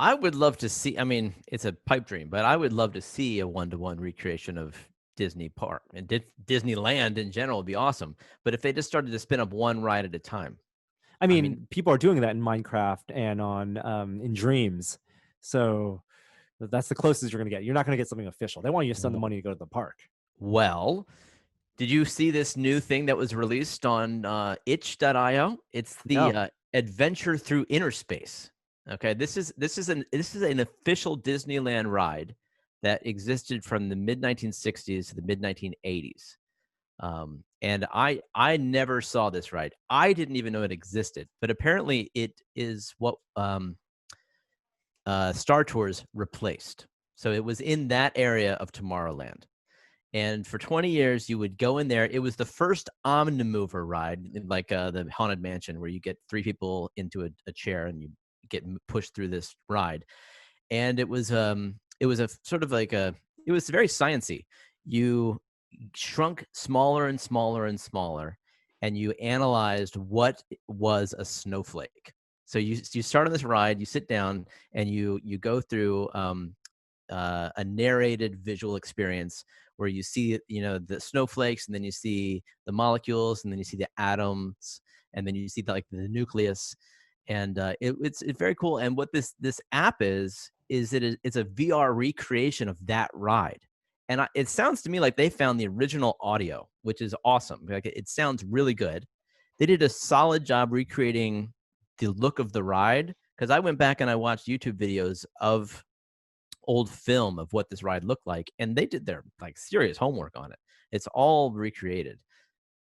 I would love to see, I mean, it's a pipe dream, but I would love to see a one-to-one recreation of Disney Park. And Disneyland in general would be awesome. But if they just started to spin up one ride at a time. I mean, people are doing that in Minecraft and on in Dreams. So that's the closest you're going to get. You're not going to get something official. They want you to spend the money to go to the park. Well, did you see this new thing that was released on itch.io? It's the Adventure Through Inner Space. Okay, this is an official Disneyland ride that existed from the mid 1960s to the mid 1980s. And I never saw this ride. I didn't even know it existed, but apparently it is what Star Tours replaced. So it was in that area of Tomorrowland. And for 20 years, you would go in there. It was the first Omnimover ride, like the Haunted Mansion, where you get three people into a chair and you get pushed through this ride. And it was a sort of like it was very sciencey. You shrunk smaller and smaller and smaller, and you analyzed what was a snowflake. So you start on this ride, you sit down, and you go through a narrated visual experience where you see, the snowflakes, and then you see the molecules, and then you see the atoms, and then you see the nucleus, and it's very cool. And what this app is it's a VR recreation of that ride. And it sounds to me like they found the original audio, which is awesome. Like, it sounds really good. They did a solid job recreating the look of the ride, because I went back and I watched YouTube videos of old film of what this ride looked like, and they did their serious homework on it. It's all recreated,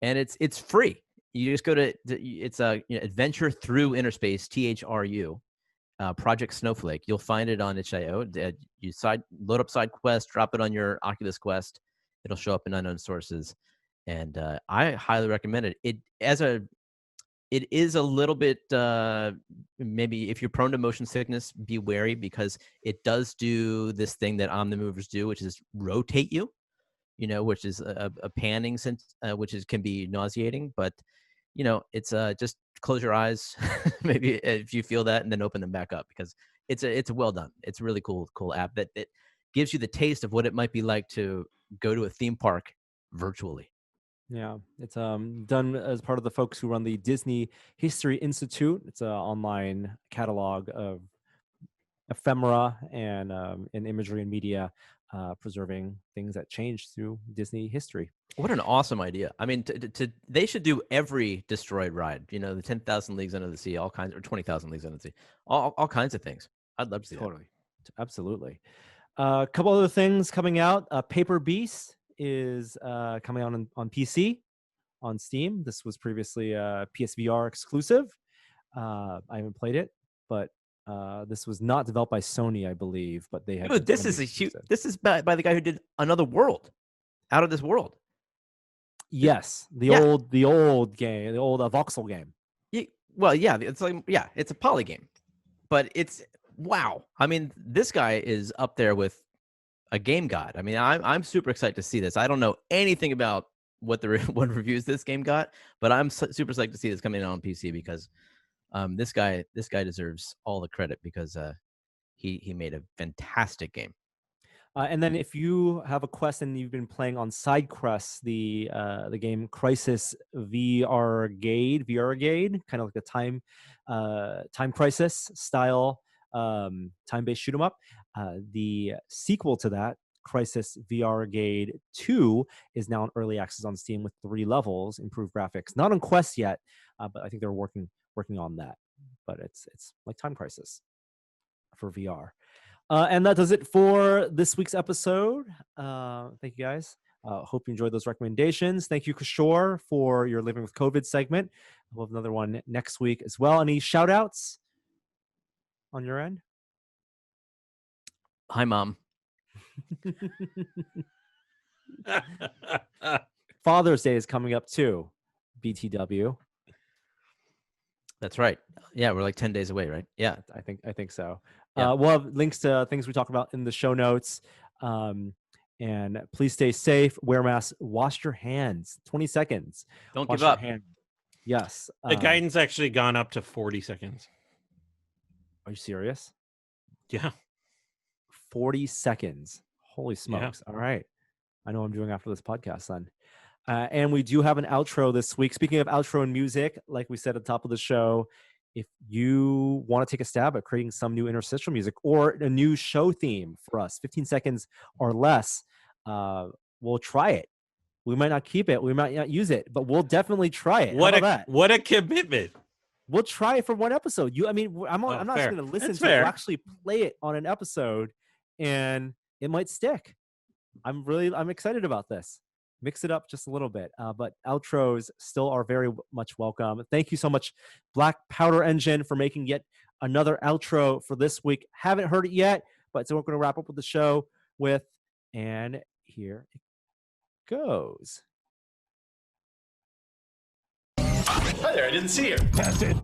and it's free. You just go to it's a Adventure Through Interspace, THRU, Project Snowflake. You'll find it on itch.io. You load up side quest, drop it on your Oculus Quest. It'll show up in unknown sources, and I highly recommend it. It is a little bit, maybe if you're prone to motion sickness, be wary, because it does do this thing that Omnimovers do, which is rotate you, which is a panning sense, which can be nauseating. But, it's just close your eyes, maybe if you feel that, and then open them back up, because it's well done. It's a really cool app that gives you the taste of what it might be like to go to a theme park virtually. Yeah, it's done as part of the folks who run the Disney History Institute. It's an online catalog of ephemera and imagery and media, preserving things that changed through Disney history. What an awesome idea! I mean, they should do every destroyed ride. The 10,000 Leagues Under the Sea, all kinds, or 20,000 Leagues Under the Sea, all kinds of things. I'd love to see Totally, absolutely. A couple other things coming out. Paper Beast is coming out on PC, on Steam. This was previously a PSVR exclusive. I haven't played it, but this was not developed by Sony, I believe. But they have. Dude, this is This is by the guy who did Another World, Out of This World. Yes, the old game, the old voxel game. It's a poly game, but it's wow. I mean, this guy is up there with a game god. I mean, I'm super excited to see this. I don't know anything about what reviews this game got, but I'm super psyched to see this coming out on PC, because this guy deserves all the credit, because he made a fantastic game. And then if you have a quest and you've been playing on side quests, the game Crisis VR-Gade, kind of like a time crisis style time-based shoot 'em up. The sequel to that, Crisis VR-Gade 2, is now in early access on Steam with 3 levels, improved graphics. Not on Quest yet, but I think they're working on that. But it's like Time Crisis for VR. And that does it for this week's episode. Thank you, guys. Hope you enjoyed those recommendations. Thank you, Kishore, for your Living with COVID segment. We'll have another one next week as well. Any shout-outs on your end? Hi, Mom. Father's Day is coming up too. BTW. That's right. Yeah, we're like 10 days away, right? Yeah, I think so. Yeah. We'll have links to things we talk about in the show notes. And please stay safe. Wear masks. Wash your hands. 20 seconds. Don't Wash give up. your hands. Yes. The guidance actually gone up to 40 seconds. Are you serious? Yeah. 40 seconds. Holy smokes. Yeah. All right. I know what I'm doing after this podcast then. And we do have an outro this week. Speaking of outro and music, like we said at the top of the show, if you want to take a stab at creating some new interstitial music or a new show theme for us, 15 seconds or less, we'll try it. We might not keep it. We might not use it, but we'll definitely try it. What a commitment. We'll try it for one episode. I'm not just going to listen to it. We'll actually play it on an episode, and it might stick. I'm excited about this. Mix it up just a little bit, but outros still are very much welcome. Thank you so much, Black Powder Engine, for making yet another outro for this week. Haven't heard it yet, but so we're going to wrap up with the show with, and here it goes. Hi there, I didn't see you. That's it.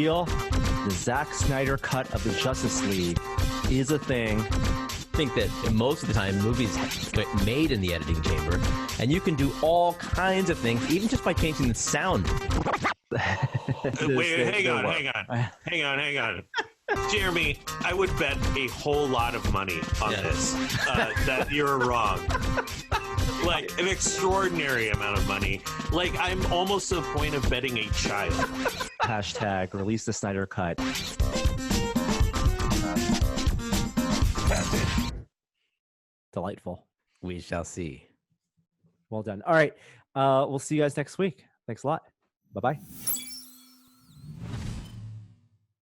real. The Zack Snyder cut of the Justice League is a thing. I think that most of the time movies get made in the editing chamber, and you can do all kinds of things, even just by changing the sound. Wait, hang on. Jeremy, I would bet a whole lot of money on this that you're wrong. Like an extraordinary amount of money. Like I'm almost to the point of betting a child. Hashtag release the Snyder cut. Delightful. We shall see. Well done. All right. We'll see you guys next week. Thanks a lot. Bye-bye.